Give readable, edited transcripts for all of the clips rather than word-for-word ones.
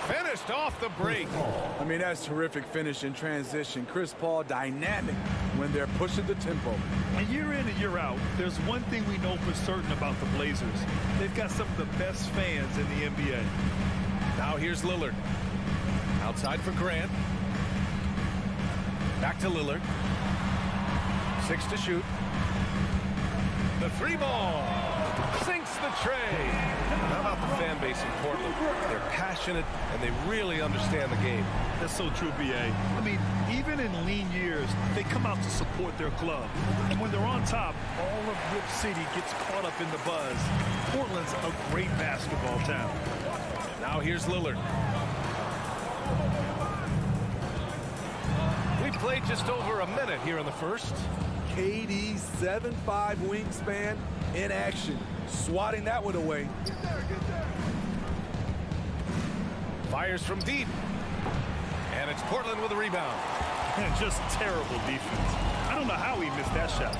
Finished off the break. I mean, that's terrific finish in transition. Chris Paul dynamic when they're pushing the tempo. And year in and year out, there's one thing we know for certain about the Blazers. They've got some of the best fans in the NBA. Now here's Lillard. Outside for Grant. Back to Lillard. 6 to shoot. The 3 ball. Sinks the tray. How about the fan base in Portland? They're passionate, and they really understand the game. That's so true, B.A. I mean, even in lean years, they come out to support their club. And when they're on top, all of Rip City gets caught up in the buzz. Portland's a great basketball town. Now here's Lillard. We played just over a minute here in the first. KD 7'5" wingspan in action, swatting that one away. Fires from deep. And it's Portland with a rebound. And just terrible defense. I don't know how he missed that shot.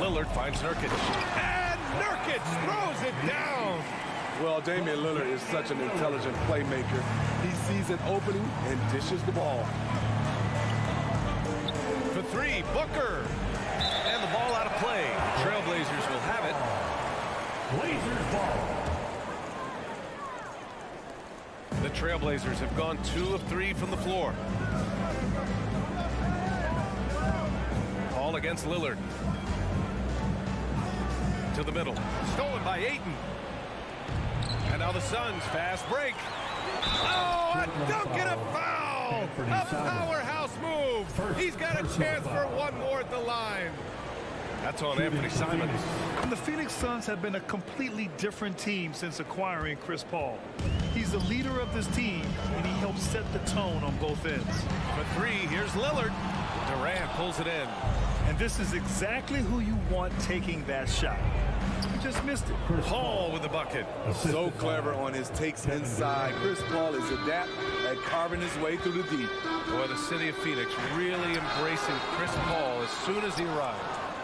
Lillard finds Nurkic. And Nurkic throws it down. Well, Damian Lillard is such an intelligent playmaker. He sees an opening and dishes the ball. For 3, Booker. And the ball out of play. Trailblazers will have it. Blazers ball. The Trailblazers have gone 2 of 3 from the floor. Paul against Lillard. To the middle. Stolen by Ayton. And now the Suns fast break. Oh, a dunk and a foul! A powerhouse move! He's got a chance for one more at the line. That's on Anthony Simons. And the Phoenix Suns have been a completely different team since acquiring Chris Paul. He's the leader of this team, and he helps set the tone on both ends. For 3, here's Lillard. Durant pulls it in. And this is exactly who you want taking that shot. He just missed it. Paul with the bucket. So clever on his takes inside. Chris Paul is adept at carving his way through the deep. Boy, the city of Phoenix really embracing Chris Paul as soon as he arrived.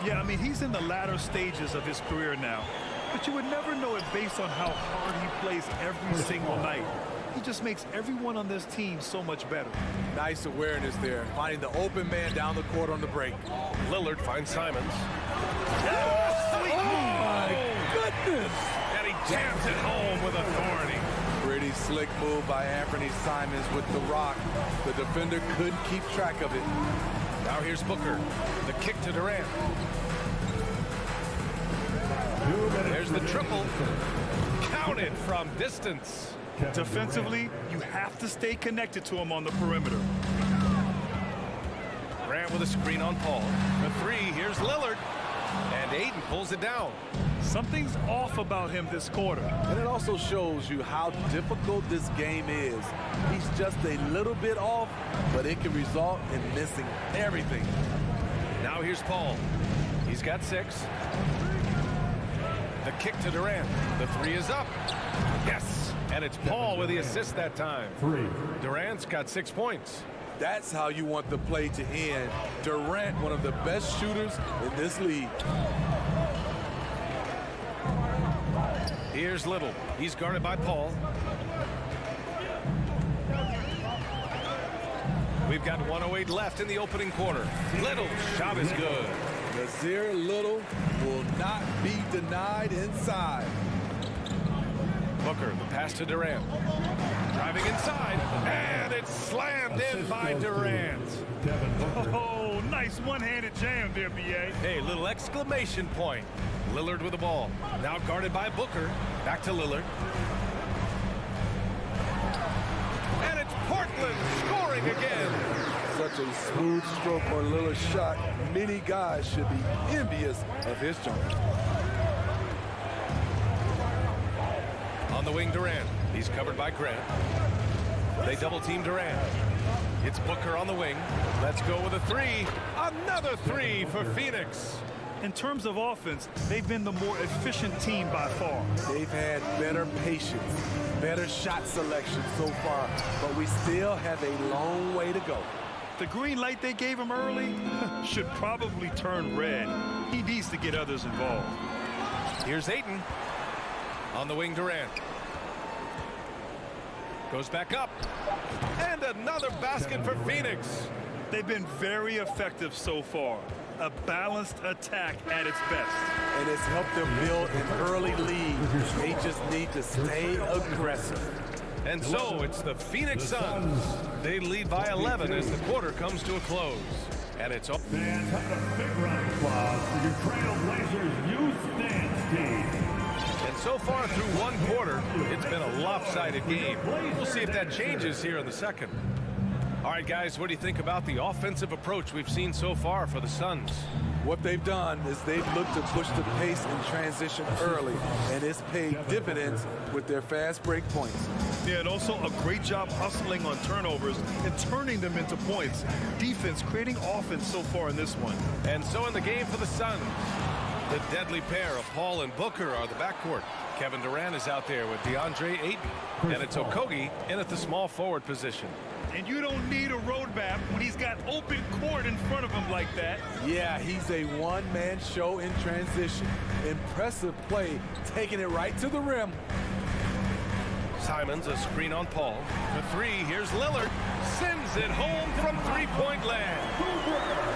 Yeah, I mean, he's in the latter stages of his career now. But you would never know it based on how hard he plays every single night. He just makes everyone on this team so much better. Nice awareness there, finding the open man down the court on the break. Lillard finds Simons. Sweet move. My goodness! And he jams it home with authority. Pretty slick move by Anthony Simons with the rock. The defender couldn't keep track of it. Now here's Booker. The kick to Durant. There's the triple. Counted from distance. Defensively, you have to stay connected to him on the perimeter. Grant with a screen on Paul. For 3, here's Lillard. And Ayton pulls it down. Something's off about him this quarter. And it also shows you how difficult this game is. He's just a little bit off, but it can result in missing everything. Now here's Paul. He's got 6. The kick to Durant. The 3 is up. Yes. And it's Paul with the assist that time. 3. Durant's got 6 points. That's how you want the play to end. Durant, one of the best shooters in this league. Here's Little. He's guarded by Paul. We've got 1:08 left in the opening quarter. Little's shot is good. Nasir Little will not be denied inside. Booker, the pass to Durant. Driving inside, and it's slammed in by Durant. Oh, nice one-handed jam there, B.A. Hey, little exclamation point. Lillard with the ball. Now guarded by Booker. Back to Lillard. And it's Portland scoring again. Such a smooth stroke on Lillard's shot. Many guys should be envious of his jump. On the wing, Durant. He's covered by Grant. They double-team Durant. It's Booker on the wing. Let's go with a 3. Another 3 for Phoenix. In terms of offense, they've been the more efficient team by far. They've had better patience, better shot selection so far, but we still have a long way to go. The green light they gave him early should probably turn red. He needs to get others involved. Here's Ayton. On the wing, Durant. Goes back up. And another basket for Phoenix. They've been very effective so far. A balanced attack at its best. And it's helped them build an early lead. They just need to stay aggressive. And so it's the Phoenix Suns. They lead by 11 as the quarter comes to a close. And it's all. Fans, have a big round of applause for your Trailblazers youth dance team. And so far through one quarter, it's been a lopsided game. We'll see if that changes here in the second. All right, guys, what do you think about the offensive approach we've seen so far for the Suns? What they've done is they've looked to push the pace in transition early, and it's paid dividends with their fast break points. Yeah, and also a great job hustling on turnovers and turning them into points. Defense creating offense so far in this one. And so in the game for the Suns, the deadly pair of Paul and Booker are the backcourt. Kevin Durant is out there with DeAndre Ayton, and it's Okogie in at the small forward position. And you don't need a roadmap when he's got open court in front of him like that. Yeah, he's a one-man show in transition. Impressive play, taking it right to the rim. Simons, a screen on Paul. The three, here's Lillard. Sends it home from three-point land.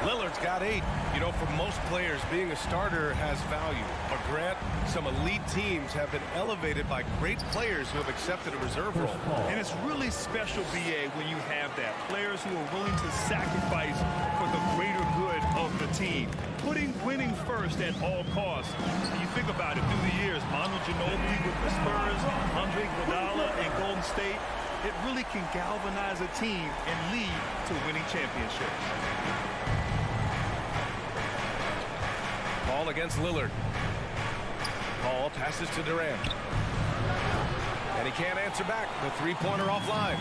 Lillard's got 8. You know, for most players, being a starter has value. But Grant, some elite teams have been elevated by great players who have accepted a reserve role. And it's really special, BA, when you have that. Players who are willing to sacrifice for the greater good of the team. Putting winning first at all costs. And you think about it through the years, Manu Ginobili with the Spurs, Andre Iguodala and Golden State, it really can galvanize a team and lead to winning championships. Paul against Lillard. Paul passes to Durant. And he can't answer back. The three-pointer offline.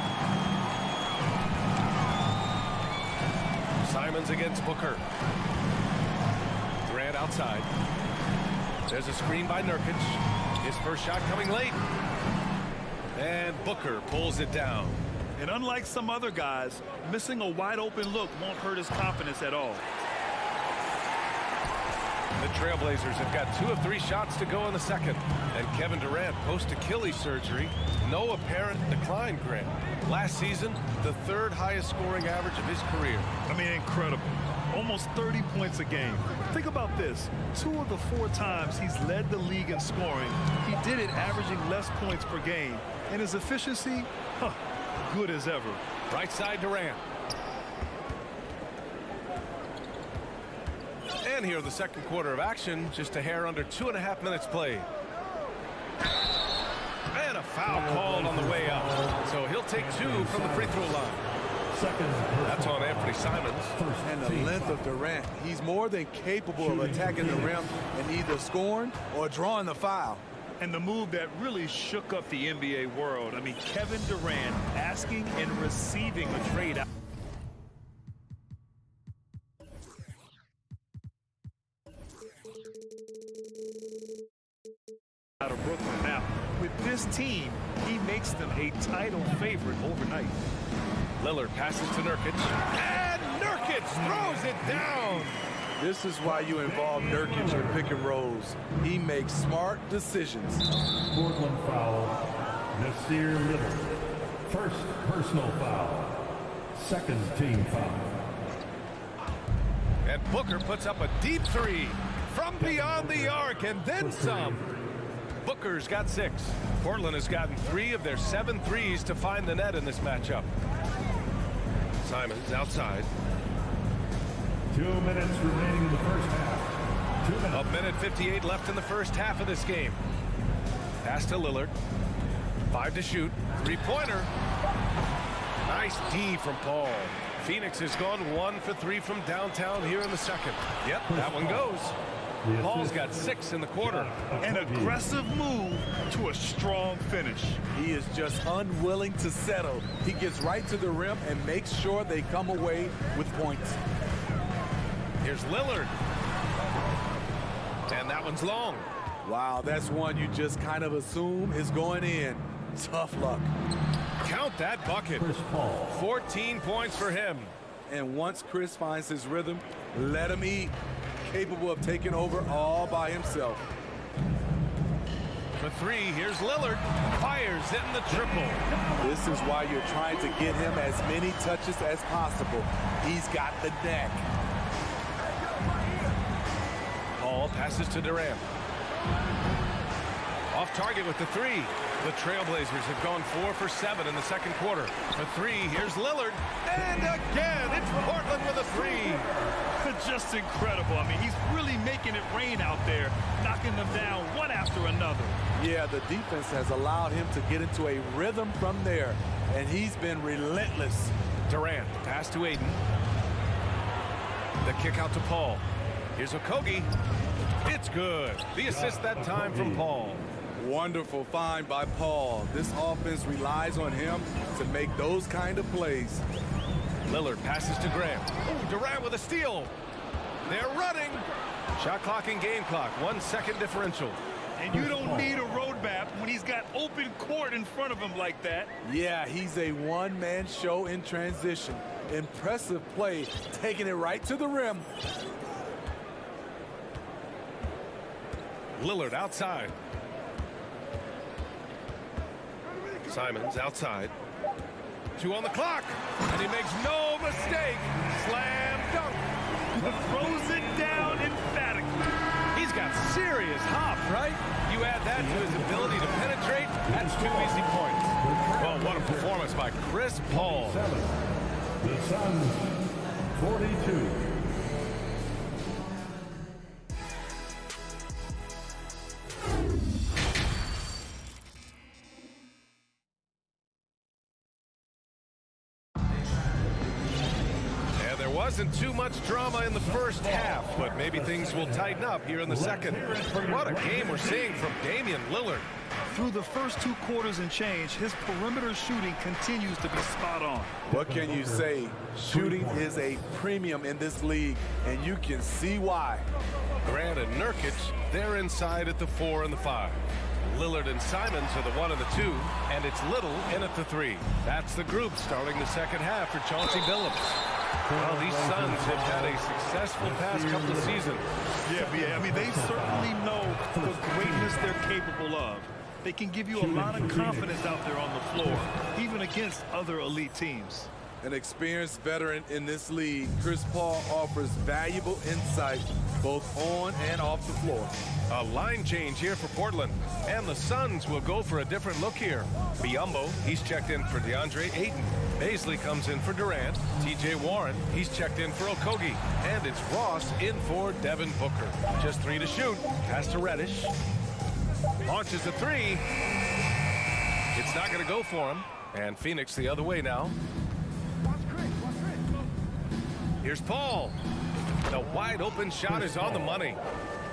Simons against Booker. Durant outside. There's a screen by Nurkic. His first shot coming late. And Booker pulls it down. And unlike some other guys, missing a wide open look won't hurt his confidence at all. The Trailblazers have got 2 of 3 shots to go in the second. And Kevin Durant, post-Achilles surgery, no apparent decline, Grant. Last season, the 3rd highest scoring average of his career. I mean, incredible. Almost 30 points a game. Think about this. 2 of the 4 times he's led the league in scoring, he did it averaging less points per game. And his efficiency, good as ever. Right side Durant. And here the second quarter of action, just a hair under 2.5 minutes played. And a foul called on the way up. So he'll take 2 from the free throw line. That's on Anthony Simons. And the length of Durant, he's more than capable of attacking the rim and either scoring or drawing the foul. And the move that really shook up the NBA world. I mean, Kevin Durant asking and receiving a trade out. Out of Brooklyn. Now, with this team, he makes them a title favorite overnight. Lillard passes to Nurkic. And Nurkic throws it down. This is why you involve Nurkic in pick and rolls. He makes smart decisions. Portland foul, Nasir Little. First personal foul. Second team foul. And Booker puts up a deep 3 from beyond the arc and then some. Booker's got 6. Portland has gotten 3 of their 7 threes to find the net in this matchup. Simons outside. 2 minutes remaining in the first half. 2 minutes. 1:58 left in the first half of this game. Pass to Lillard. 5 to shoot. 3-pointer. Nice D from Paul. Phoenix has gone 1 for 3 from downtown here in the second. Yep, that one goes. Paul's got 6 in the quarter. An aggressive move to a strong finish. He is just unwilling to settle. He gets right to the rim and makes sure they come away with points. Here's Lillard. And that one's long. Wow, that's one you just kind of assume is going in. Tough luck. Count that bucket. Chris Paul. 14 points for him. And once Chris finds his rhythm, let him eat. Capable of taking over all by himself. For three. Here's Lillard. Fires in the triple. This is why you're trying to get him as many touches as possible. He's got the neck. Paul passes to Durant. Off target with the three. The Trailblazers have gone 4 for 7 in the second quarter. For three, here's Lillard. And again, it's Portland with a three. Just incredible. I mean, he's really making it rain out there, knocking them down one after another. Yeah, the defense has allowed him to get into a rhythm from there, and he's been relentless. Durant, pass to Aiden. The kick out to Paul. Here's Okogie. It's good. The assist that time from Paul. Wonderful find by Paul. This offense relies on him to make those kind of plays. Lillard passes to Graham. Oh, Durant with a steal. They're running. Shot clock and game clock. 1 second differential. And you don't need a roadmap when he's got open court in front of him like that. Yeah, he's a one-man show in transition. Impressive play, taking it right to the rim. Lillard outside. Simons outside. 2 on the clock. And he makes no mistake. Slam dunk. Throws it down emphatically. He's got serious hop, right? You add that to his ability to penetrate, that's 2 easy points. Well, what a performance by Chris Paul. The Suns, 42. Wasn't too much drama in the first half, but maybe things will tighten up here in the second. What a game we're seeing from Damian Lillard. Through the first 2 quarters and change, his perimeter shooting continues to be spot on. What can you say? Shooting is a premium in this league, and you can see why. Grant and Nurkic, they're inside at the 4 and the 5. Lillard and Simons are the 1 and the 2, and it's Little in at the 3. That's the group starting the second half for Chauncey Billups. Well, these Suns have had a successful past couple of seasons. Yeah, I mean, they certainly know the greatness they're capable of. They can give you a lot of confidence out there on the floor, even against other elite teams. An experienced veteran in this league, Chris Paul offers valuable insight both on and off the floor. A line change here for Portland, and the Suns will go for a different look here. Biyombo, he's checked in for DeAndre Ayton. Baisley comes in for Durant. TJ Warren, he's checked in for Okogie. And it's Ross in for Devin Booker. Just 3 to shoot. Pass to Reddish. Launches a 3. It's not going to go for him. And Phoenix the other way now. Here's Paul. The wide open shot is on the money.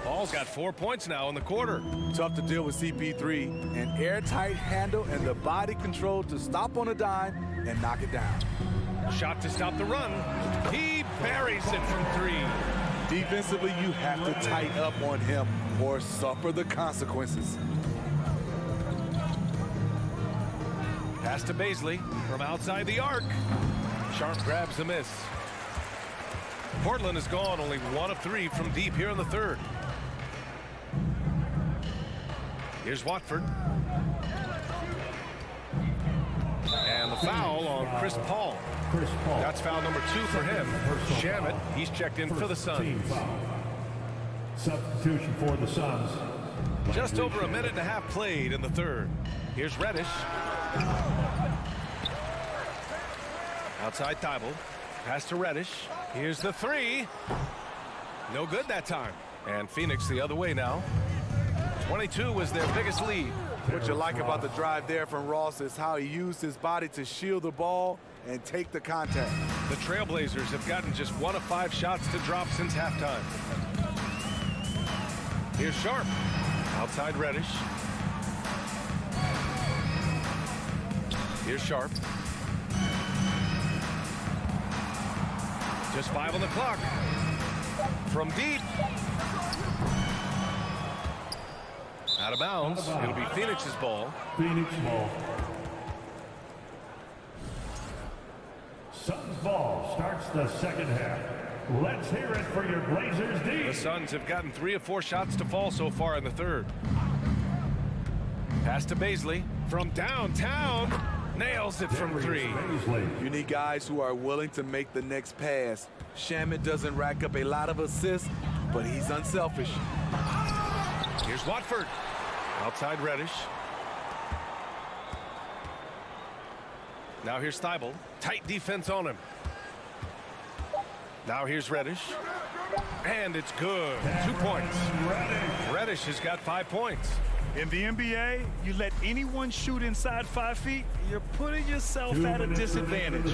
Paul's got 4 points now in the quarter. Tough to deal with CP3. An airtight handle and the body control to stop on a dime and knock it down. Shot to stop the run. He buries it from 3. Defensively, you have to tighten up on him or suffer the consequences. Pass to Baisley from outside the arc. Sharp grabs the miss. Portland has gone only 1 of 3 from deep here in the third. Here's Watford. And the foul on Chris Paul. That's foul number 2 for him. Shamet, he's checked in for the Suns. Substitution for the Suns. Just over a minute and a half played in the third. Here's Reddish. Outside Thibault. Pass to Reddish. Here's the 3. No good that time. And Phoenix the other way now. 22 was their biggest lead. What you like about the drive there from Ross is how he used his body to shield the ball and take the contact. The Trailblazers have gotten just 1 of 5 shots to drop since halftime. Here's Sharp. Outside Reddish. Here's Sharp. Just 5 on the clock. From deep. Out of bounds. It'll be Phoenix's ball. Phoenix ball. Suns ball starts the second half. Let's hear it for your Blazers D. The Suns have gotten 3 of 4 shots to fall so far in the third. Pass to Baisley from downtown. Nails it from three. You need guys who are willing to make the next pass. Shamet doesn't rack up a lot of assists, but he's unselfish. Here's Watford. Outside Reddish. Now here's Thibault. Tight defense on him. Now here's Reddish. And it's good. 2 points. Reddish has got 5 points. In the NBA, you let anyone shoot inside 5 feet, you're putting yourself at a disadvantage.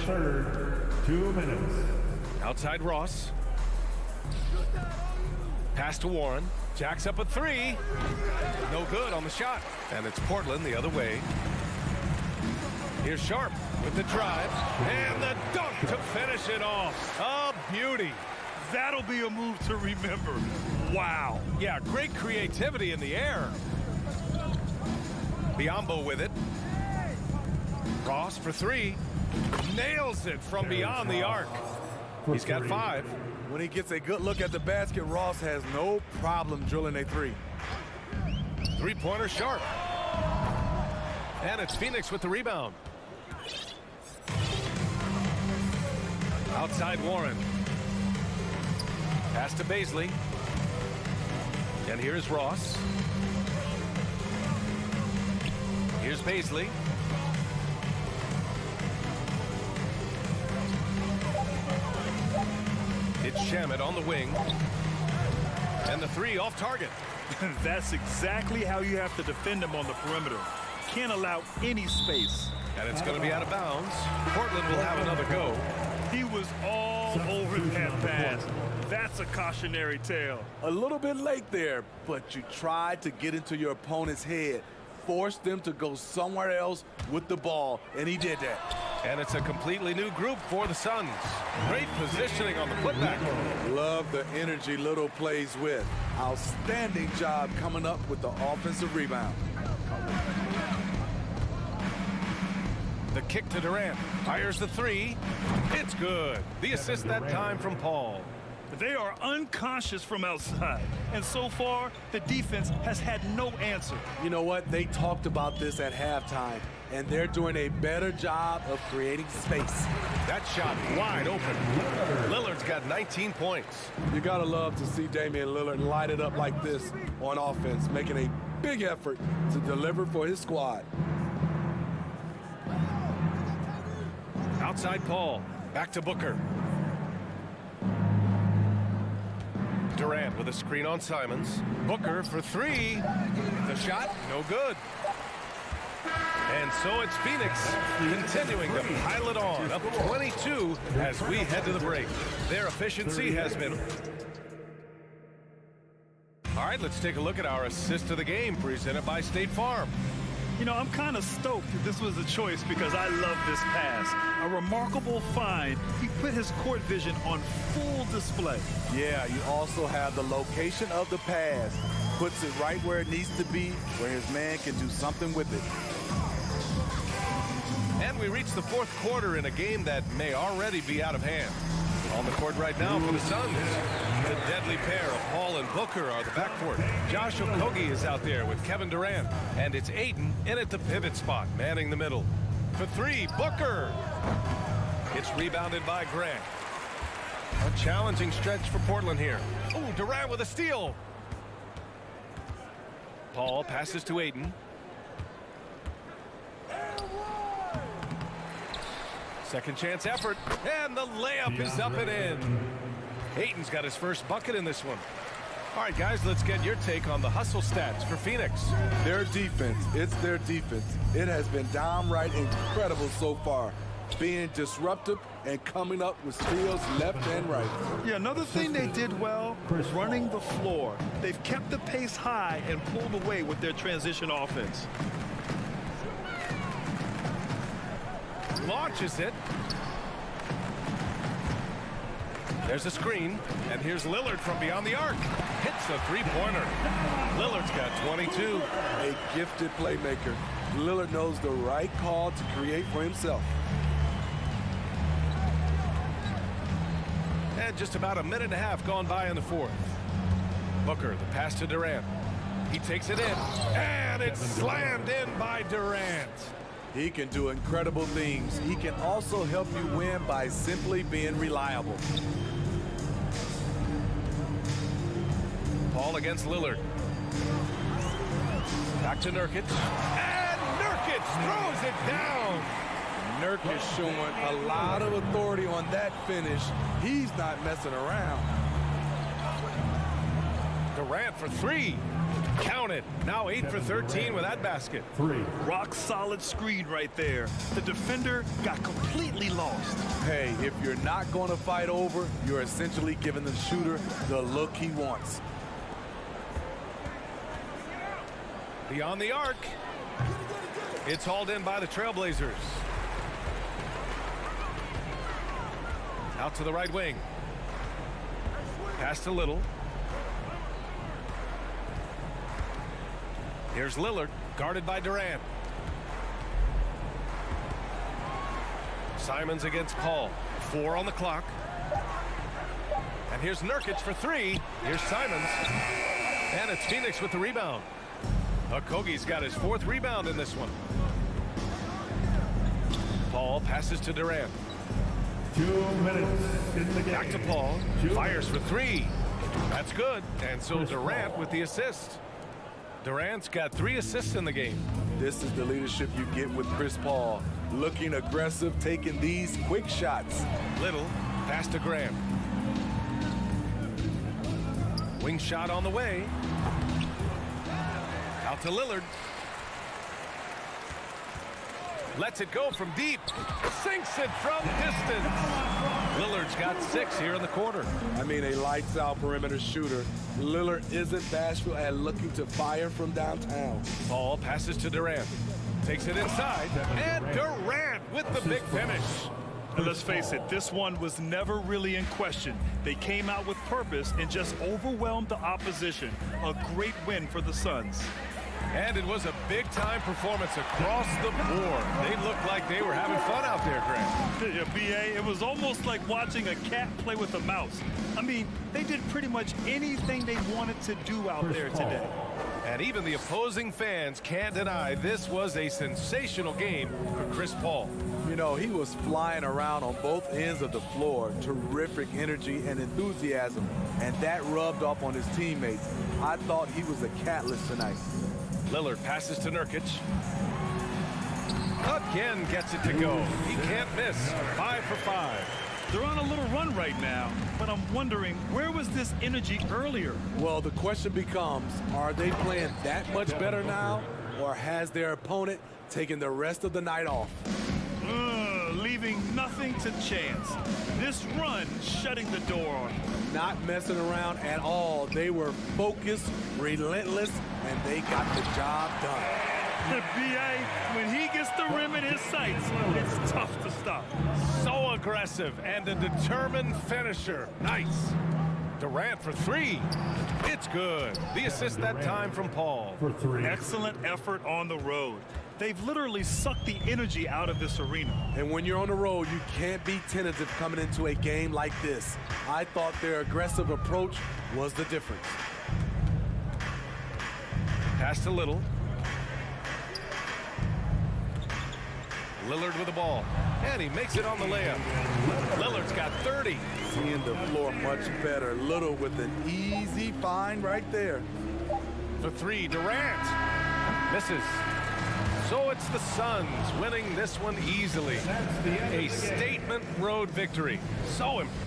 2 minutes. Outside Ross. Pass to Warren. Jacks up a three. No good on the shot. And it's Portland the other way. Here's Sharp with the drive. And the dunk to finish it off. A beauty. That'll be a move to remember. Wow. Yeah, great creativity in the air. Biombo with it. Ross for three. Nails it from beyond the arc. He's got 5. When he gets a good look at the basket, Ross has no problem drilling a three. Three-pointer Sharp. And it's Phoenix with the rebound. Outside Warren. Pass to Baisley. And here's Ross. Here's Baisley. It's Shamet on the wing. And the three off target. That's exactly how you have to defend him on the perimeter. Can't allow any space. And it's going to be out of bounds. Portland will have another go. He was all over that pass. That's a cautionary tale. A little bit late there, but you tried to get into your opponent's head. Forced them to go somewhere else with the ball, and he did that. And it's a completely new group for the Suns. Great positioning on the putback. Love the energy Little plays with. Outstanding job coming up with the offensive rebound. The kick to Durant. Fires the three. It's good. The assist that time from Paul. They are unconscious from outside, and so far, the defense has had no answer. You know what? They talked about this at halftime, and they're doing a better job of creating space. That shot wide open. Lillard's got 19 points. You gotta love to see Damian Lillard light it up like this on offense, making a big effort to deliver for his squad. Outside Paul. Back to Booker. Durant with a screen on Simons. Booker for three. The shot, no good. And so it's Phoenix continuing to pile it on, up 22 as we head to the break. Their efficiency has been... All right, let's take a look at our assist of the game presented by State Farm. You know, I'm kind of stoked that this was a choice because I love this pass. A remarkable find. He put his court vision on full display. Yeah, you also have the location of the pass. Puts it right where it needs to be, where his man can do something with it. And we reach the fourth quarter in a game that may already be out of hand. On the court right now for the Suns, the deadly pair of Paul and Booker are the backcourt. Josh Okogie is out there with Kevin Durant, and it's Ayton in at the pivot spot, manning the middle. For three, Booker. It's rebounded by Grant. A challenging stretch for Portland here. Oh, Durant with a steal. Paul passes to Ayton. Second chance effort, and the layup is up and in. Ayton's got his first bucket in this one. All right, guys, let's get your take on the hustle stats for Phoenix. Their defense, it's their defense. It has been downright incredible so far, being disruptive and coming up with steals left and right. Yeah, another thing they did well was running the floor. They've kept the pace high and pulled away with their transition offense. Launches it. There's a screen, and here's Lillard from beyond the arc. Hits a three-pointer. Lillard's got 22. A gifted playmaker. Lillard knows the right call to create for himself. And just about a minute and a half gone by in the fourth. Booker, the pass to Durant. He takes it in, and it's slammed in by Durant. He can do incredible things. He can also help you win by simply being reliable. Paul against Lillard. Back to Nurkic. And Nurkic throws it down. Nurkic showing a lot of authority on that finish. He's not messing around. Durant for three. Counted. Now 8 for 13 with that basket. 3. Rock solid screen right there. The defender got completely lost. Hey, if you're not going to fight over, you're essentially giving the shooter the look he wants. Beyond the arc. It's hauled in by the Trailblazers. Out to the right wing. Pass to Little. Here's Lillard, guarded by Durant. Simons against Paul. 4 on the clock. And here's Nurkic for 3. Here's Simons. And it's Phoenix with the rebound. Okogie's got his 4th rebound in this one. Paul passes to Durant. 2 minutes in the game. Back to Paul. 2 Fires for 3. That's good. And so Durant with the assist. Durant's got 3 assists in the game. This is the leadership you get with Chris Paul. Looking aggressive, taking these quick shots. Little, pass to Graham. Wing shot on the way. Out to Lillard. Lets it go from deep. Sinks it from distance. Lillard's got 6 here in the quarter. I mean, a lights-out perimeter shooter. Lillard isn't bashful at looking to fire from downtown. Paul passes to Durant. Takes it inside. And Durant with the big finish. And let's face it, this one was never really in question. They came out with purpose and just overwhelmed the opposition. A great win for the Suns. And it was a big-time performance across the board. They looked like they were having fun out there, Grant. Yeah, BA, it was almost like watching a cat play with a mouse. I mean, they did pretty much anything they wanted to do out there today. And even the opposing fans can't deny this was a sensational game for Chris Paul. You know, he was flying around on both ends of the floor. Terrific energy and enthusiasm. And that rubbed off on his teammates. I thought he was a catalyst tonight. Lillard passes to Nurkic. Again gets it to go. He can't miss. 5 for 5. They're on a little run right now, but I'm wondering, where was this energy earlier? Well, the question becomes, are they playing that much better now, or has their opponent taken the rest of the night off? Leaving nothing to chance. This run shutting the door on them. Not messing around at all. They were focused, relentless, and they got the job done. BA, when he gets the rim in his sights, it's tough to stop. So aggressive and a determined finisher. Nice. Durant for 3. It's good. The assist that time from Paul. For 3. Excellent effort on the road. They've literally sucked the energy out of this arena. And when you're on the road, you can't be tentative coming into a game like this. I thought their aggressive approach was the difference. Pass to Little. Lillard with the ball. And he makes it on the layup. Lillard's got 30. Seeing the floor much better. Little with an easy find right there. For 3, Durant. Misses. So it's the Suns winning this one easily. A statement road victory. So impressive.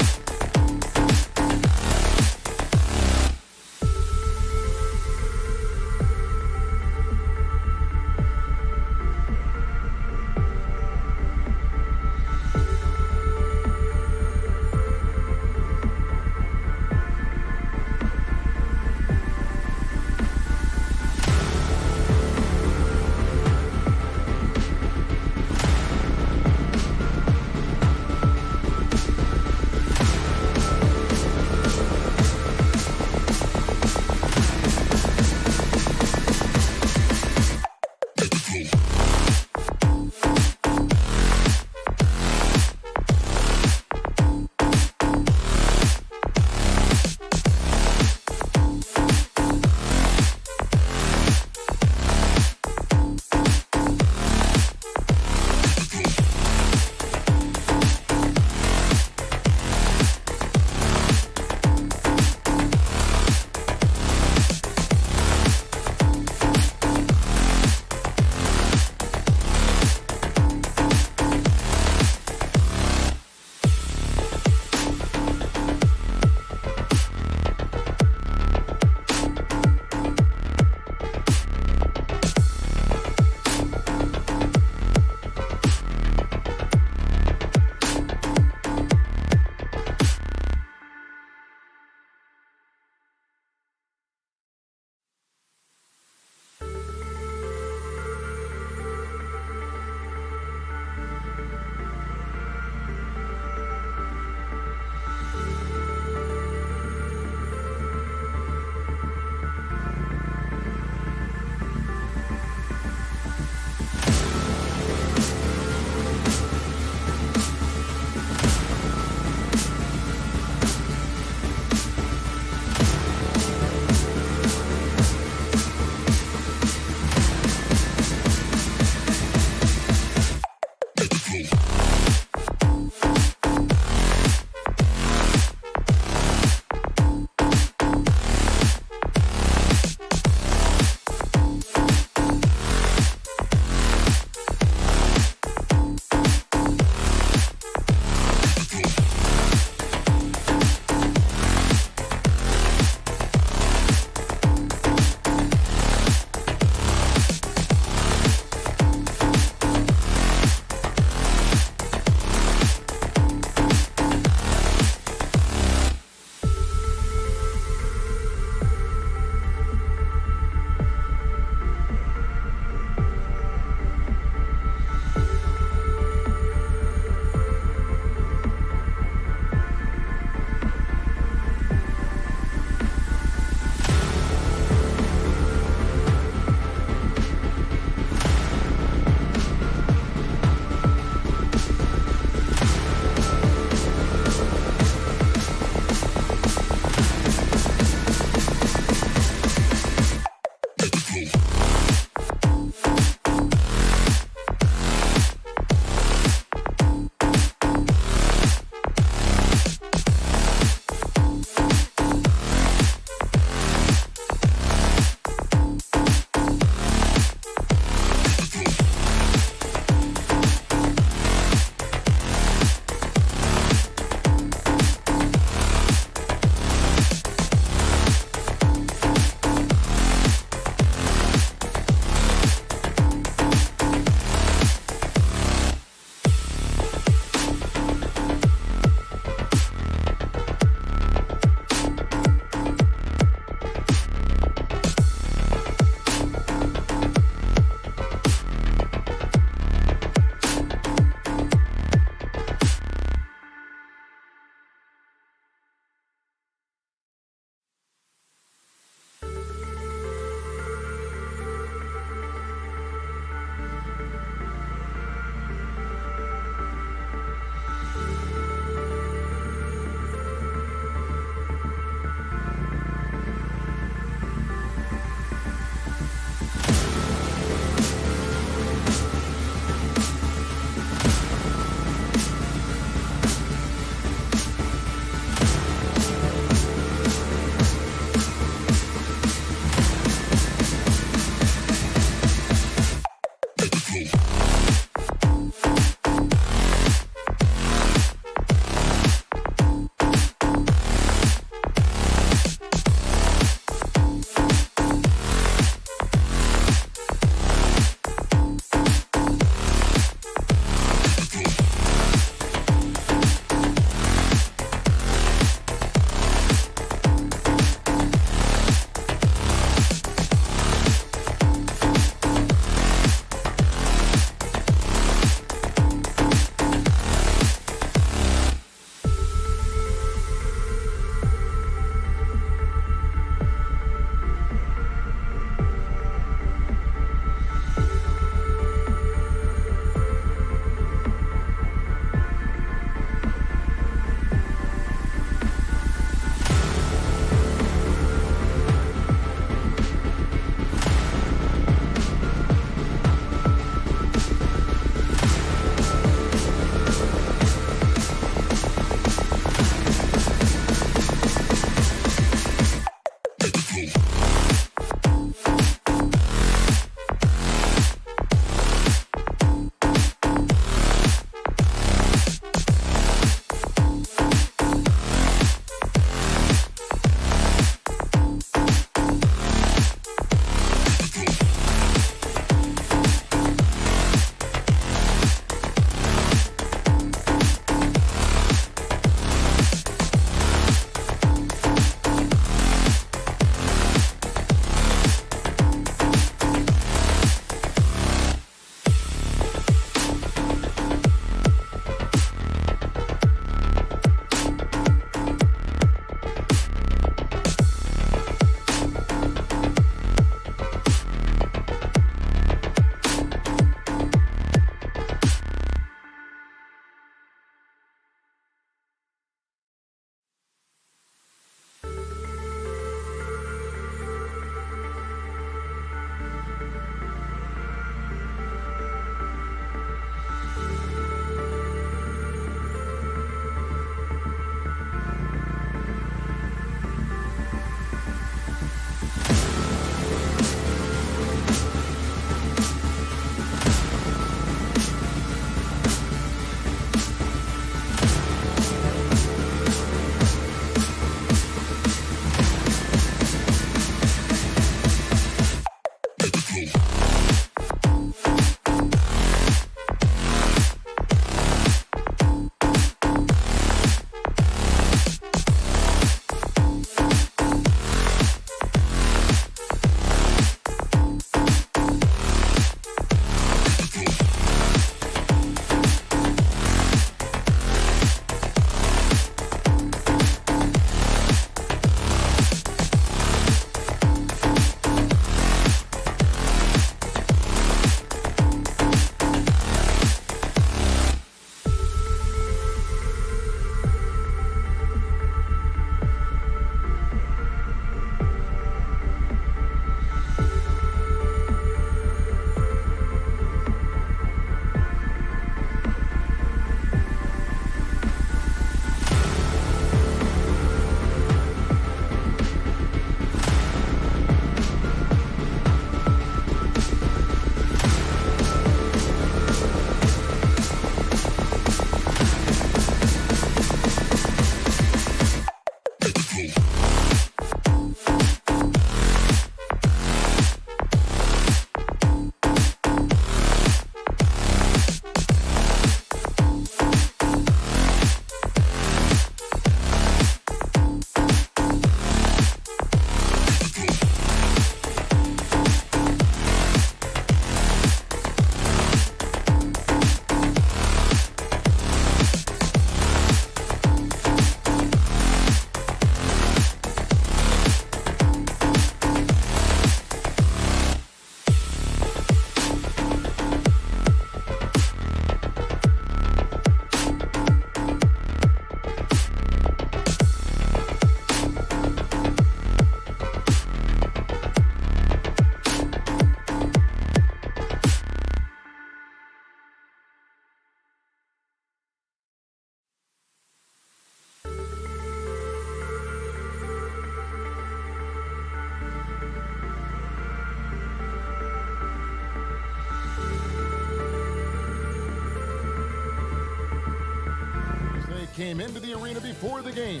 came into the arena before the game.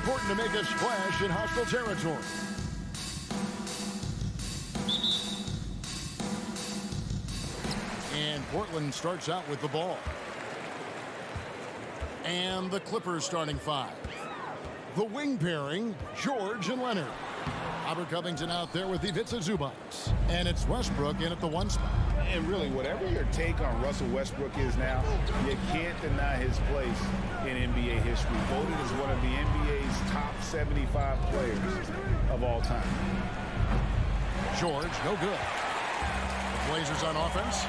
Important to make a splash in hostile territory. And Portland starts out with the ball. And the Clippers starting 5. The wing pairing, George and Leonard. Robert Covington out there with Ivica Zubac. And it's Westbrook in at the 1 spot. And really, whatever your take on Russell Westbrook is now, you can't deny his place in NBA history. Voted as one of the NBA's top 75 players of all time. George, no good. The Blazers on offense.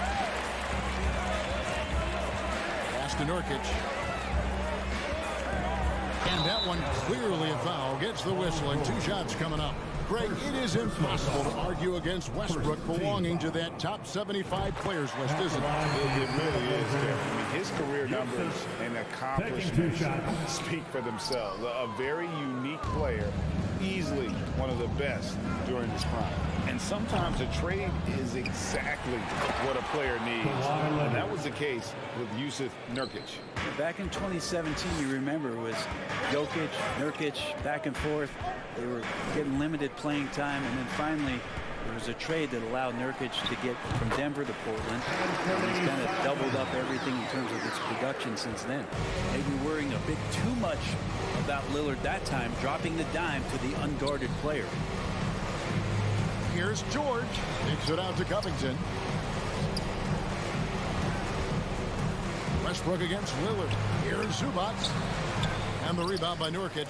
Pass to Nurkic. And that one clearly a foul. Gets the whistle and 2 shots coming up. Greg, it is impossible to argue against Westbrook belonging to that top 75 players list, isn't it? It really is, Derek. I mean, his career numbers and accomplishments speak for themselves. A very unique player, easily one of the best during his prime. And sometimes a trade is exactly what a player needs. And that was the case with Jusuf Nurkic. Back in 2017, you remember, it was Jokic, Nurkic, back and forth. They were getting limited playing time, and then finally there was a trade that allowed Nurkic to get from Denver to Portland. And he's kind of doubled up everything in terms of his production since then. Maybe worrying a bit too much about Lillard that time, dropping the dime to the unguarded player. Here's George. Takes it out to Covington. Westbrook against Lillard. Here's Zubac. And the rebound by Nurkic.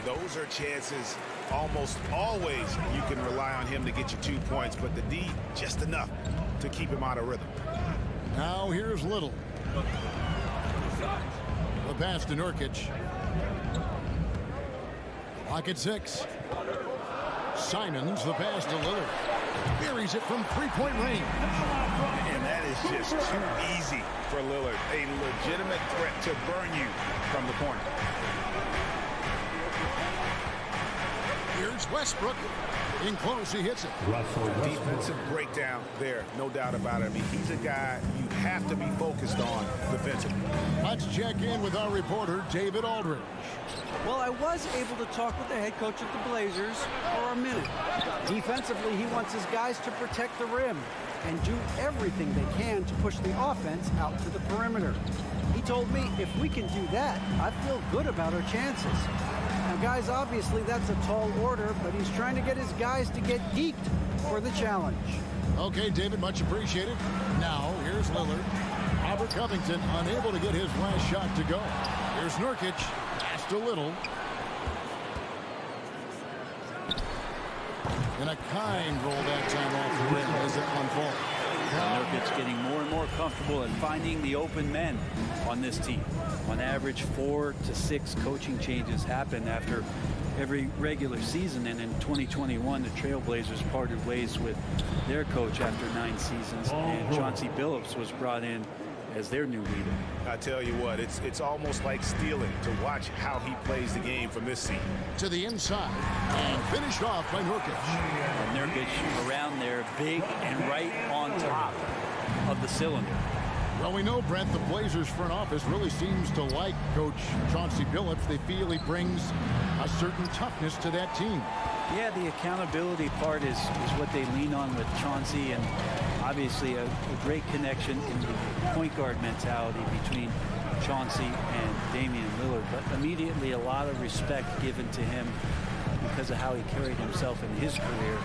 Those are chances almost always you can rely on him to get you 2 points, but the D just enough to keep him out of rhythm. Now here's Little. The pass to Nurkic. Clock at 6. Simons, the pass to Lillard. Buries it from 3-point range. And that is just too easy for Lillard. A legitimate threat to burn you from the corner. Here's Westbrook. In close, he hits it. Defensive breakdown there, no doubt about it. I mean, he's a guy you have to be focused on defensively. Let's check in with our reporter, David Aldridge. Well, I was able to talk with the head coach of the Blazers for a minute. Defensively, he wants his guys to protect the rim and do everything they can to push the offense out to the perimeter. He told me if we can do that, I feel good about our chances. Now, guys, obviously that's a tall order, but he's trying to get his guys to get geeked for the challenge. Okay, David, much appreciated. Now, here's Lillard. Robert Covington unable to get his last shot to go. Here's Nurkic. Pass to Little. And a kind roll that time off the rim as that one falls. Nurkic getting more and more comfortable at finding the open men on this team. On average, 4 to 6 coaching changes happen after every regular season, and in 2021 the Trailblazers parted ways with their coach after 9 seasons, and Chauncey Billups was brought in as their new leader. I tell you what, it's almost like stealing to watch how he plays the game from this seat. To the inside and finished off by Nurkic. And Nurkic around there, big and right on top of the cylinder. Well, we know, Brent, the Blazers front office really seems to like Coach Chauncey Billups. They feel he brings a certain toughness to that team. Yeah, the accountability part is what they lean on with Chauncey, and obviously a great connection in the point guard mentality between Chauncey and Damian Lillard. But immediately a lot of respect given to him because of how he carried himself in his career.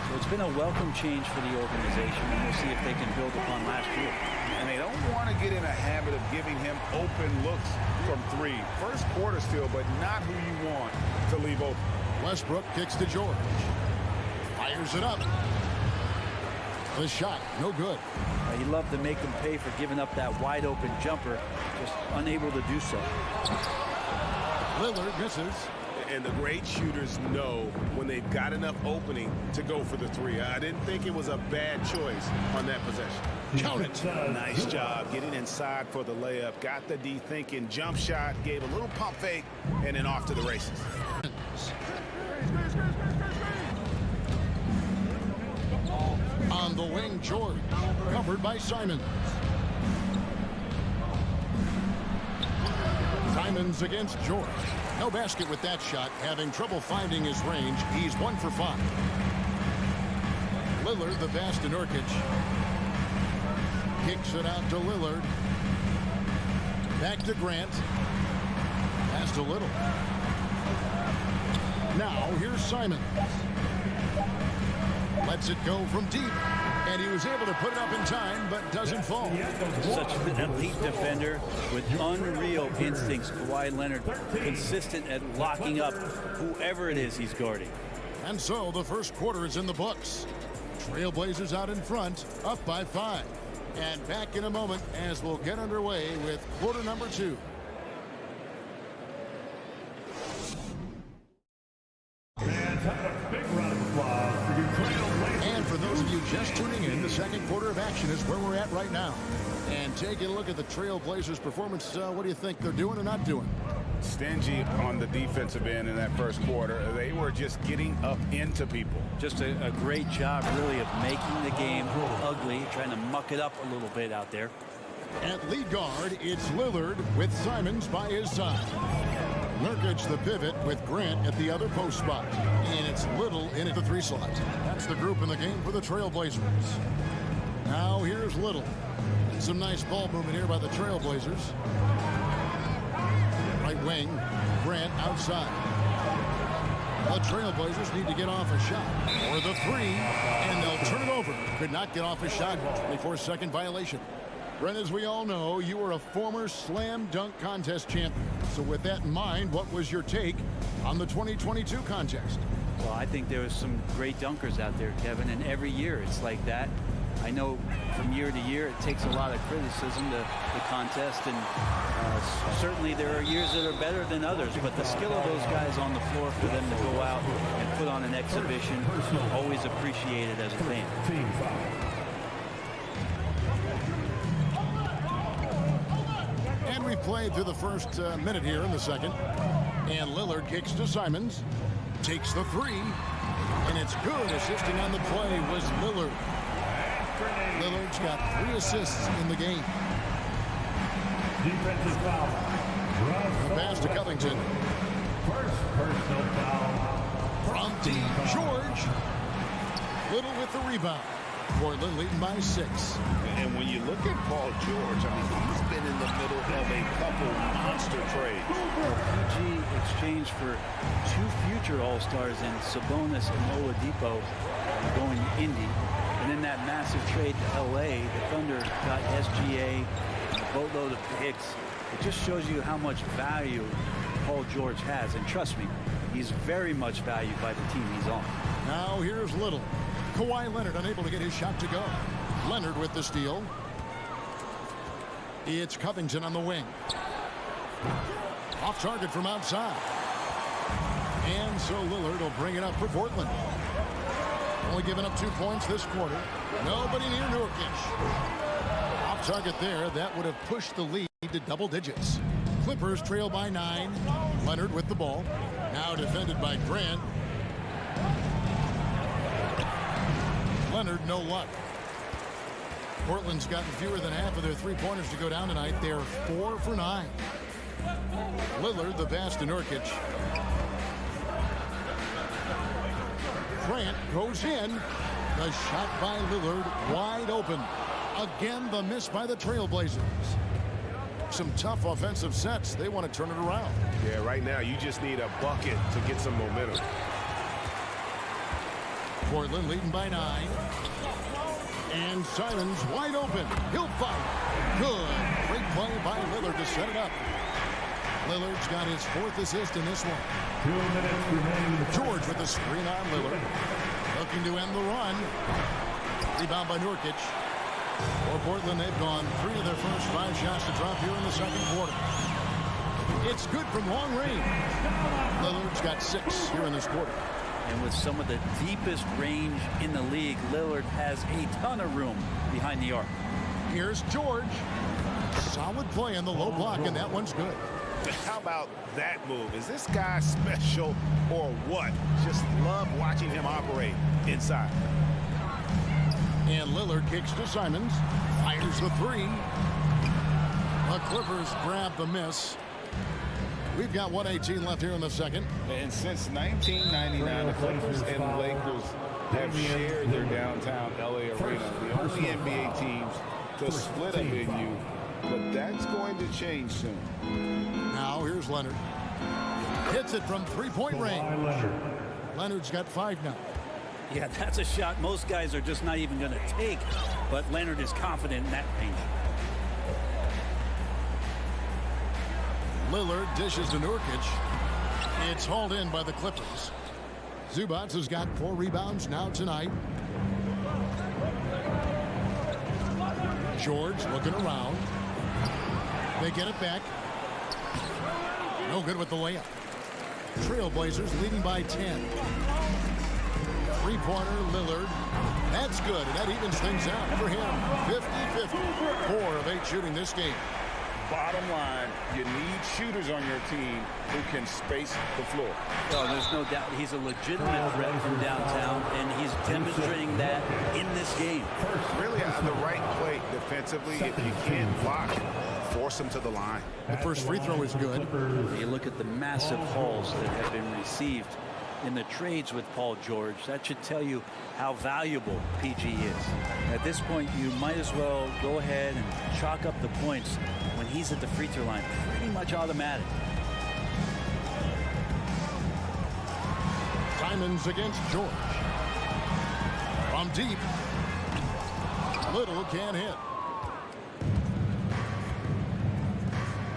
So it's been a welcome change for the organization, and we'll see if they can build upon last year. And they don't want to get in a habit of giving him open looks from 3. First quarter still, but not who you want to leave open. Westbrook kicks to George. Fires it up. The shot, no good. He loved to make him pay for giving up that wide open jumper, just unable to do so. Lillard misses. And the great shooters know when they've got enough opening to go for the 3. I didn't think it was a bad choice on that possession. Count it. Nice job getting inside for the layup. Got the D thinking, jump shot, gave a little pump fake, and then off to the races. On the wing, George, covered by Simons. Simons against George. No basket with that shot, having trouble finding his range. He's 1 for 5. Lillard, the pass to Nurkic. Kicks it out to Lillard. Back to Grant. Pass to Little. Now, here's Simons. Lets it go from deep. And he was able to put it up in time, but doesn't fall. Such an elite defender with unreal instincts. Kawhi Leonard, consistent at locking up whoever it is he's guarding. And so the first quarter is in the books. Trailblazers out in front, up by 5. And back in a moment as we'll get underway with quarter number 2. And for those of you just tuning in, the second quarter of action is where we're at right now. And taking a look at the Trailblazers' performance, what do you think they're doing or not doing? Stingy on the defensive end in that first quarter. They were just getting up into people. Just a great job, really, of making the game ugly, trying to muck it up a little bit out there. At lead guard, it's Lillard with Simons by his side. Nurkic the pivot with Grant at the other post spot. And it's Little in at the 3 slot. That's the group in the game for the Trailblazers. Now here's Little. Some nice ball movement here by the Trailblazers. Right wing, Grant outside. The Trailblazers need to get off a shot. Or the 3, and they'll turn it over. Could not get off a shot. 24-second violation. Brent, as we all know, you were a former slam dunk contest champion. So with that in mind, what was your take on the 2022 contest? Well, I think there was some great dunkers out there, Kevin, and every year it's like that. I know from year to year it takes a lot of criticism, the contest, and certainly there are years that are better than others, but the skill of those guys on the floor for them to go out and put on an exhibition, always appreciated as a fan. And we've played through the first minute here in the second. And Lillard kicks to Simons. Takes the 3. And it's good. Assisting on the play was Lillard. Lillard's got 3 assists in the game. Defensive foul. The pass to Covington. First personal foul. From deep, George. Little with the rebound. Portland leading by 6. And when you look at Paul George, I mean, he's been in the middle of a couple monster trades. PG exchanged for 2 future All-Stars in Sabonis and Oladipo going to Indy. And then that massive trade to LA, the Thunder got SGA, a boatload of picks. It just shows you how much value Paul George has. And trust me, he's very much valued by the team he's on. Now here's Little. Kawhi Leonard unable to get his shot to go. Leonard with the steal. It's Covington on the wing. Off target from outside. And so Lillard will bring it up for Portland. Only giving up 2 points this quarter. Nobody near Nurkic. Off target there. That would have pushed the lead to double digits. Clippers trail by 9. Leonard with the ball. Now defended by Grant. Leonard, no luck. Portland's gotten fewer than half of their 3-pointers to go down tonight. They're 4 for 9. Lillard, the pass to Nurkic. Grant goes in. The shot by Lillard wide open. Again, the miss by the Trailblazers. Some tough offensive sets. They want to turn it around. Yeah, right now you just need a bucket to get some momentum. Portland leading by 9. And Simons wide open. He'll fight. Good. Great play by Lillard to set it up. Lillard's got his 4th assist in this one. 2 minutes remaining. George with the screen on Lillard. Looking to end the run. Rebound by Nurkic. For Portland, they've gone 3 of their first 5 shots to drop here in the second quarter. It's good from long range. Lillard's got 6 here in this quarter. And with some of the deepest range in the league, Lillard has a ton of room behind the arc. Here's George. Solid play in the low block, and that one's good. How about that move? Is this guy special or what? Just love watching him operate inside. And Lillard kicks to Simons. Fires the 3. The Clippers grab the miss. We've got 1:18 left here in the second. And since 1999, the Clippers and Lakers have shared their downtown LA arena. The only NBA teams to split a venue, but that's going to change soon. Now here's Leonard. Hits it from three-point range. Leonard's got 5 now. Yeah, that's a shot most guys are just not even going to take, but Leonard is confident in that range. Lillard dishes to Nurkic. It's hauled in by the Clippers. Zubac has got 4 rebounds now tonight. George looking around. They get it back. No good with the layup. Trailblazers leading by 10. Three-pointer, Lillard. That's good, and that evens things out for him. 50-50. 4 of 8 shooting this game. Bottom line, you need shooters on your team who can space the floor. Well, there's no doubt he's a legitimate threat from downtown, and he's demonstrating that in this game. Really on the right play defensively. If you can't block, force him to the line. The first free throw is good. You look at the massive hauls that have been received in the trades with Paul George. That should tell you how valuable PG is. At this point, you might as well go ahead and chalk up the points when he's at the free throw line. Pretty much automatic. Simons against George. From deep. Little can't hit.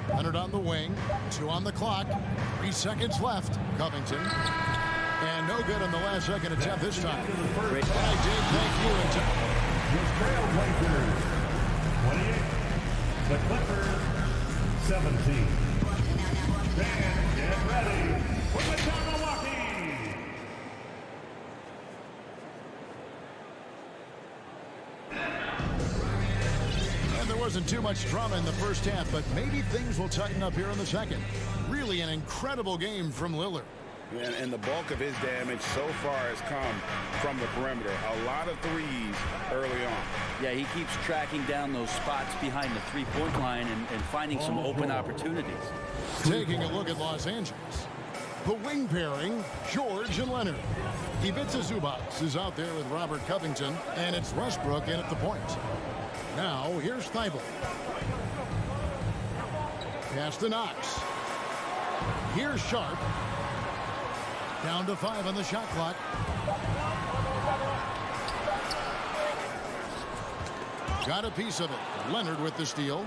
Leonard on the wing. 2 on the clock. 3 seconds left. Covington. And no good on the last second attempt this time. Great. I did. Thank you. The Trailblazers 28. The Clippers 17. Fans, get ready for the Milwaukee. And there wasn't too much drama in the first half, but maybe things will tighten up here in the second. Really an incredible game from Lillard. And the bulk of his damage so far has come from the perimeter. A lot of threes early on. Yeah, he keeps tracking down those spots behind the three-point line and finding some open opportunities. Taking a look at Los Angeles. The wing pairing, George and Leonard. Ivica Zubac is out there with Robert Covington, and it's Westbrook in at the point. Now, here's Thibault. Pass to Knox. Here's Sharp. Down to 5 on the shot clock. Got a piece of it. Leonard with the steal.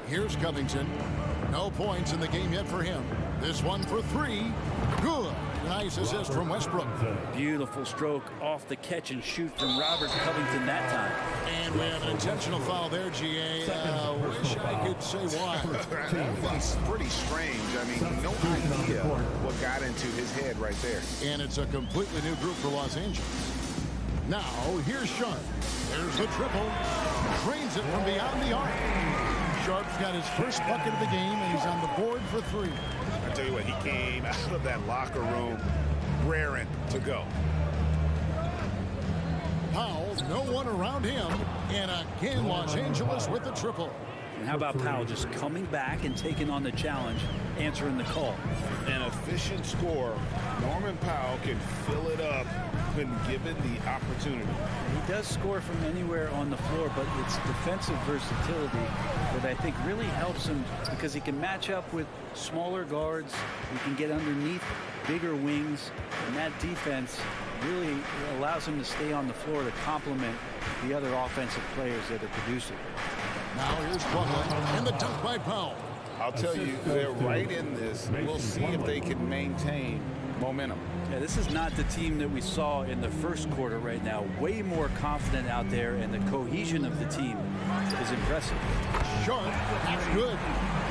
Here's Covington. No points in the game yet for him. This one for 3. Good. Nice assist from Westbrook. Beautiful stroke off the catch and shoot from Robert Covington that time. And we have an intentional foul there, GA. Wish I could say why. That's pretty strange. I mean, no idea what got into his head right there. And it's a completely new group for Los Angeles. Now, here's Sharp. There's the triple. Drains it from beyond the arc. Sharp's got his first bucket of the game, and he's on the board for 3. I tell you what, he came out of that locker room raring to go. Powell, no one around him, and again Los Angeles with the triple. And how about Powell just coming back and taking on the challenge, answering the call. An efficient scorer. Norman Powell can fill it up when given the opportunity. He does score from anywhere on the floor, but it's defensive versatility that I think really helps him because he can match up with smaller guards. He can get underneath bigger wings, and that defense really allows him to stay on the floor to complement the other offensive players that are producing. Now here's Butler, and the dunk by Powell. I'll tell you, they're right in this. We'll see if they can maintain momentum. Yeah, this is not the team that we saw in the first quarter right now. Way more confident out there, and the cohesion of the team is impressive. Sharp, that's good.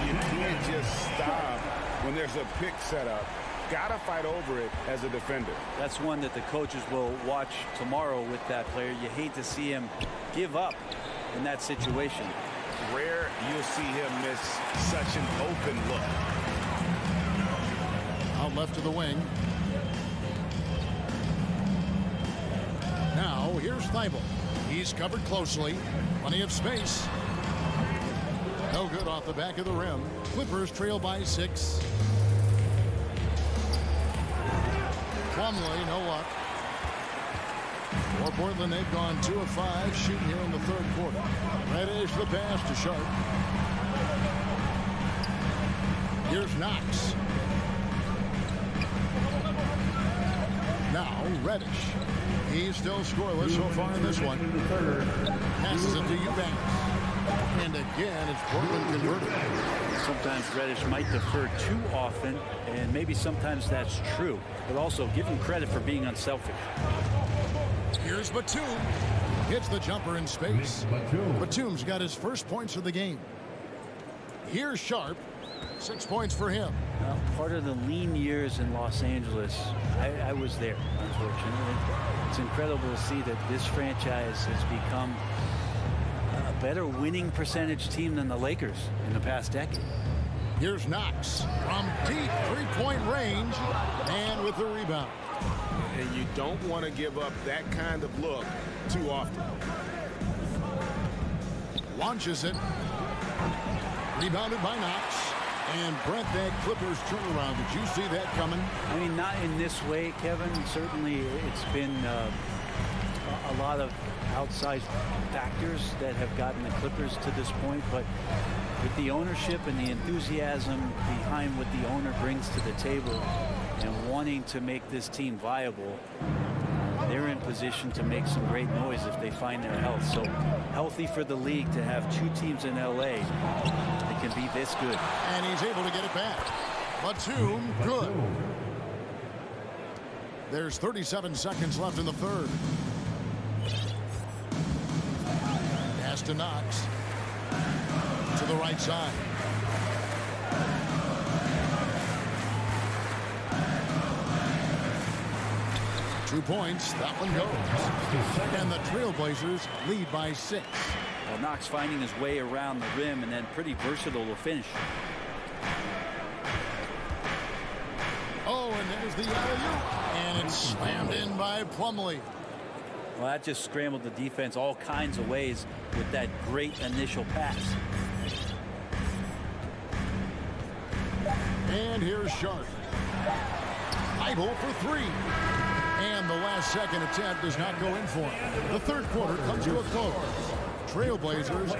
You can't just stop when there's a pick set up. Gotta fight over it as a defender. That's one that the coaches will watch tomorrow with that player. You hate to see him give up in that situation. Rare you'll see him miss such an open look. Out left to the wing. Now here's Thibault. He's covered closely. Plenty of space. No good off the back of the rim. Clippers trail by 6. Plumlee, no luck. For Portland, they've gone 2 of 5 shooting here in the third quarter. Reddish the pass to Sharp. Here's Knox. Now Reddish. He's still scoreless so far in this one. Passes it to Eubanks. And again, it's Portland converted. Sometimes Reddish might defer too often, and maybe sometimes that's true. But also give him credit for being unselfish. Here's Batum. Hits the jumper in space. Batum's got his first points of the game. Here's Sharp. 6 points for him. Well, part of the lean years in Los Angeles, I was there, unfortunately. It's incredible to see that this franchise has become a better winning percentage team than the Lakers in the past decade. Here's Knox from deep three-point range and with the rebound. And you don't want to give up that kind of look too often. Launches it. Rebounded by Knox. And Brent, that Clippers turnaround. Did you see that coming? I mean, not in this way, Kevin. Certainly, it's been a lot of outside factors that have gotten the Clippers to this point. But with the ownership and the enthusiasm behind what the owner brings to the table and wanting to make this team viable, they're in position to make some great noise if they find their health. So healthy for the league to have 2 teams in LA that can be this good. And he's able to get it back. Batum, good. There's 37 seconds left in the third. Pass to Knox. To the right side. Two points. That one goes. And the Trailblazers lead by 6. Well, Knox finding his way around the rim and then pretty versatile to finish. Oh, and there's the alley-oop. And it's slammed in by Plumlee. Well, that just scrambled the defense all kinds of ways with that great initial pass. And here's Sharp. Idle for 3. And the last second attempt does not go in for him. The third quarter comes to a close. Trailblazers.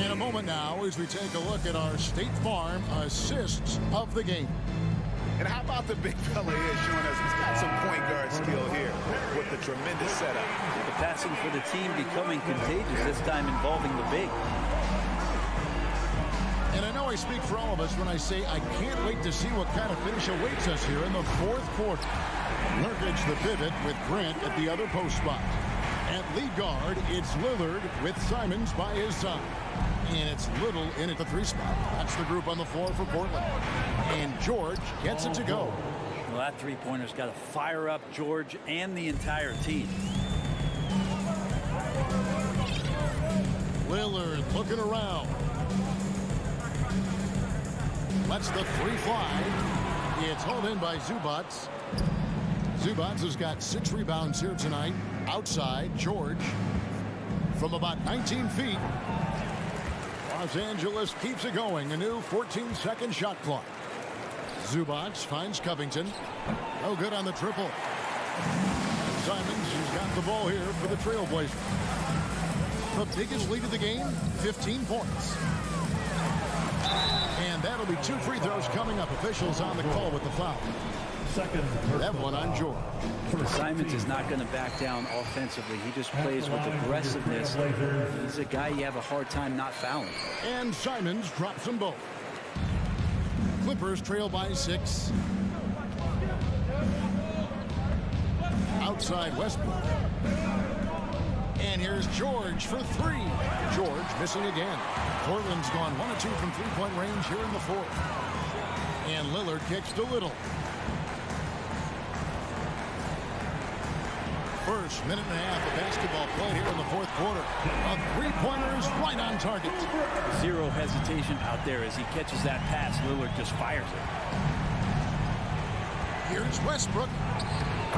In a moment now as we take a look at our State Farm assists of the game. And how about the big fella here showing us he's got some point guard skill here with the tremendous setup. The passing for the team becoming contagious, this time involving the big. And I know I speak for all of us when I say I can't wait to see what kind of finish awaits us here in the fourth quarter. Nurkic the pivot with Grant at the other post spot. At lead guard, it's Lillard with Simons by his side. And it's Little in at the 3 spot. That's the group on the floor for Portland. And George gets it to go. Well, that three-pointer's got to fire up George and the entire team. Lillard looking around. Lets the 3 fly. It's hauled in by Zubats. Zubats has got 6 rebounds here tonight. Outside, George from about 19 feet. Los Angeles keeps it going. A new 14-second shot clock. Zubats finds Covington. No good on the triple. Simons has got the ball here for the Trailblazers. The biggest lead of the game, 15 points. And that'll be 2 free throws coming up. Officials on the call with the foul. That one on George. Simons is not going to back down offensively. He just plays with aggressiveness. He's a guy you have a hard time not fouling. And Simons drops them both. Clippers trail by 6. Outside Westbrook. And here's George for 3. George missing again. Portland's gone 1 of 2 from 3-point range here in the fourth. And Lillard kicks to Little. First minute and a half of basketball played here in the fourth quarter. A 3-pointer's right on target. Zero hesitation out there as he catches that pass. Lillard just fires it. Here's Westbrook.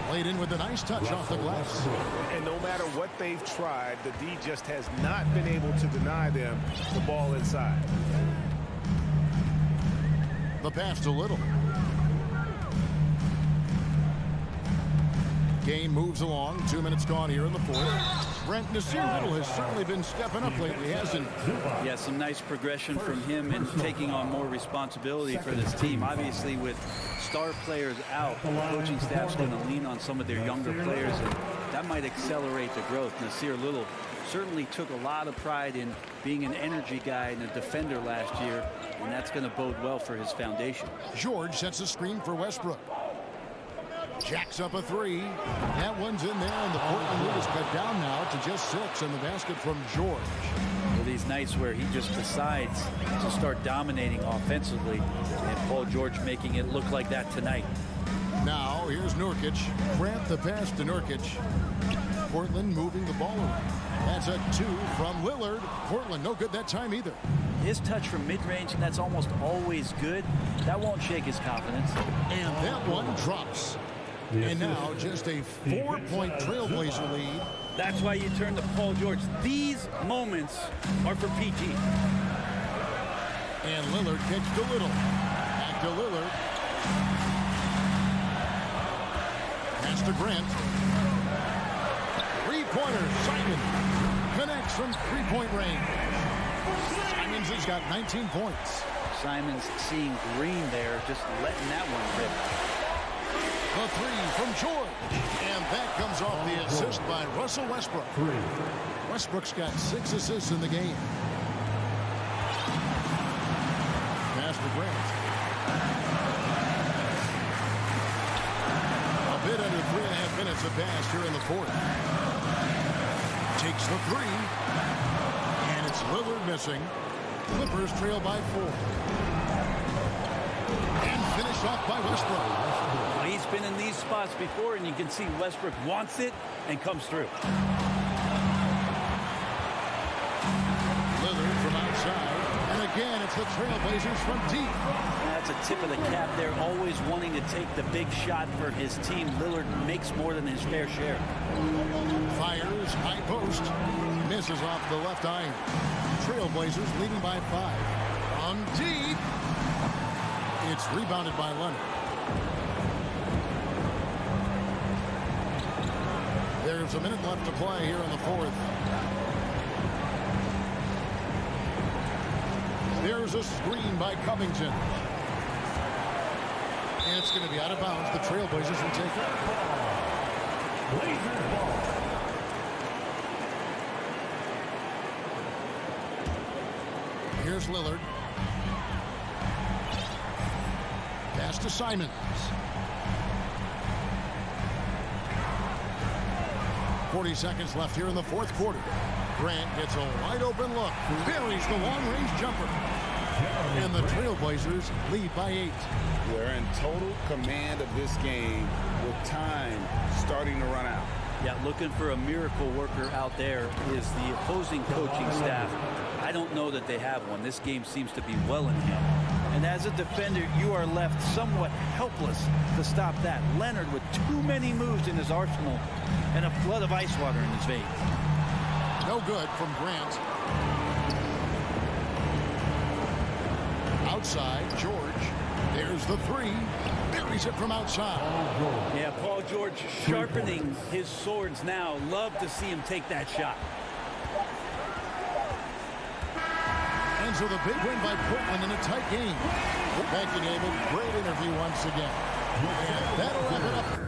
Played in with a nice touch off the glass. And no matter what they've tried, the D just has not been able to deny them the ball inside. The pass to Little. Game moves along. 2 minutes gone here in the fourth. Brent, Nasir Little has certainly been stepping up lately, hasn't he? Yeah, some nice progression from him in taking on more responsibility for this team. Obviously, with star players out, the coaching staff's going to lean on some of their younger players, and that might accelerate the growth. Nasir Little certainly took a lot of pride in being an energy guy and a defender last year, and that's going to bode well for his foundation. George sets a screen for Westbrook. Jacks up a three. That one's in there, and the Portland lead is cut down now to just 6, and the basket from George. Well, these nights where he just decides to start dominating offensively, and Paul George making it look like that tonight. Now, here's Nurkic. Grant the pass to Nurkic. Portland moving the ball around. That's a 2 from Lillard. Portland no good that time either. His touch from mid-range, and that's almost always good. That won't shake his confidence. And that one drops. And now just a 4-point Trailblazer lead. That's why you turn to Paul George. These moments are for PG. And Lillard kicks to Little. Back to Lillard. Pass to Grant. Three-pointer. Simon connects from three-point range. Simons has got 19 points. Simons seeing green there, just letting that one rip. The three from George. And that comes off the assist by Russell Westbrook. Westbrook's got 6 assists in the game. Pass to Grant. A bit under 3.5 minutes have passed here in the fourth. Takes the three. And it's Lillard missing. Clippers trail by 4. And finished off by Westbrook. He's been in these spots before, and you can see Westbrook wants it and comes through. Lillard from outside. And again, it's the Trailblazers from deep. That's a tip of the cap there, always wanting to take the big shot for his team. Lillard makes more than his fair share. Fires, high post. Misses off the left iron. Trailblazers leading by 5. On deep. It's rebounded by Leonard. There's a minute left to play here in the fourth. There's a screen by Covington. And it's going to be out of bounds. The Trailblazers will take it. Blazers ball. Here's Lillard. Pass to Simons. .40 seconds left here in the fourth quarter. Grant gets a wide open look. Buries the long-range jumper. And the Trailblazers lead by 8. They're in total command of this game with time starting to run out. Yeah, looking for a miracle worker out there is the opposing coaching staff. I don't know that they have one. This game seems to be well in hand. And as a defender, you are left somewhat helpless to stop that. Leonard with too many moves in his arsenal and a flood of ice water in his veins. No good from Grant. Outside, George. There's the three. Buries it from outside. Yeah, Paul George sharpening his swords now. Love to see him take that shot. Ends with a big win by Portland in a tight game. Thank you, David. Great interview once again. And that'll wrap it up.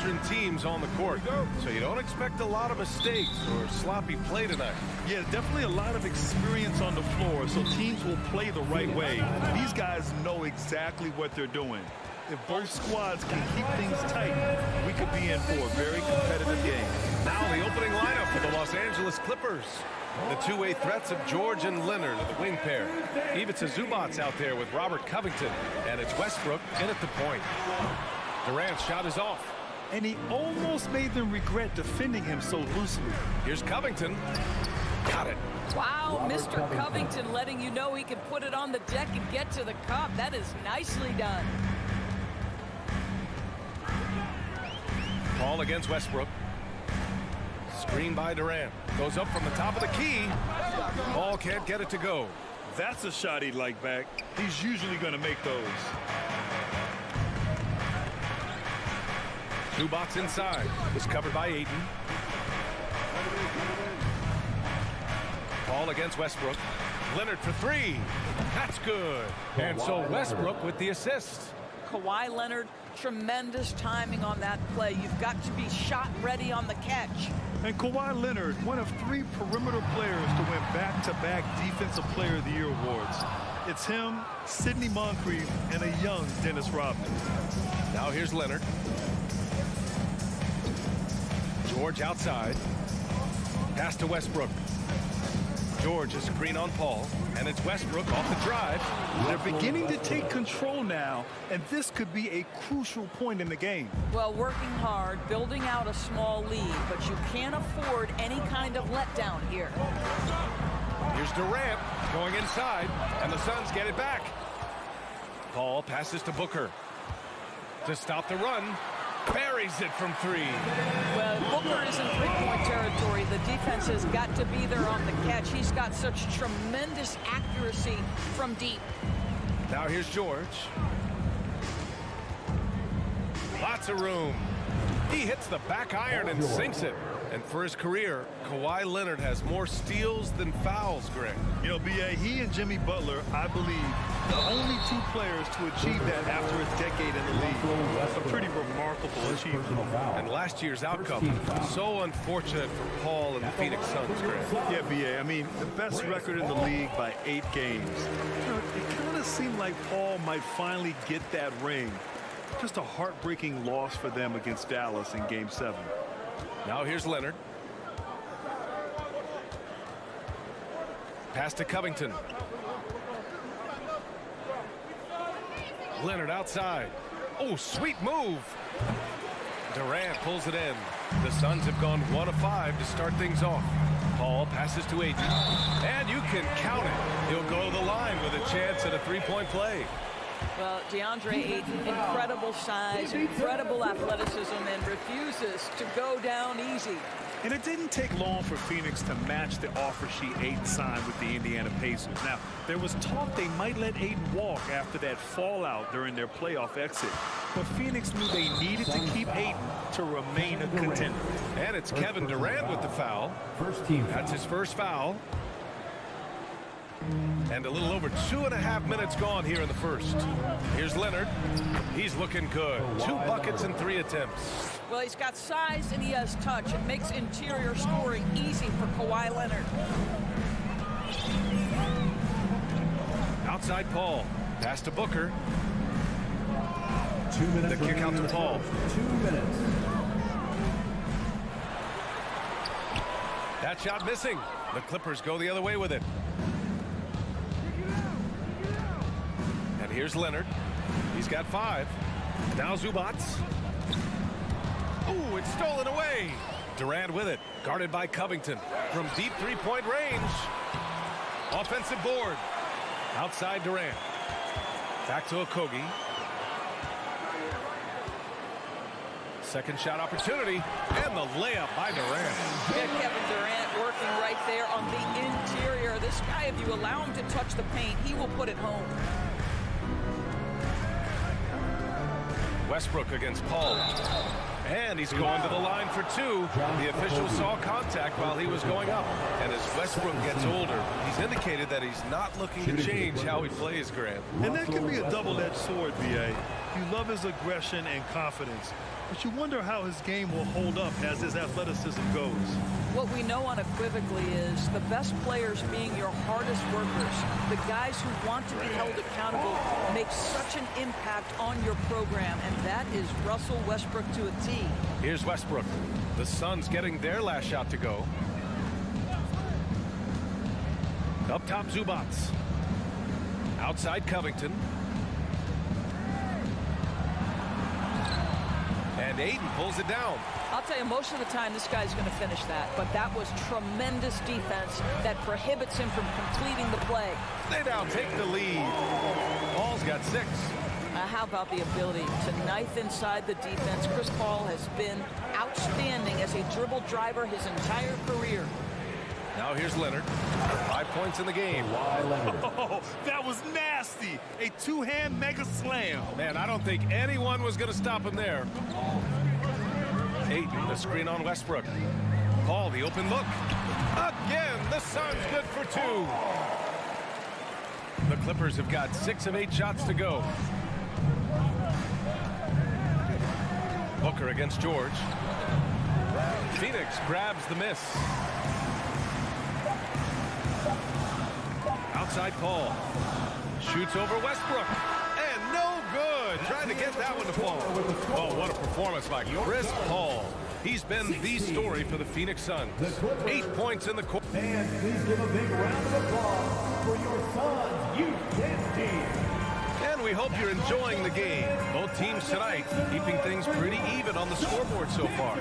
veteran teams on the court, so you don't expect a lot of mistakes or sloppy play tonight. Yeah, definitely a lot of experience on the floor, so teams will play the right way. These guys know exactly what they're doing. If both squads can keep things tight, we could be in for a very competitive game. Now the opening lineup for the Los Angeles Clippers. The two-way threats of George and Leonard are the wing pair. Ivica Zubac's out there with Robert Covington, and it's Westbrook in at the point. Durant's shot is off. And he almost made them regret defending him so loosely. Here's Covington. Got it. Wow, Mr. Covington letting you know he can put it on the deck and get to the cup. That is nicely done. Ball against Westbrook. Screen by Durant. Goes up from the top of the key. Ball can't get it to go. That's a shot he'd like back. He's usually going to make those. Zubac inside. Is covered by Ayton. Ball against Westbrook. Leonard for three. That's good. And so Westbrook with the assist. Kawhi Leonard, tremendous timing on that play. You've got to be shot ready on the catch. And Kawhi Leonard, one of 3 perimeter players to win back-to-back Defensive Player of the Year awards. It's him, Sidney Moncrief, and a young Dennis Rodman. Now here's Leonard. George outside. Pass to Westbrook. George is screen on Paul, and it's Westbrook off the drive. They're beginning to take control now, and this could be a crucial point in the game. Well, working hard, building out a small lead, but you can't afford any kind of letdown here. Here's Durant going inside, and the Suns get it back. Paul passes to Booker to stop the run. Buries it from 3. Well, Booker is in three-point territory. The defense has got to be there on the catch. He's got such tremendous accuracy from deep. Now here's George. Lots of room. He hits the back iron and sinks it. And for his career, Kawhi Leonard has more steals than fouls, Greg. You know, B.A., he and Jimmy Butler, I believe, the only 2 players to achieve that after a decade in the league. That's a pretty remarkable achievement. And last year's outcome, so unfortunate for Paul and the Phoenix Suns, Greg. Yeah, B.A., I mean, the best record in the league by 8 games. You know, it kind of seemed like Paul might finally get that ring. Just a heartbreaking loss for them against Dallas in Game 7. Now here's Leonard. Pass to Covington. Leonard outside. Oh, sweet move. Durant pulls it in. The Suns have gone 1 of 5 to start things off. Paul passes to Ayton. And you can count it. He'll go to the line with a chance at a 3-point play. Well, DeAndre Ayton, incredible size, incredible athleticism, and refuses to go down easy. And it didn't take long for Phoenix to match the offer sheet Ayton signed with the Indiana Pacers. Now, there was talk they might let Ayton walk after that fallout during their playoff exit. But Phoenix knew they needed to keep Ayton to remain a contender. And it's Kevin Durant with the foul. That's his first foul. And a little over 2.5 minutes gone here in the first. Here's Leonard. He's looking good. 2 buckets and 3 attempts. Well, he's got size and he has touch. It makes interior scoring easy for Kawhi Leonard. Outside Paul. Pass to Booker. 2 minutes. The kick out to Paul. 2 minutes. That shot missing. The Clippers go the other way with it. And here's Leonard. He's got 5. Now Zubac. Ooh, it's stolen away. Durant with it. Guarded by Covington. From deep 3-point range. Offensive board. Outside Durant. Back to Okogie. Second shot opportunity. And the layup by Durant. Yeah, Kevin Durant working right there on the interior. This guy, if you allow him to touch the paint, he will put it home. Westbrook against Paul. And he's going to the line for 2. The official saw contact while he was going up. And as Westbrook gets older, he's indicated that he's not looking to change how he plays, Grant. And that could be a double-edged sword, B.A. You love his aggression and confidence. but you wonder how his game will hold up as his athleticism goes. What we know unequivocally is the best players being your hardest workers, the guys who want to be held accountable, make such an impact on your program, and that is Russell Westbrook to a T. Here's Westbrook. The Suns getting their last shot to go. Up top, Zubats. Outside, Covington. And Ayton pulls it down. I'll tell you, most of the time this guy's going to finish that, but that was tremendous defense that prohibits him from completing the play. They now take the lead. Paul's got 6. How about the ability to knife inside the defense? Chris Paul has been outstanding as a dribble driver his entire career. Now here's Leonard. 5 points in the game. Oh, that was nasty. A two-hand mega slam. Man, I don't think anyone was going to stop him there. Ayton, the screen on Westbrook. Paul, the open look. Again, the Suns good for 2. The Clippers have got 6 of 8 shots to go. Booker against George. Phoenix grabs the miss. Outside Paul. Shoots over Westbrook. And no good. Trying to get that one to fall. Oh, what a performance by Chris Paul. He's been the story for the Phoenix Suns. 8 points in the court. And please give a big round of applause for your Suns Youth Dance Team. And we hope you're enjoying the game. Both teams tonight keeping things pretty even on the scoreboard so far.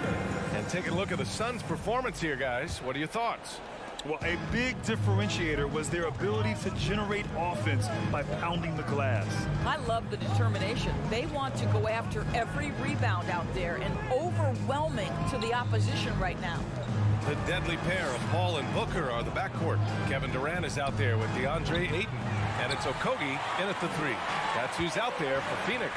And taking a look at the Suns' performance here, guys. What are your thoughts? Well, a big differentiator was their ability to generate offense by pounding the glass. I love the determination. They want to go after every rebound out there and overwhelming to the opposition right now. The deadly pair of Paul and Booker are the backcourt. Kevin Durant is out there with DeAndre Ayton. And it's Okogie in at the 3. That's who's out there for Phoenix.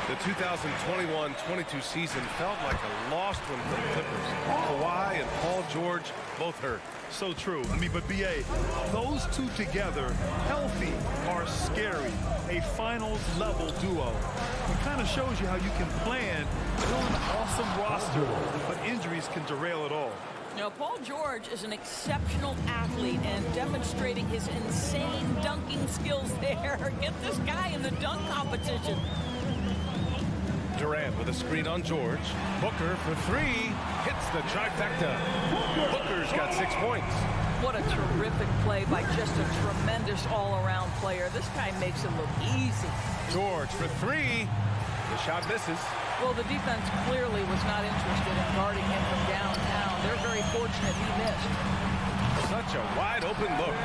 The 2021-22 season felt like a lost one for the Clippers. Kawhi and Paul George both hurt. So true. I mean, but B.A., those two together, healthy, are scary. A finals-level duo. It kind of shows you how you can plan, build an awesome roster, but injuries can derail it all. You know, Paul George is an exceptional athlete and demonstrating his insane dunking skills there. Get this guy in the dunk competition. Durant with a screen on George. Booker for 3. Hits the trifecta. Booker's got 6 points. What a terrific play by just a tremendous all-around player. This guy makes it look easy. George for 3. The shot misses. Well, the defense clearly was not interested in guarding him from downtown. They're very fortunate he missed. Such a wide-open look.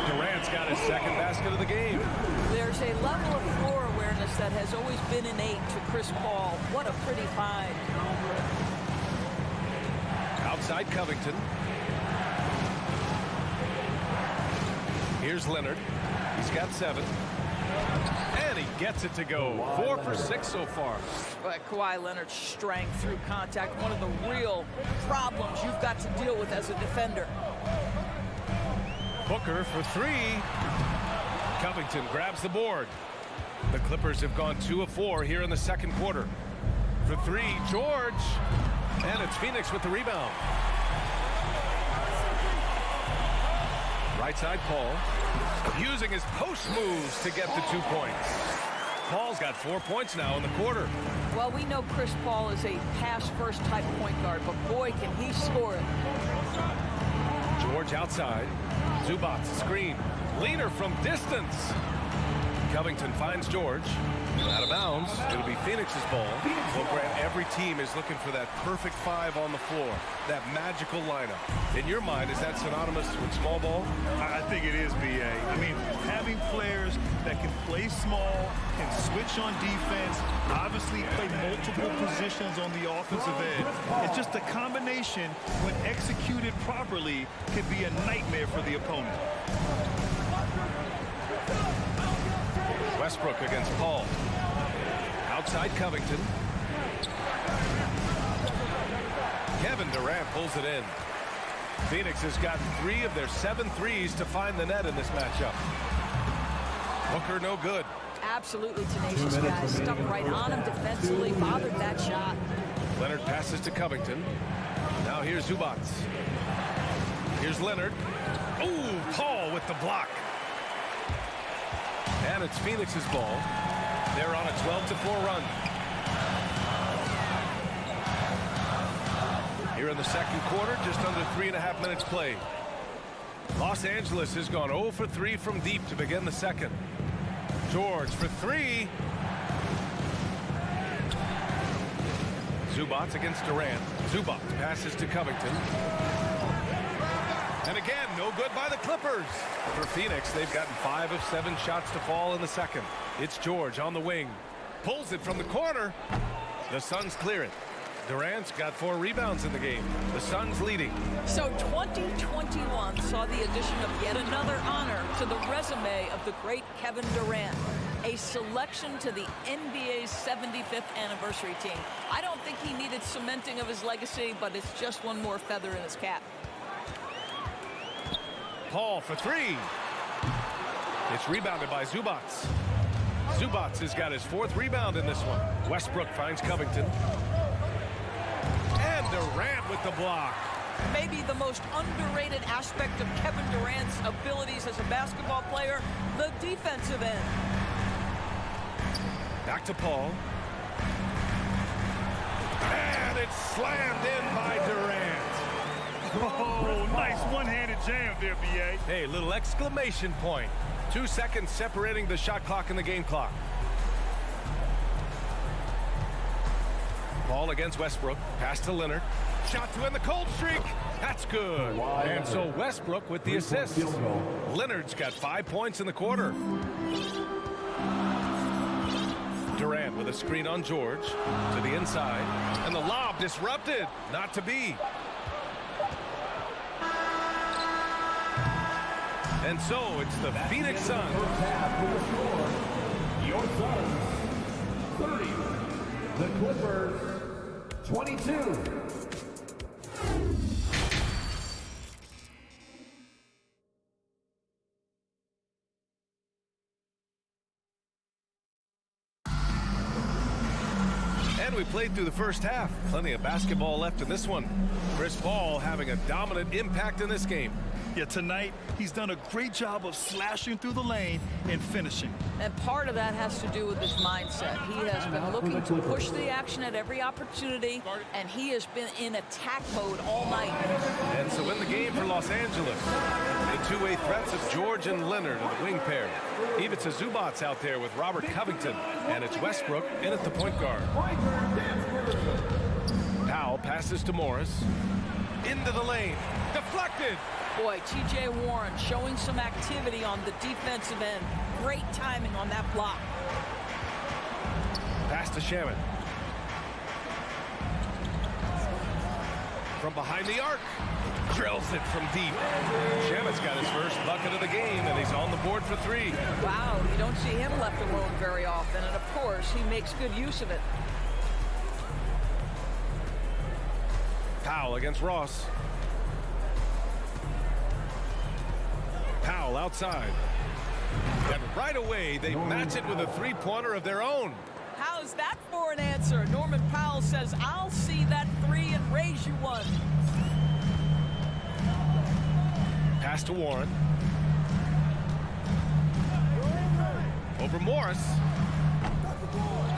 Durant's got his second basket of the game. There's a level of floor awareness that has always been innate to Chris Paul. What a pretty find. Outside Covington. Here's Leonard. He's got 7. And he gets it to go. 4 for 6 so far. But Kawhi Leonard's strength through contact, one of the real problems you've got to deal with as a defender. Booker for 3. Covington grabs the board. The Clippers have gone 2 of 4 here in the second quarter. For 3, George. And it's Phoenix with the rebound. Right side, Paul. Using his post moves to get the 2 points. Paul's got 4 points now in the quarter. Well, we know Chris Paul is a pass-first type point guard, but boy, can he score it. George outside. Zubats screen. Leaner from distance. Covington finds George. Out of bounds. It'll be Phoenix's ball. Well, Grant, every team is looking for that perfect 5 on the floor. That magical lineup. In your mind, is that synonymous with small ball? I think it is, B.A. I mean, having players that can play small, can switch on defense, obviously play multiple positions on the offensive end. It's just a combination, when executed properly, can be a nightmare for the opponent. Westbrook against Paul. Outside Covington. Kevin Durant pulls it in. Phoenix has gotten 3 of their 7 threes to find the net in this matchup. Booker no good. Absolutely tenacious guys. Stuck right on him defensively, bothered that shot. Leonard passes to Covington. Now here's Zubac. Here's Leonard. Ooh, Paul with the block. And it's Phoenix's ball. They're on a 12-4 run. Here in the second quarter, just under 3.5 minutes played. Los Angeles has gone 0 for 3 from deep to begin the second. George for 3. Zubac against Durant. Zubac passes to Covington. And again, no good by the Clippers. For Phoenix, they've gotten 5 of 7 shots to fall in the second. It's George on the wing. Pulls it from the corner. The Suns clear it. Durant's got 4 rebounds in the game. The Suns leading. So 2021 saw the addition of yet another honor to the resume of the great Kevin Durant. A selection to the NBA's 75th anniversary team. I don't think he needed cementing of his legacy, but it's just one more feather in his cap. Paul for 3. It's rebounded by Zubac. Zubac has got his 4th rebound in this one. Westbrook finds Covington. And Durant with the block. Maybe the most underrated aspect of Kevin Durant's abilities as a basketball player, the defensive end. Back to Paul. And it's slammed in by Durant. Oh, nice one-handed jam there, B.A. Hey, little exclamation point. 2 seconds separating the shot clock and the game clock. Paul against Westbrook. Pass to Leonard. Shot to end the cold streak. That's good. And so Westbrook with the assist. Leonard's got 5 points in the quarter. Durant with a screen on George. To the inside. And the lob disrupted. Not to be. And so it's the Phoenix Suns. Your Suns 30. The Clippers 22. And we played through the first half. Plenty of basketball left in this one. Chris Paul having a dominant impact in this game. Yeah, tonight he's done a great job of slashing through the lane and finishing. And part of that has to do with his mindset. He has been looking to push the action at every opportunity, and he has been in attack mode all night. And so in the game for Los Angeles, the two-way threats of George and Leonard are the wing pair. Even to Zubac out there with Robert Covington, and it's Westbrook in at the point guard. Powell passes to Morris. Into the lane. Deflected. Boy, T.J. Warren showing some activity on the defensive end. Great timing on that block. Pass to Shaman. From behind the arc. Drills it from deep. Shaman's got his first bucket of the game, and he's on the board for 3. Wow, you don't see him left alone very often, and of course, he makes good use of it. Powell against Ross. Powell outside. And right away, they match it with a three-pointer of their own. How's that for an answer? Norman Powell says, I'll see that 3 and raise you one. Pass to Warren. Over Morris.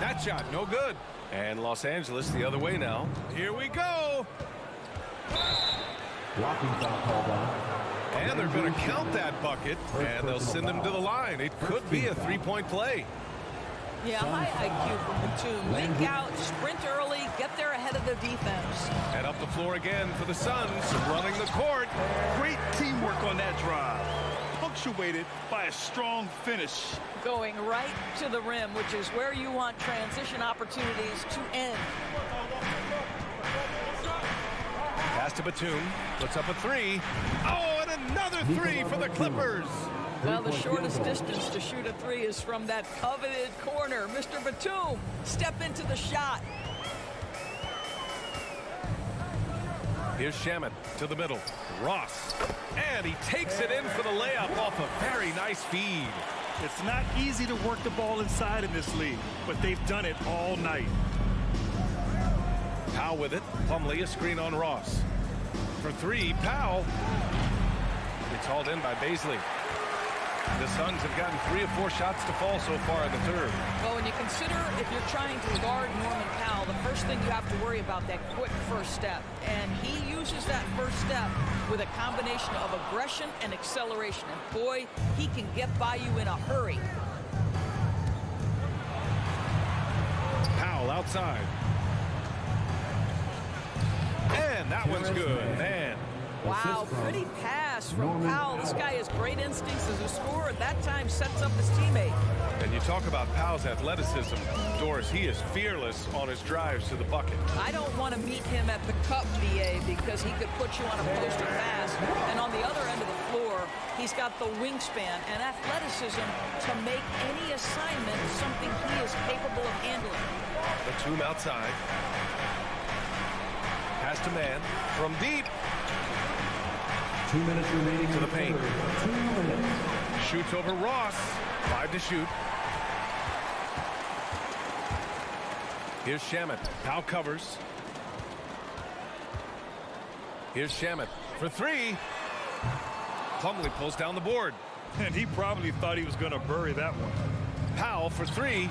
That shot, no good. And Los Angeles the other way now. Here we go. Blocking foul called on. And they're going to count that bucket, and they'll send them to the line. It could be a three-point play. Yeah, high IQ from Batum. Leak out, sprint early, get there ahead of the defense. And up the floor again for the Suns, running the court. Great teamwork on that drive. Punctuated by a strong finish. Going right to the rim, which is where you want transition opportunities to end. Pass to Batum, puts up a 3. Oh, and another 3 for the Clippers. Well, the shortest distance to shoot a 3 is from that coveted corner. Mr. Batum, step into the shot. Here's Shaman to the middle. Ross. And he takes it in for the layup off a very nice feed. It's not easy to work the ball inside in this league, but they've done it all night. Powell with it. Plumlee, a screen on Ross. For three, Powell. It's hauled in by Baisley. The Suns have gotten 3 or 4 shots to fall so far in the third. Well, when you consider if you're trying to guard Norman Powell, the first thing you have to worry about that quick first step. And he uses that first step with a combination of aggression and acceleration. And boy, he can get by you in a hurry. Powell outside. And that one's good, man. Wow, pretty pass from Powell. This guy has great instincts as a scorer. That time sets up his teammate. And you talk about Powell's athleticism, Doris, he is fearless on his drives to the bucket. I don't want to meet him at the cup, BA, because he could put you on a poster fast. And on the other end of the floor, he's got the wingspan and athleticism to make any assignment something he is capable of handling. Batum outside. Pass to man from deep. 2 minutes remaining to the paint. 2 minutes. Shoots over Ross. 5 to shoot. Here's Shamet. Powell covers. Here's Shamet for 3. Plumlee pulls down the board. And he probably thought he was going to bury that one. Powell for 3.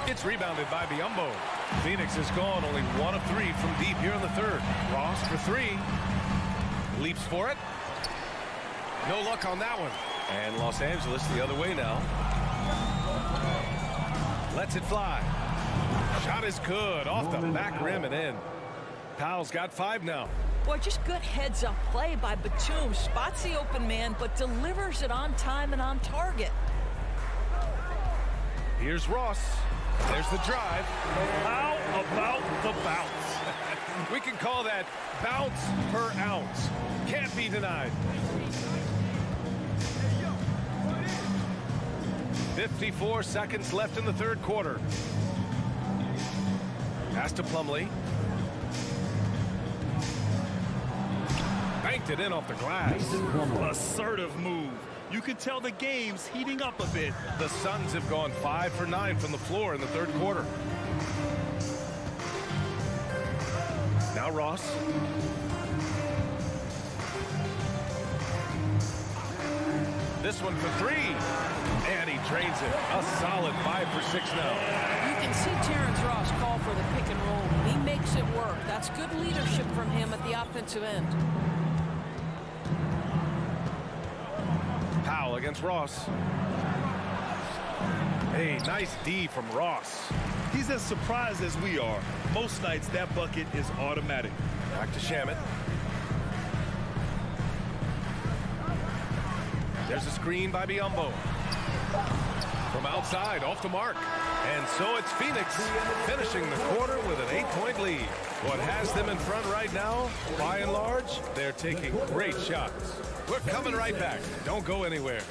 It's rebounded by Biyombo. Phoenix has gone only 1 of 3 from deep here in the third. Ross for 3. Leaps for it. No luck on that one. And Los Angeles the other way now. Lets it fly. Shot is good. Off the back rim and in. Powell's got 5 now. Boy, just good heads-up play by Batum. Spots the open man, but delivers it on time and on target. Here's Ross. There's the drive. How about the bounce? We can call that bounce per ounce. Can't be denied. 54 seconds left in the third quarter. Pass to Plumlee. Banked it in off the glass. Assertive move. You can tell the game's heating up a bit. The Suns have gone 5 for 9 from the floor in the third quarter. Now Ross. This one for 3. And he drains it. A solid 5 for 6 now. You can see Terrence Ross call for the pick and roll. He makes it work. That's good leadership from him at the offensive end. Powell against Ross. Hey, nice D from Ross. He's as surprised as we are. Most nights that bucket is automatic. Back to Shamet. There's a screen by Biyombo. From outside, off the mark. And so it's Phoenix finishing the quarter with an 8-point lead. What has them in front right now, by and large, they're taking great shots. We're coming right back. Don't go anywhere.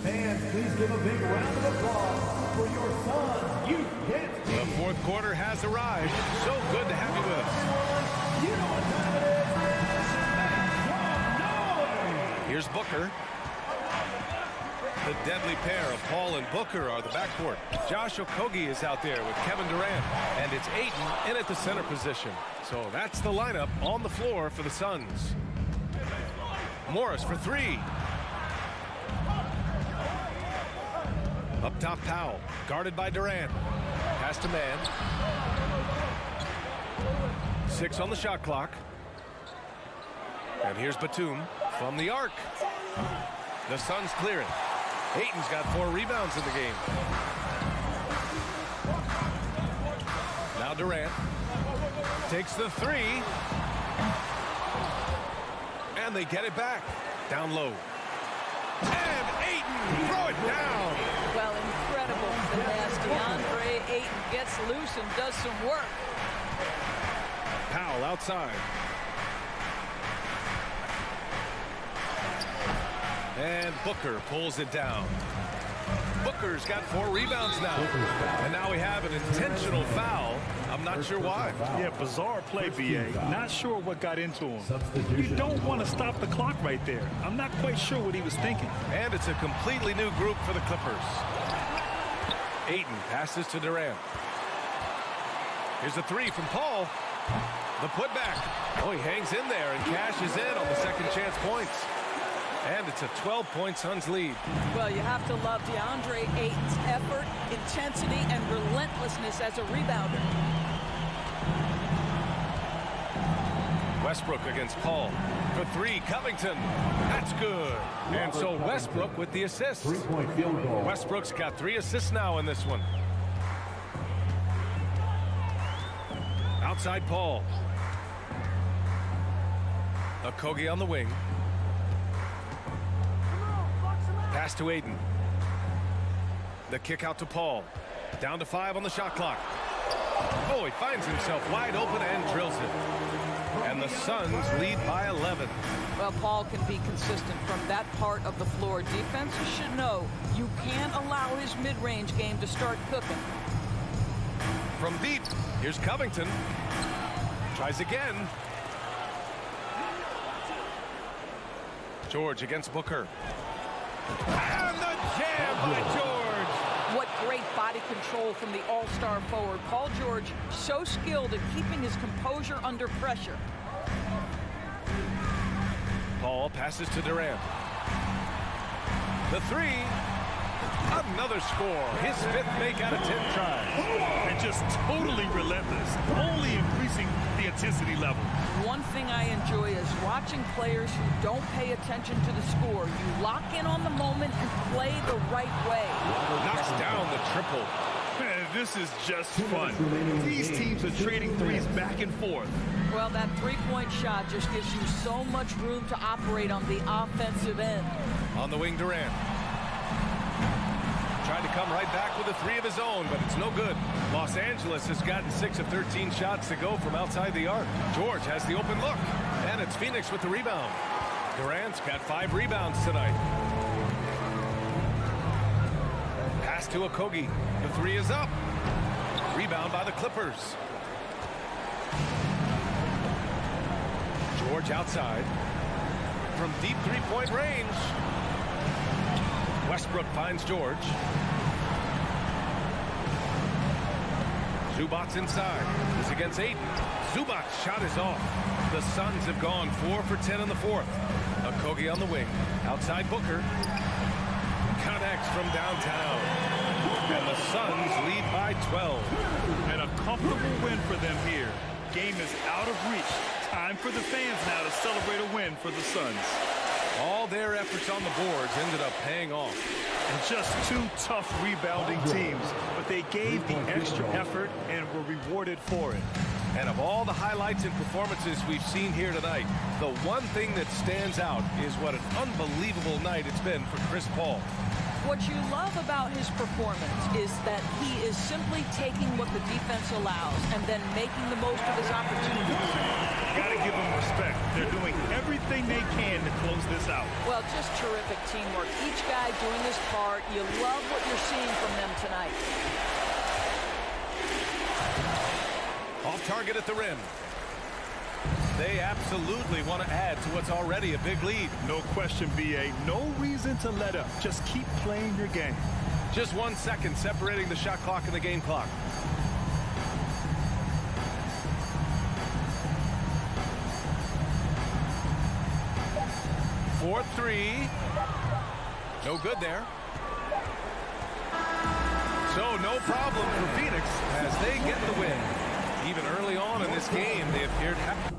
Fans, please give a big round of applause for your Suns Youth Dance Team. The fourth quarter has arrived. So good to have you with us. You know what time it is. Make some noise. Here's Booker. The deadly pair of Paul and Booker are the backcourt. Josh Okogie is out there with Kevin Durant. And it's Ayton in at the center position. So that's the lineup on the floor for the Suns. Morris for 3. Up top, Powell, guarded by Durant. Pass to man. 6 on the shot clock. And here's Batum from the arc. The Suns clear it. Ayton's got 4 rebounds in the game. Now Durant takes the 3. And they get it back. Down low. And Ayton, throw it down. Well, incredible finesse. DeAndre Ayton gets loose and does some work. Powell outside. And Booker pulls it down. Booker Booker's got 4 rebounds now. And now we have an intentional foul. I'm not sure why. Yeah, bizarre play, BA. Not sure what got into him. You don't want to stop the clock right there. I'm not quite sure what he was thinking. And it's a completely new group for the Clippers. Ayton passes to Durant. Here's a 3 from Paul. The putback. Oh, he hangs in there and cashes in on the second chance points. And it's a 12-point Suns lead. Well, you have to love DeAndre Ayton's effort, intensity, and relentlessness as a rebounder. Westbrook against Paul. For 3, Covington. That's good. And so Westbrook with the assist. 3-point field goal. Westbrook's got 3 assists now in this one. Outside Paul. Okogie on the wing. Pass to Ayton. The kick out to Paul. Down to 5 on the shot clock. Oh, he finds himself wide open and drills it. And the Suns lead by 11. Well, Paul can be consistent from that part of the floor. Defenses should know you can't allow his mid-range game to start cooking. From deep, here's Covington. Tries again. George against Booker. And the jam by George. What great body control from the all-star forward. Paul George, so skilled at keeping his composure under pressure. Paul passes to Durant. The 3. Another score. His 5th make out of 10 tries. And just totally relentless, only increasing the intensity level. One thing I enjoy is watching players who don't pay attention to the score. You lock in on the moment and play the right way. Knocks down the triple. Man, this is just fun. These teams are trading threes back and forth. Well, that 3-point shot just gives you so much room to operate on the offensive end. On the wing, Durant. Trying to come right back with a 3 of his own, but it's no good. Los Angeles has gotten 6 of 13 shots to go from outside the arc. George has the open look, and it's Phoenix with the rebound. Durant's got 5 rebounds tonight. Pass to Okogie. The 3 is up. Rebound by the Clippers. George outside. From deep 3-point range. Westbrook finds George. Zubac's inside. He's against Ayton. Zubac's shot is off. The Suns have gone 4 for 10 in the 4th. Okogie on the wing. Outside Booker. Connects from downtown. And the Suns lead by 12. And a comfortable win for them here. Game is out of reach. Time for the fans now to celebrate a win for the Suns. All their efforts on the boards ended up paying off. And just 2 tough rebounding teams, but they gave the extra effort and were rewarded for it. And of all the highlights and performances we've seen here tonight, the one thing that stands out is what an unbelievable night it's been for Chris Paul. What you love about his performance is that he is simply taking what the defense allows and then making the most of his opportunities. Got to give them respect. They're doing everything they can to close this out. Well, just terrific teamwork. Each guy doing his part. You love what you're seeing from them tonight. Off target at the rim. They absolutely want to add to what's already a big lead. No question, BA. No reason to let up. Just keep playing your game. Just 1 second separating the shot clock and the game clock. Fourth 3. No good there. So no problem for Phoenix as they get the win. Even early on in this game, they appeared happy.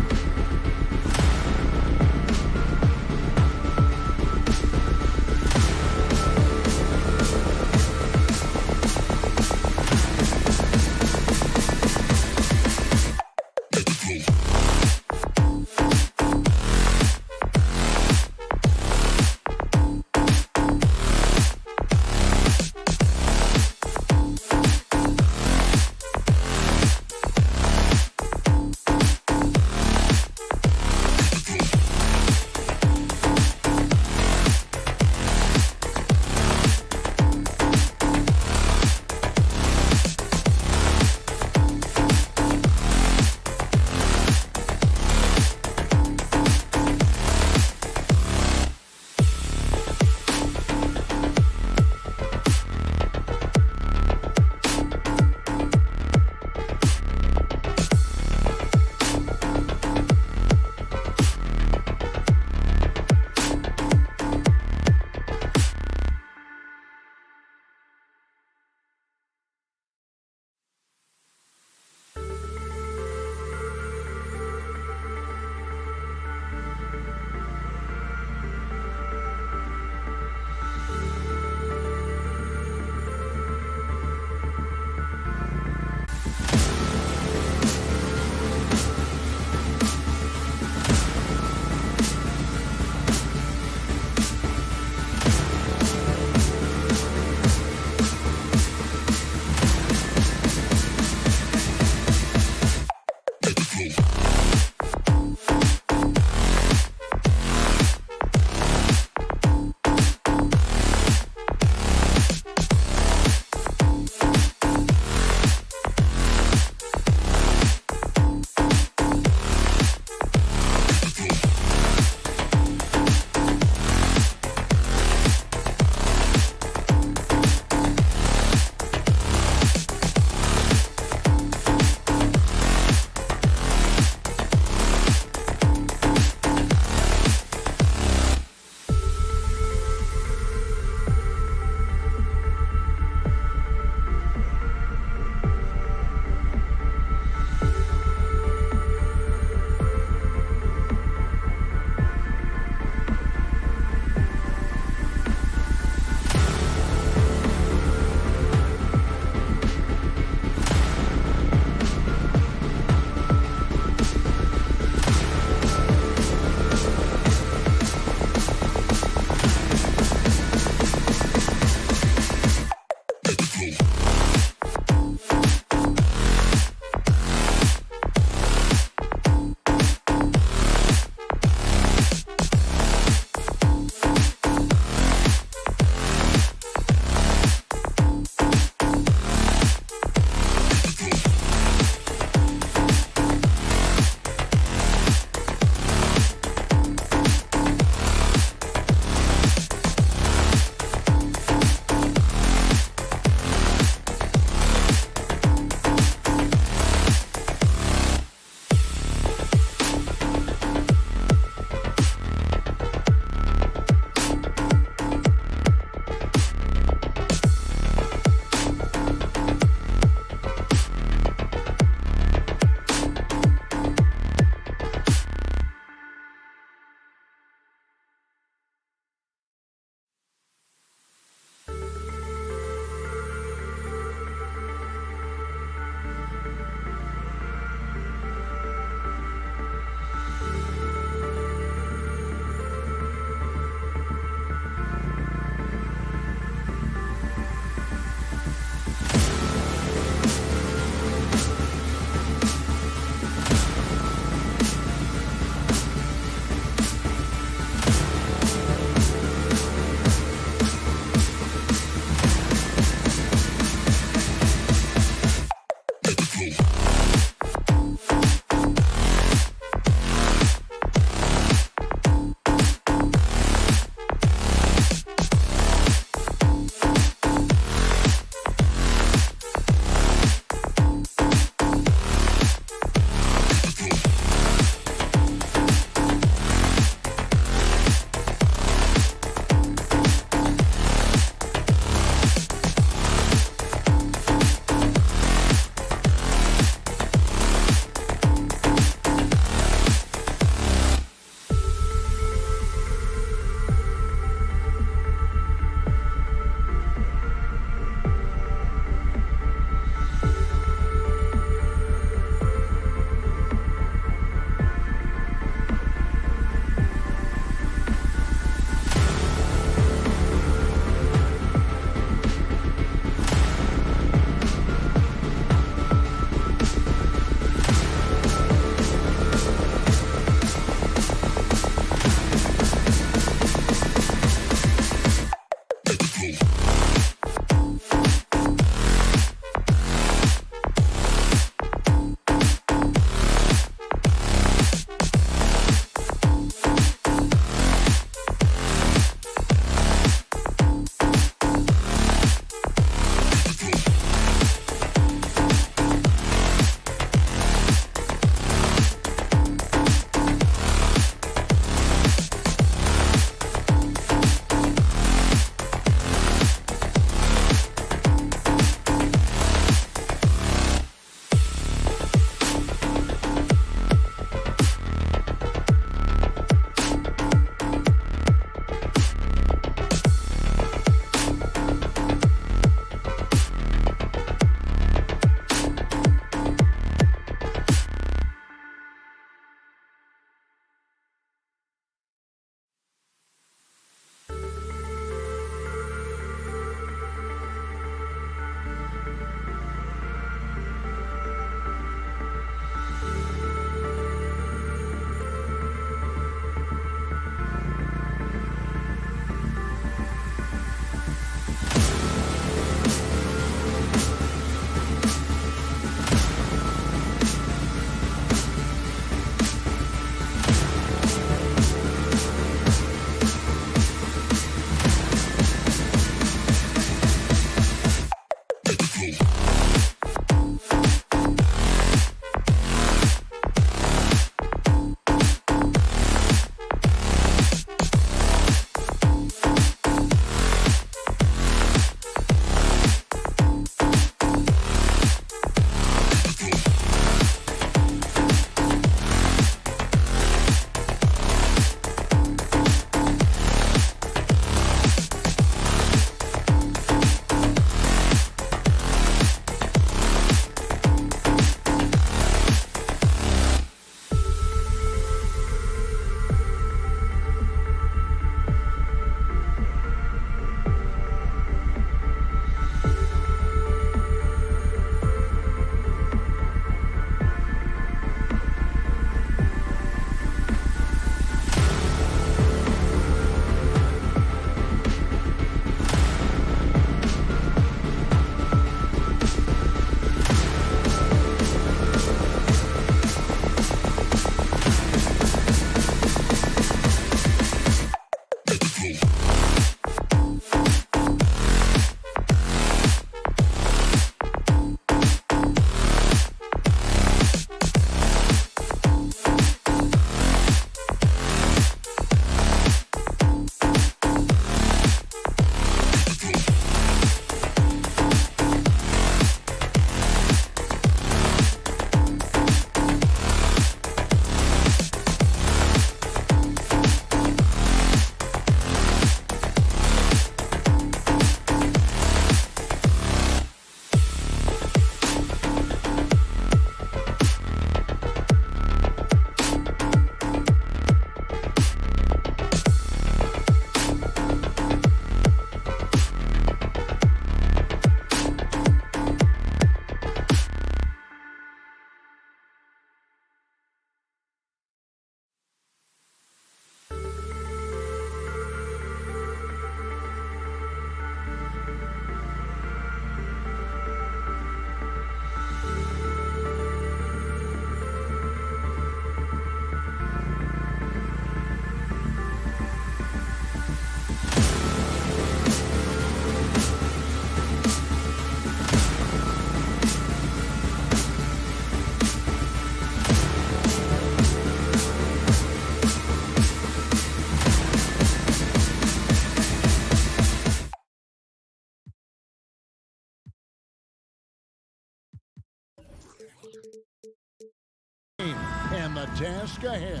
the task ahead.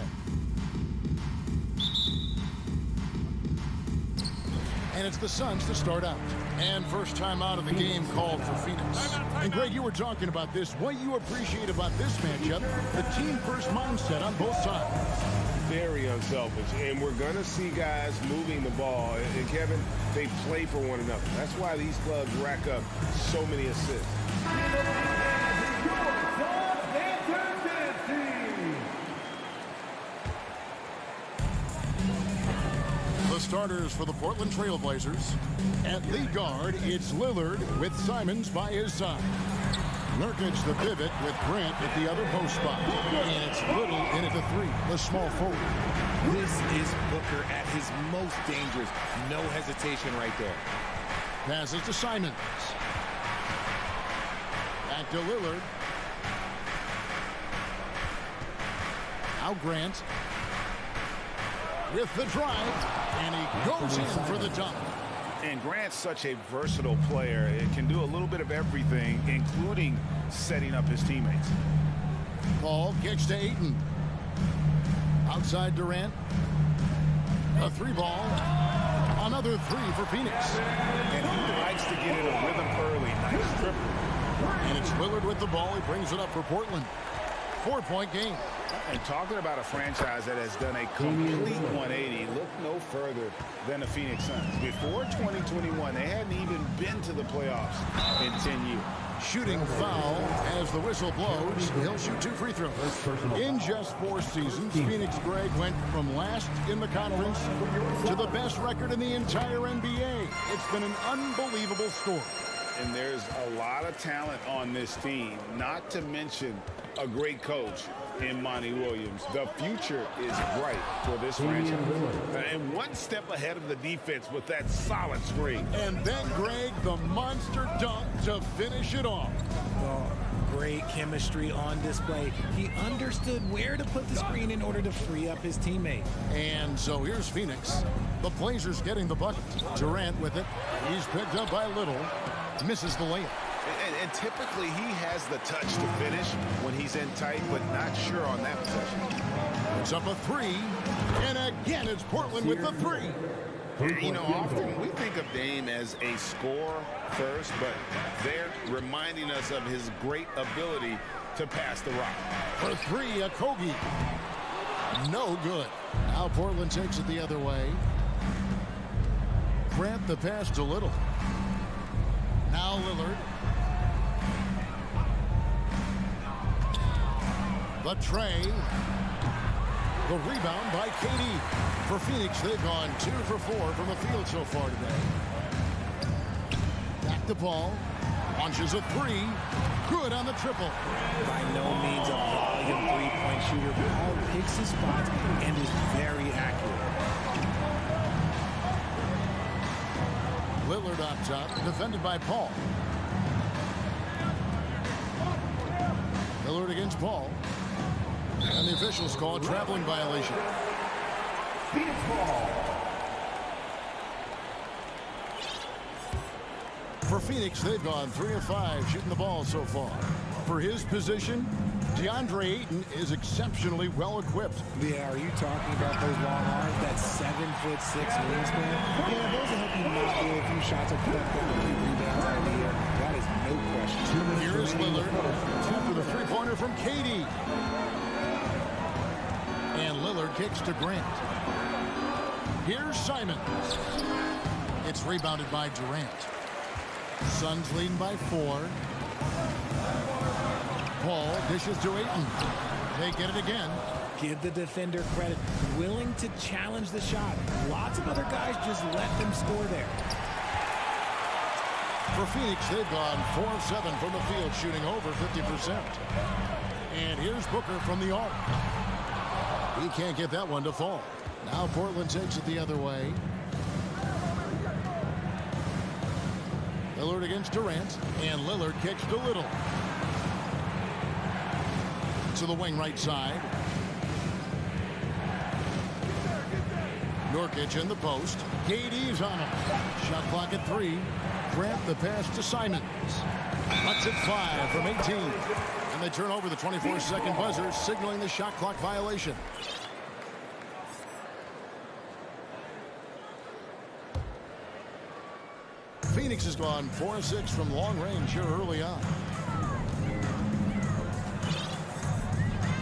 And it's the Suns to start out. And first time out of the game called for Phoenix. And Greg, you were talking about this. What you appreciate about this matchup, the team-first mindset on both sides. Very unselfish, and we're going to see guys moving the ball. And Kevin, they play for one another. That's why these clubs rack up so many assists. The starters for the Portland Trail Blazers. At lead guard, it's Lillard with Simons by his side. Nurkic the pivot with Grant at the other post spot. And it's Little in at the three, the small forward. This is Booker at his most dangerous. No hesitation right there. Passes to Simons. Back to Lillard. Now Grant with the drive, and he goes in for the dunk. And Grant's such a versatile player. It can do a little bit of everything, including setting up his teammates. Paul kicks to Ayton. Outside Durant. A three ball. Another three for Phoenix. And he likes to get in a rhythm early. Nice triple. And it's Lillard with the ball. He brings it up for Portland. 4-point game. And talking about a franchise that has done a complete 180, look no further than the Phoenix Suns. Before 2021, they hadn't even been to the playoffs in 10 years. Shooting foul as the whistle blows. He'll shoot 2 free throws. In just 4 seasons, Phoenix, Greg, went from last in the conference to the best record in the entire NBA. It's been an unbelievable story. And there's a lot of talent on this team, not to mention a great coach in Monty Williams. The future is bright for this franchise. And one step ahead of the defense with that solid screen. And then, Greg, the monster dunk to finish it off. Oh, great chemistry on display. He understood where to put the screen in order to free up his teammate. And so here's Phoenix. The Blazers getting the bucket. Durant with it. He's picked up by Little. Misses the layup. And typically he has the touch to finish when he's in tight, but not sure on that possession. It's up a 3, and again it's Portland with the 3. You know, often we think of Dame as a scorer first, but they're reminding us of his great ability to pass the rock. For 3, Okogie. No good. Now Portland takes it the other way. Grant the pass to Little. Now Lillard. The tray. The rebound by KD. For Phoenix, they've gone 2 for 4 from the field so far today. Back to Paul. Launches a 3. Good on the triple. By no means a volume three-point shooter. Paul picks his spots and is very accurate. Lillard up top, defended by Paul. Lillard against Paul. And the officials call a traveling violation. Phoenix ball. For Phoenix, they've gone 3 of 5 shooting the ball so far. For his position, DeAndre Ayton is exceptionally well equipped. Yeah, are you talking about those long arms, that 7'6" wingspan? Yeah, those will help you knock in a few shots or put up a few rebounds out of the air. That is no question. Here is Lillard. 2 for the three-pointer from KD. And Lillard kicks to Grant. Here's Simons. It's rebounded by Durant. Suns leading by 4. Paul dishes to Ayton. They get it again. Give the defender credit. Willing to challenge the shot. Lots of other guys just let them score there. For Phoenix, they've gone 4 of 7 from the field, shooting over 50%. And here's Booker from the arc. He can't get that one to fall. Now Portland takes it the other way. Lillard against Durant, and Lillard kicks to Little. To the wing right side. Nurkic in the post. KD's on him. Shot clock at 3. Grant the pass to Simons. Lets it fly from 18. And they turn over the 24-second buzzer, signaling the shot clock violation. Phoenix has gone 4-6 from long range here early on.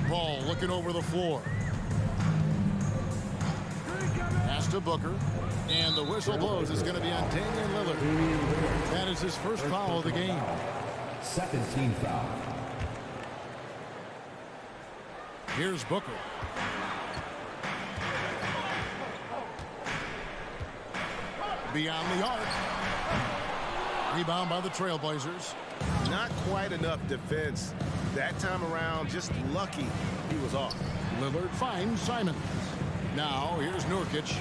Ball looking over the floor. Pass to Booker. And the whistle blows. It's going to be on Damian Lillard. That is his first foul of the game. Second team foul. Here's Booker. Beyond the arc. Rebound by the Trailblazers. Not quite enough defense. That time around, just lucky he was off. Lillard finds Simons. Now, here's Nurkic.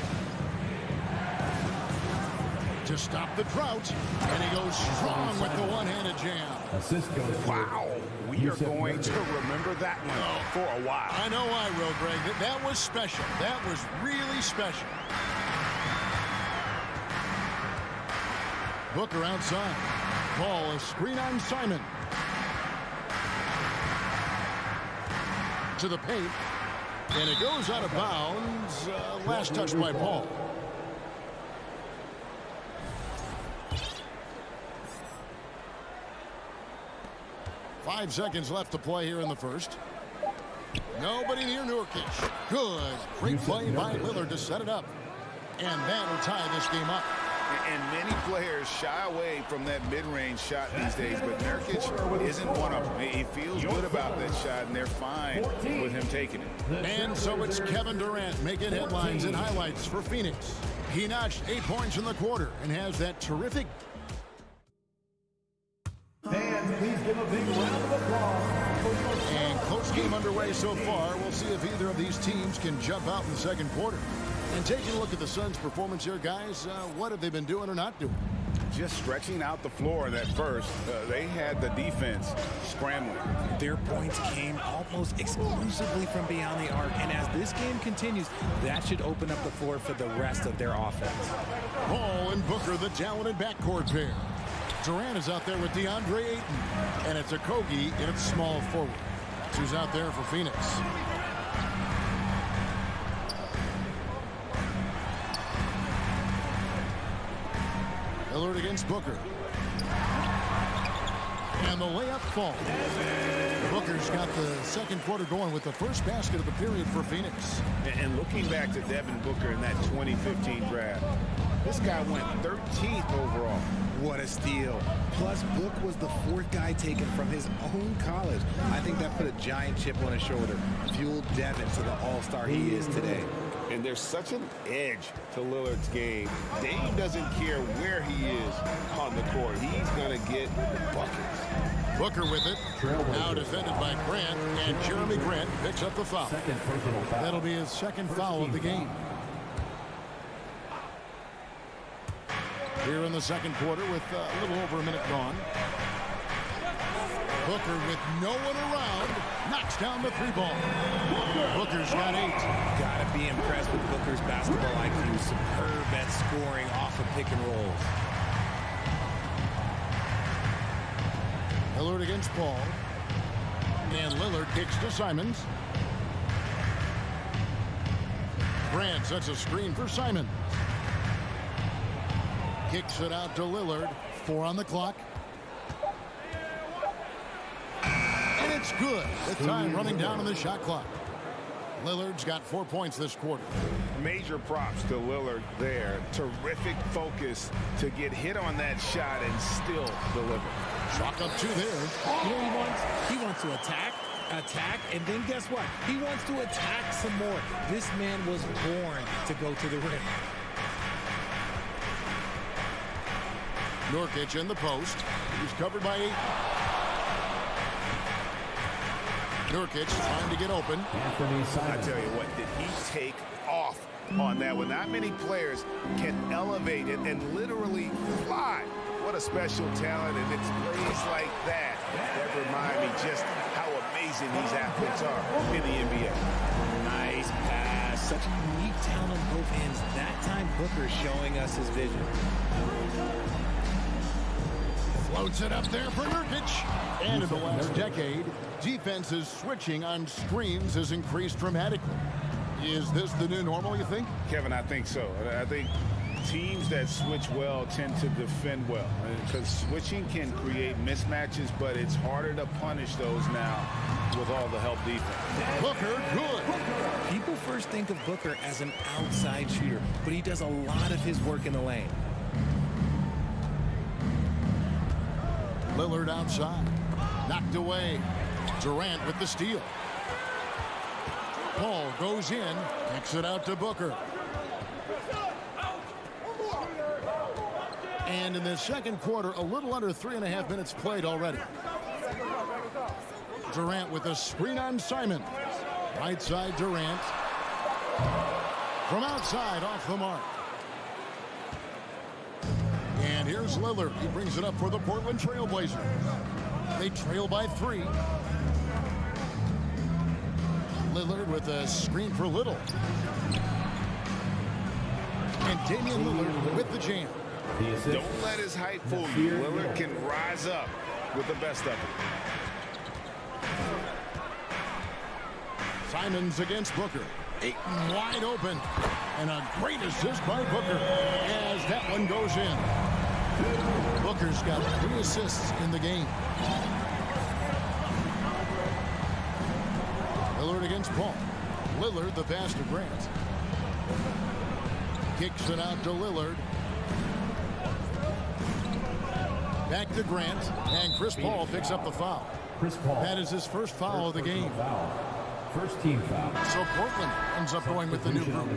To stop the drought. And he goes strong with the one-handed jam. Assist goes. Wow. We are going to remember that one for a while. I know I will, Greg. That was special. That was really special. Booker outside. Ball a screen on Simon. To the paint. And it goes out of bounds. Last touch by Paul. Five seconds left to play here in the first. Nobody near Nurkic. Good. Great play by Lillard to set it up. And that'll tie this game up. And many players shy away from that mid-range shot these days, but Nurkic isn't one of them. He feels good about that shot, and they're fine with him taking it. And so it's Kevin Durant making headlines and highlights for Phoenix. He notched 8 points in the quarter and has that terrific... Fans, please give a big round of applause for your... And close game underway so far. We'll see if either of these teams can jump out in the second quarter. And taking a look at the Suns' performance here, guys, what have they been doing or not doing? Just stretching out the floor that first. They had the defense scrambling. Their points came almost exclusively from beyond the arc. And as this game continues, that should open up the floor for the rest of their offense. Paul and Booker, the talented backcourt pair. Durant is out there with DeAndre Ayton. And it's Okogie in its small forward. Who's out there for Phoenix. Lillard against Booker. And the layup falls. Booker's got the second quarter going with the first basket of the period for Phoenix. And looking back to Devin Booker in that 2015 draft, this guy went 13th overall. What a steal. Plus, Book was the fourth guy taken from his own college. I think that put a giant chip on his shoulder, fueled Devin to the all-star he is today. And there's such an edge to Lillard's game. Dame doesn't care where he is on the court. He's going to get buckets. Booker with it. Now defended by Grant, and Jeremy Grant picks up the foul. That'll be his second foul of the game. Here in the second quarter with a little over a minute gone. Booker with no one around knocks down the three ball. Booker's got 8. Gotta be impressed with Booker's basketball IQ. Superb at scoring off of pick and rolls. Lillard against Paul. And Lillard kicks to Simons. Grant sets a screen for Simons. Kicks it out to Lillard. 4 on the clock. And it's good. The time running down on the shot clock. Lillard's got 4 points this quarter. Major props to Lillard there. Terrific focus to get hit on that shot and still deliver. Chalk up 2 there. You know he wants to attack, and then guess what? He wants to attack some more. This man was born to go to the rim. Nurkic in the post. He's covered by 8. Nurkic trying to get open. I tell you what, did he take off on that one? Not many players can elevate it and literally fly. What a special talent, and it's plays like that that remind me just how amazing these athletes are in the NBA. Nice pass. Such unique talent on both ends. That time, Booker showing us his vision. Floats it up there for Nurkic. And in the last decade, defenses switching on screens has increased dramatically. Is this the new normal, you think? Kevin, I think so. I think teams that switch well tend to defend well, because switching can create mismatches, but it's harder to punish those now with all the help defense. Booker, good. People first think of Booker as an outside shooter, but he does a lot of his work in the lane. Lillard outside. Knocked away. Durant with the steal. Paul goes in, kicks it out to Booker. And in the second quarter, a little under 3.5 minutes played already. Durant with a screen on Simon. Right side Durant. From outside, off the mark. And here's Lillard. He brings it up for the Portland Trail Blazers. They trail by 3. Lillard with a screen for Little. And Damian Lillard with the jam. Don't let his height fool you. Lillard can rise up with the best of it. Simons against Booker. Ayton wide open. And a great assist by Booker as that one goes in. Booker's got 3 assists in the game. Lillard against Paul. Lillard the pass to Grant. Kicks it out to Lillard. Back to Grant. And Chris Paul picks up the foul. That is his first foul of the game. First team foul. So Portland ends up going with the new group.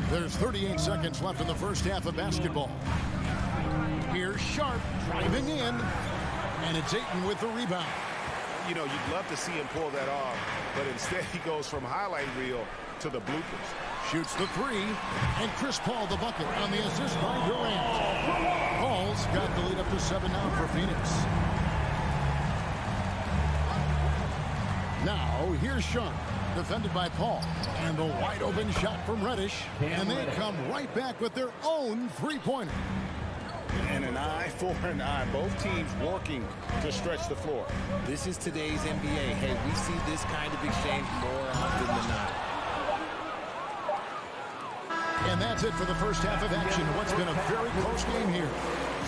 There's 38 seconds left in the first half of basketball. Here's Sharp driving in, and it's Ayton with the rebound. You know, you'd love to see him pull that off, but instead he goes from highlight reel to the bloopers. Shoots the 3, and Chris Paul the bucket on the assist by Durant. Paul's got the lead up to 7 now for Phoenix. Now, here's Sharp, defended by Paul, and the wide open shot from Reddish, and they come right back with their own three-pointer. And an eye for an eye. Both teams working to stretch the floor. This is today's NBA. Hey, we see this kind of exchange more often than not. And that's it for the first half of action. What's been a very close game here.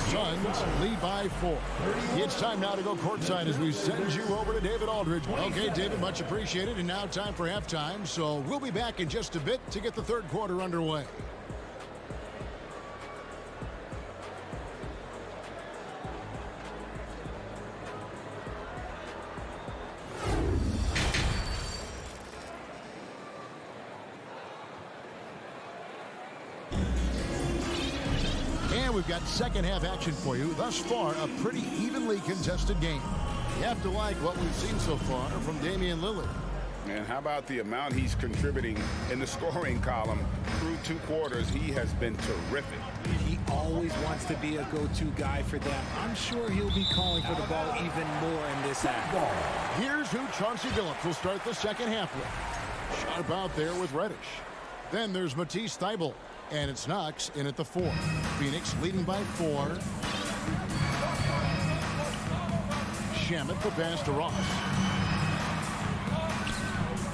Suns lead by 4. It's time now to go courtside as we send you over to David Aldridge. Okay, David, much appreciated. And now time for halftime. So we'll be back in just a bit to get the third quarter underway. We've got second half action for you. Thus far, a pretty evenly contested game. You have to like what we've seen so far from Damian Lillard. And how about the amount he's contributing in the scoring column? Through 2 quarters, he has been terrific. He always wants to be a go-to guy for them. I'm sure he'll be calling for the ball even more in this half. Here's who Chauncey Billups will start the second half with. Sharp out there with Reddish. Then there's Matisse Thybulle. And it's Knox in at the 4. Phoenix leading by 4. Shamet the pass to Ross.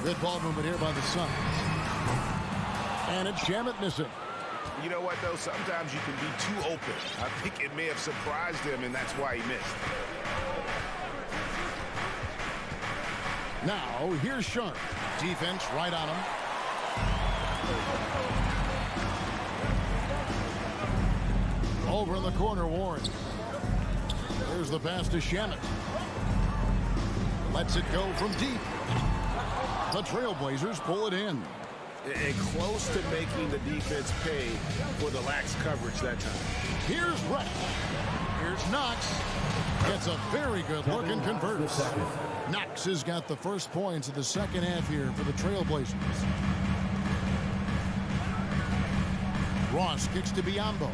Good ball movement here by the Suns. And it's Shamet missing. You know what, though? Sometimes you can be too open. I think it may have surprised him, and that's why he missed. Now, here's Sharp. Defense right on him. Over in the corner, Warren. There's the pass to Shamet. Lets it go from deep. The Trailblazers pull it in. And close to making the defense pay for the lax coverage that time. Here's Reddish. Here's Knox. Gets a very good look and converts. Knox has got the first points of the second half here for the Trailblazers. Ross kicks to Biyombo.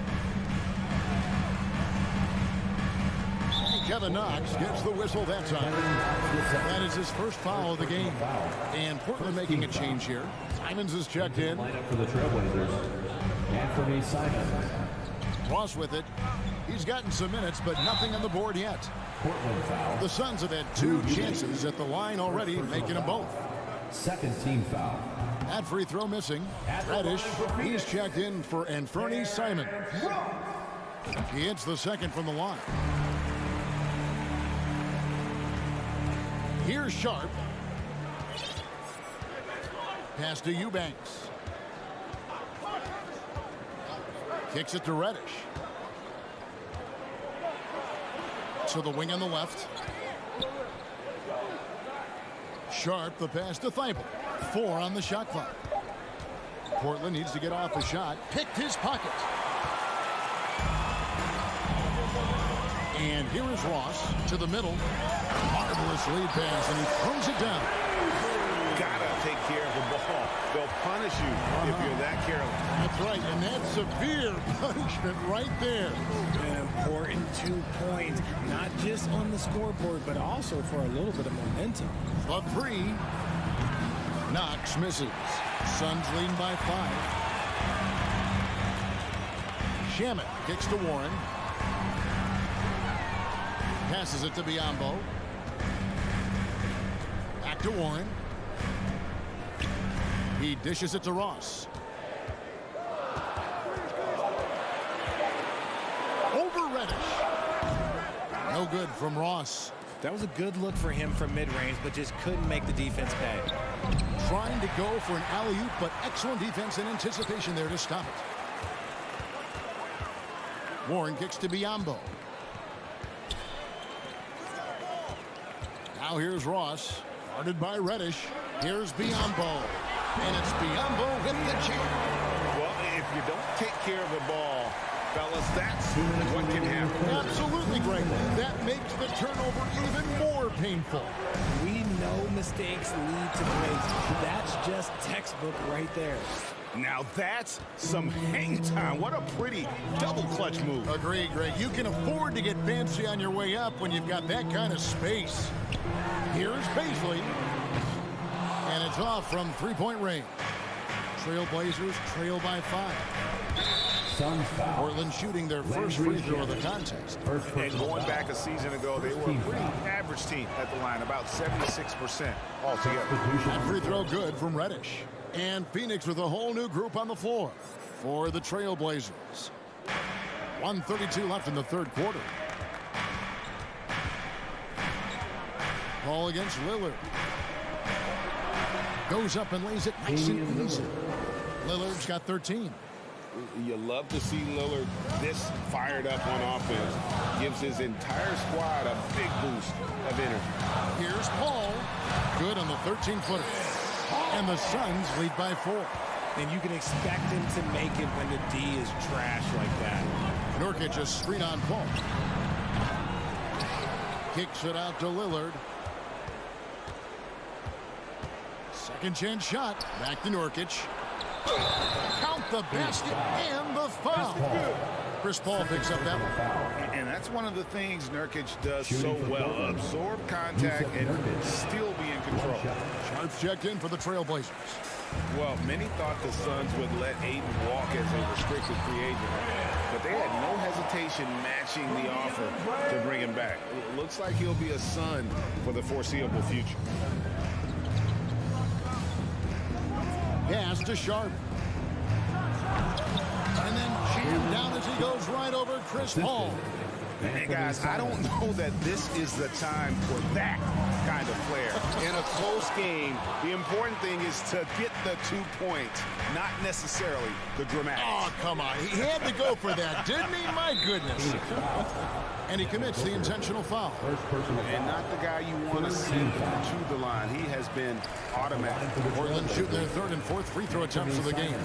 Kevin Knox gets the whistle that time. That is his first foul of the game. And Portland making a change here. Simons is checked in. Lineup for the Trailblazers. And Anthony Simon. Ross with it. He's gotten some minutes, but nothing on the board yet. Portland foul. The Suns have had 2 chances at the line already, making them both. Second team foul. That free throw missing. Reddish, he's checked in for Anthony Simon. He hits the second from the line. Here's Sharp. Pass to Eubanks. Kicks it to Reddish. To the wing on the left. Sharp, the pass to Thibault. 4 on the shot clock. Portland needs to get off a shot. Picked his pocket. And here is Ross to the middle. Marvelous lead pass, and he throws it down. Gotta take care of the ball. They'll punish you if you're that careless. That's right, and that's severe punishment right there. An important 2 points, not just on the scoreboard, but also for a little bit of momentum. A 3. Knox misses. Suns leading by 5. Shamet kicks to Warren. Passes it to Biyombo. Back to Warren. He dishes it to Ross. Over Reddish. No good from Ross. That was a good look for him from mid-range, but just couldn't make the defense pay. Trying to go for an alley-oop, but excellent defense and anticipation there to stop it. Warren kicks to Biyombo. Now here's Ross, guarded by Reddish. Here's Biyombo, and it's Biyombo with the jam. Well, if you don't take care of the ball, fellas, that's what can happen. Absolutely, Greg. That makes the turnover even more painful. We know mistakes lead to plays. That's just textbook right there. Now that's some hang time. What a pretty double clutch move. Agreed, Greg. You can afford to get fancy on your way up when you've got that kind of space. Here's Paisley. And it's off from 3-point range. Trailblazers trail by 5. Suns foul. Portland shooting their first free throw of the contest. And going back a season ago, they were a pretty average team at the line, about 76% altogether. That free throw good from Reddish. And Phoenix with a whole new group on the floor for the Trailblazers. 1:32 left in the third quarter. Ball against Lillard. Goes up and lays it nice and easy. Lillard's got 13. You love to see Lillard this fired up on offense. Gives his entire squad a big boost of energy. Here's Paul. Good on the 13-footer. And the Suns lead by 4. And you can expect him to make it when the D is trash like that. Nurkic a screen on Paul. Kicks it out to Lillard. Second chance shot. Back to Nurkic. Count the basket and the foul. Chris Paul picks up that one. And that's one of the things Nurkic does so well. Absorb contact and still be in control. Sharp's checked in for the Trailblazers. Well, many thought the Suns would let Ayton walk as a restricted free agent, but they had no hesitation matching the offer to bring him back. It looks like he'll be a Sun for the foreseeable future. Pass to Sharp. And then jammed down as he goes right over Chris Paul. And guys, I don't know that this is the time for that kind of player. In a close game, the important thing is to get the 2 points, not necessarily the dramatics. Oh, come on. He had to go for that, didn't he? My goodness. And he commits the intentional foul. And not the guy you want to send to the line. He has been automatic. Portland shooting their third and fourth free throw attempts of the game.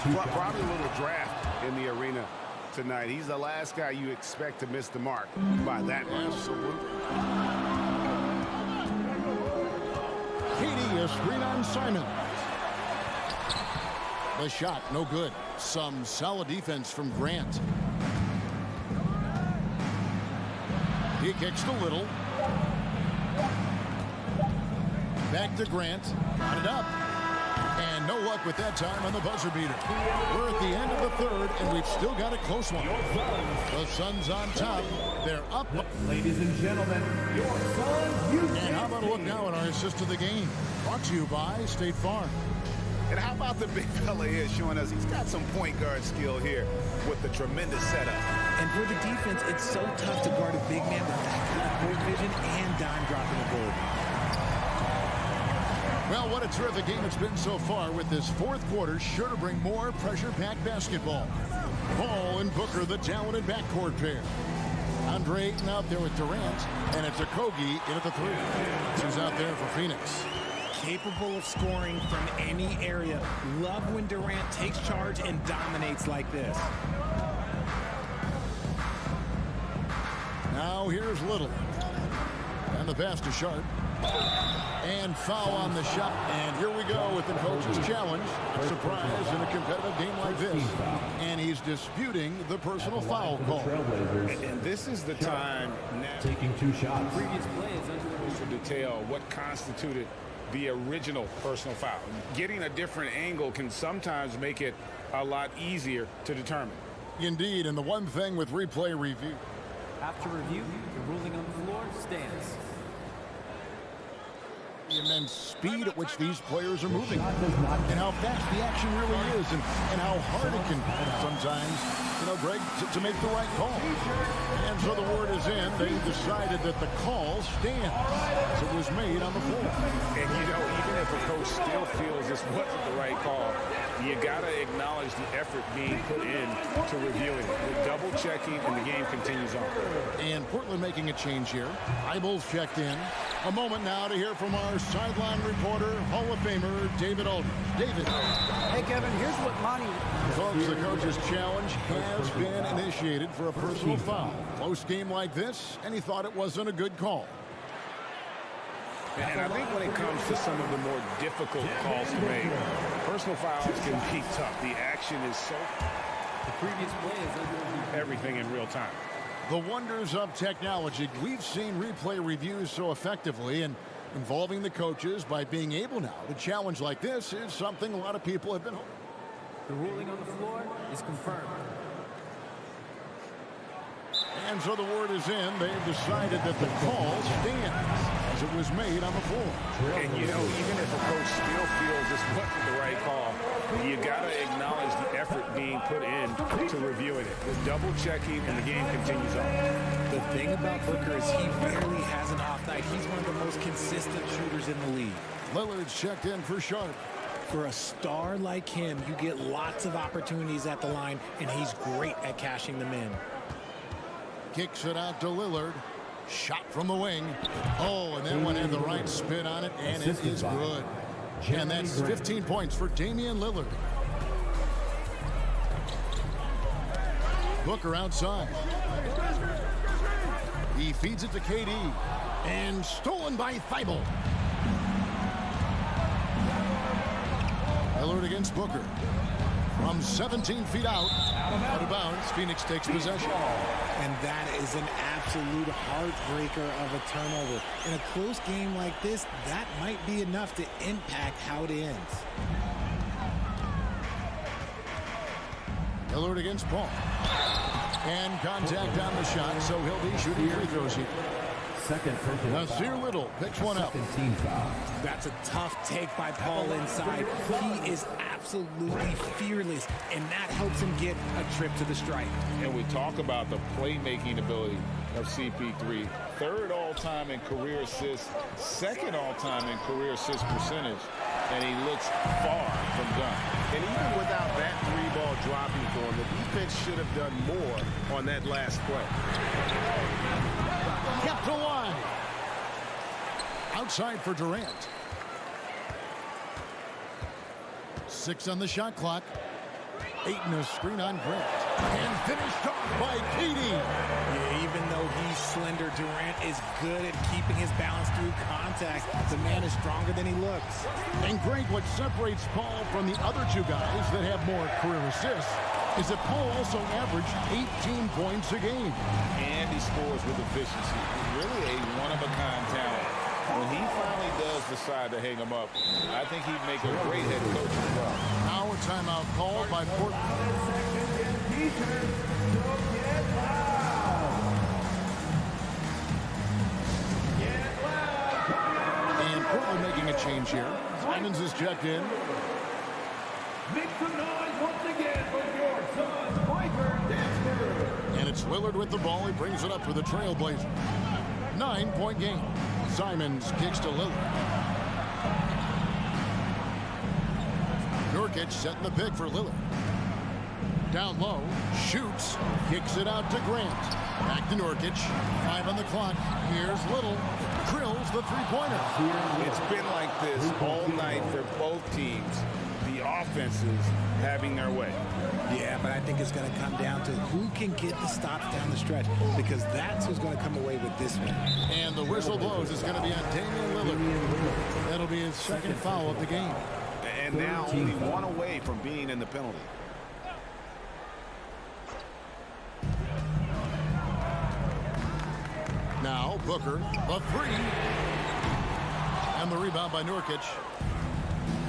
Probably a little draft in the arena tonight. He's the last guy you expect to miss the mark by that much. Absolutely. Katie, a screen on Simon. The shot, no good. Some solid defense from Grant. He kicks to Little. Back to Grant. Got it up. And And no luck with that time on the buzzer beater. We're at the end of the third, and we've still got a close one. The Suns on top. They're up. Ladies and gentlemen, your Suns youth. And how about a look now at our assist of the game? Brought to you by State Farm. And how about the big fella here showing us he's got some point guard skill here with the tremendous setup. And for the defense, it's so tough to guard a big man with that kind of court vision and dime dropping ability. Well, what a terrific game it's been so far, with this fourth quarter sure to bring more pressure-packed basketball. Paul and Booker, the talented backcourt pair. Andre Ayton out there with Durant, and it's Okogie in at the three. Who's out there for Phoenix? Capable of scoring from any area. Love when Durant takes charge and dominates like this. Now here's Little. And the pass to Sharp. And foul on the shot. And here we go with the coach's challenge. A surprise in a competitive game like this. And he's disputing the personal foul call. And this is the time now. Taking 2 shots. Previous play is under to detail what constituted the original personal foul. Getting a different angle can sometimes make it a lot easier to determine. Indeed, and the one thing with replay review. After review, the ruling on the floor stands. The immense speed at which these players are moving, and how fast the action really is, and how hard it can sometimes, Greg, to make the right call. And so the word is in. They decided that the call stands. So it was made on the floor. And even if a coach still feels this wasn't the right call, you got to acknowledge the effort being put in to reviewing it. The double checking, and the game continues on. And Portland making a change here. Eyeballs checked in. A moment now to hear from our sideline reporter, Hall of Famer David Aldridge. David. Hey, Kevin, here's what Monty... Folks, the coach's challenge has been initiated for a personal foul. Close game like this, and he thought it wasn't a good call. And I think when it comes to some of the more difficult calls to make, personal fouls can be tough. The action is so... The previous play is under everything in real time. The wonders of technology. We've seen replay reviews so effectively, and involving the coaches by being able now to challenge like this is something a lot of people have been hoping. The ruling on the floor is confirmed. And so the word is in. They've decided that the call stands as it was made on the floor. And even if a coach still feels this wasn't the right call, you got to acknowledge the effort being put in to reviewing it. The double checking, and the game continues on. The thing about Booker is he rarely has an off night. He's one of the most consistent shooters in the league. Lillard's checked in for Sharp. For a star like him, you get lots of opportunities at the line, and he's great at cashing them in. Kicks it out to Lillard. Shot from the wing. Oh, and that one had the right spin on it, and it is good. And that's 15 points for Damian Lillard. Booker outside. He feeds it to KD. And stolen by Thibault. Lillard against Booker. From 17 feet out of bounds, Phoenix takes possession. And that is an absolute heartbreaker of a turnover. In a close game like this, that might be enough to impact how it ends. Lillard against Paul. And contact on the shot, so he'll be shooting free throws here. Nasir Little picks one up. That's a tough take by Paul inside. He is absolutely fearless, and that helps him get a trip to the stripe. And we talk about the playmaking ability of CP3. Third all-time in career assists, second all-time in career assist percentage, and he looks far from done. And even without that three-ball dropping for him, the defense should have done more on that last play. Kept alive. Outside for Durant. 6 on the shot clock. 8 in a screen on Grant. And finished off by KD. Yeah, even though he's slender, Durant is good at keeping his balance through contact. The man is stronger than he looks. And Greg, what separates Paul from the other two guys that have more career assists is that Paul also averaged 18 points a game. And he scores with efficiency. Really a one-of-a-kind talent. When he finally does decide to hang him up, I think he'd make a great head coach as well. Now a timeout called by Portland. And Portland making a change here. Simons is checked in. Make some noise once again for your son, Piper Dansker. And it's Lillard with the ball. He brings it up for the Trailblazers. 9-point game. Simons kicks to Lillard. Nurkic setting the pick for Lillard. Down low, shoots, kicks it out to Grant. Back to Nurkic. 5 on the clock. Here's Little. Drills the three-pointer. It's been like this all night for both teams. The offenses having their way. Yeah, but I think it's going to come down to who can get the stops down the stretch, because that's who's going to come away with this one. And the whistle blows. It's going to be on Damian Lillard. That'll be his second foul of the game. And now only one away from being in the penalty. Now Booker, the three. And the rebound by Nurkic.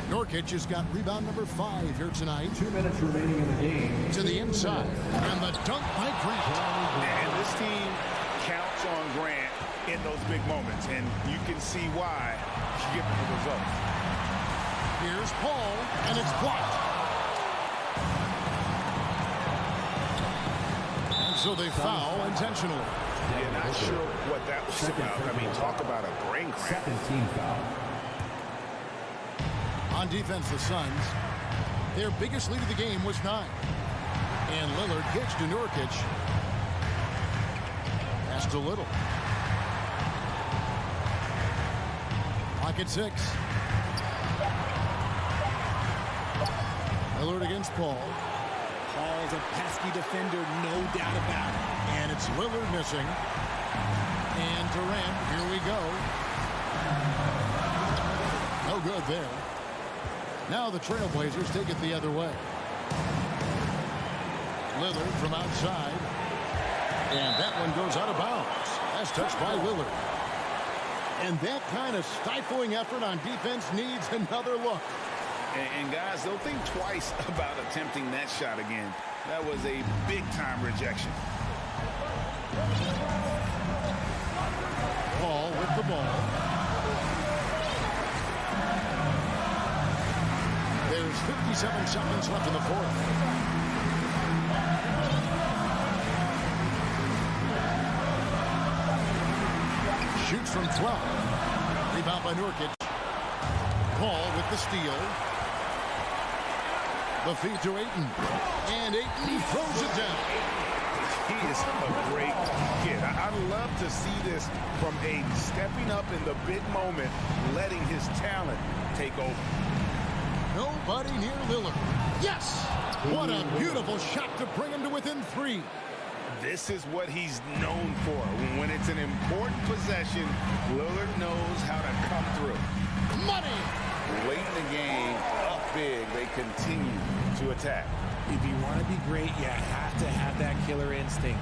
Nurkic has got rebound number 5 here tonight. 2 minutes remaining in the game. To the inside. And the dunk by Grant. And this team counts on Grant in those big moments. And you can see why, given the results. Here's Paul, and it's blocked. And so they foul intentionally. Yeah, not sure what that was about. I mean, talk about a brain cramp. Second team foul. On defense, the Suns, their biggest lead of the game was 9. And Lillard kicks to Nurkic. Pass to Little. Clock at 6. Lillard against Paul. Paul's a pesky defender, no doubt about it. And it's Lillard missing. And Durant, here we go. No good there. Now the Trailblazers take it the other way. Lillard from outside. And that one goes out of bounds. That's touched by Lillard. And that kind of stifling effort on defense needs another look. And guys, they'll think twice about attempting that shot again. That was a big-time rejection. Paul with the ball. There's 57 seconds left in the fourth. Shoots from 12. Rebound by Nurkic. Paul with the steal. The feed to Ayton. And Ayton throws it down. He is a great kid. I love to see this from Ayton, stepping up in the big moment, letting his talent take over. Nobody near Lillard. Yes! What a beautiful shot to bring him to within 3. This is what he's known for. When it's an important possession, Lillard knows how to come through. Money! Late in the game, up big, they continue to attack. If you want to be great, you have to have that killer instinct.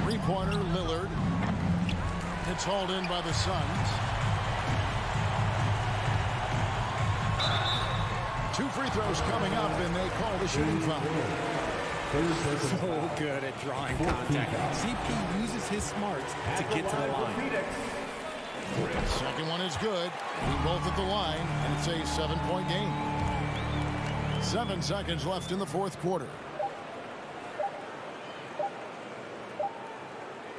Three-pointer, Lillard. It's hauled in by the Suns. 2 free throws coming up, and they call the shooting foul. So good at drawing contact. CP uses his smarts to get to the line. Second one is good. We both at the line, and it's a 7-point game. 7 seconds left in the fourth quarter.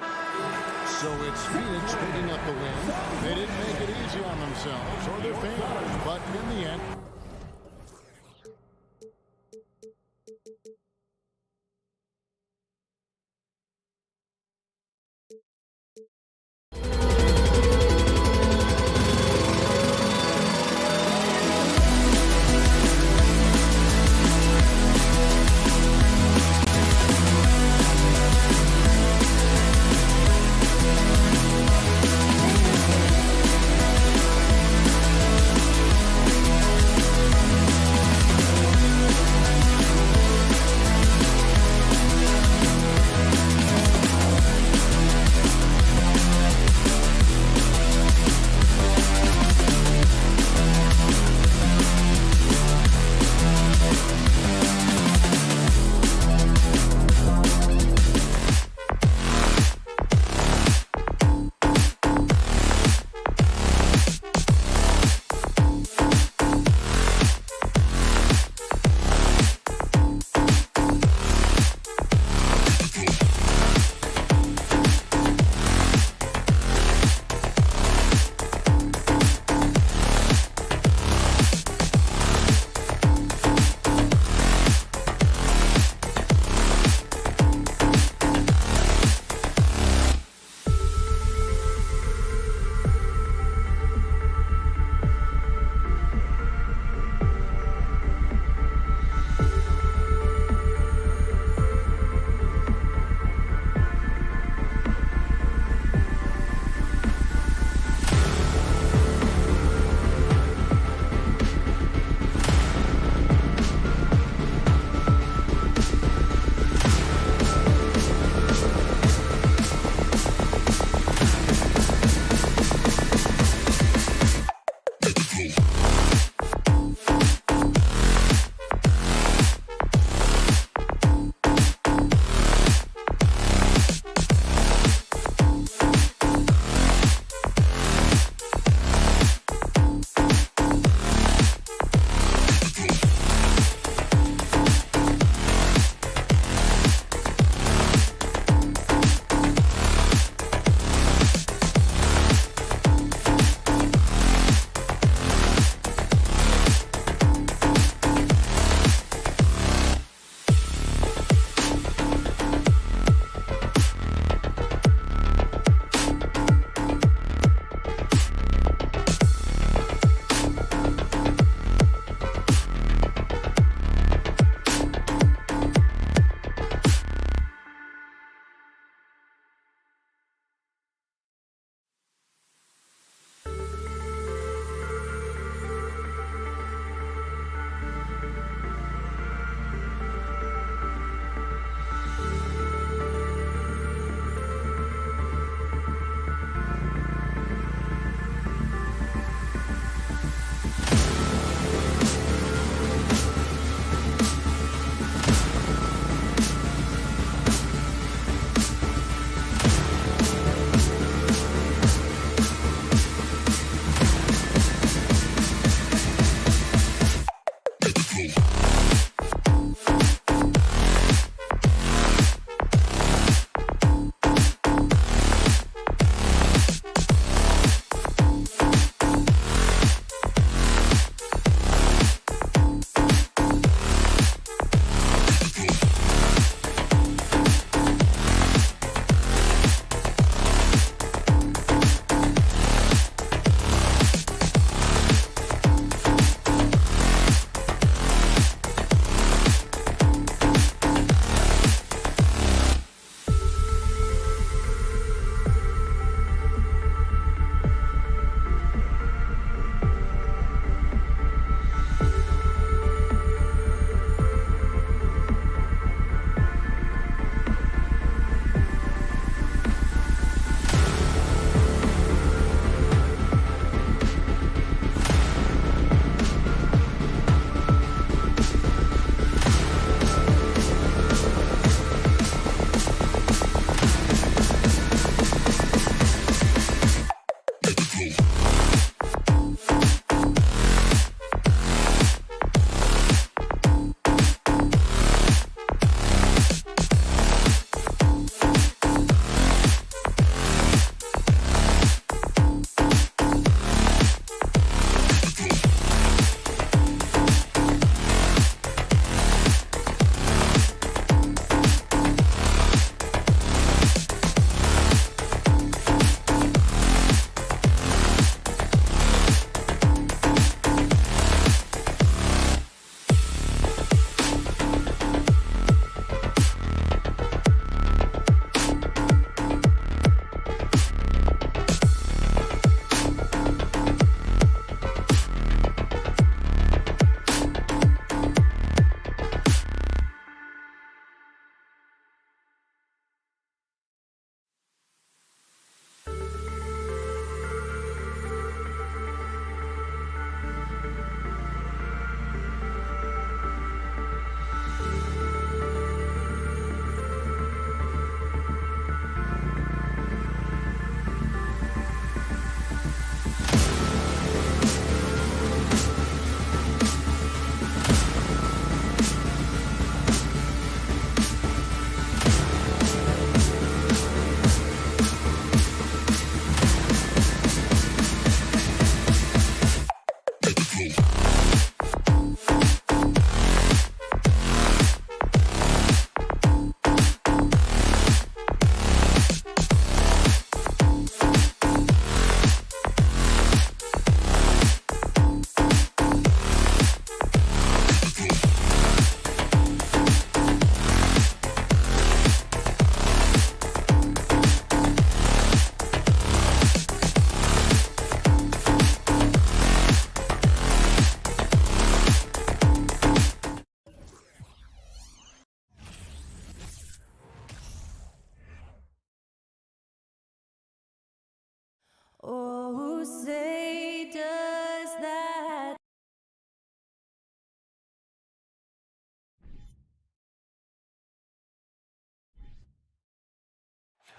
So it's Phoenix picking up the win. They didn't make it easy on themselves or their fans, but in the end,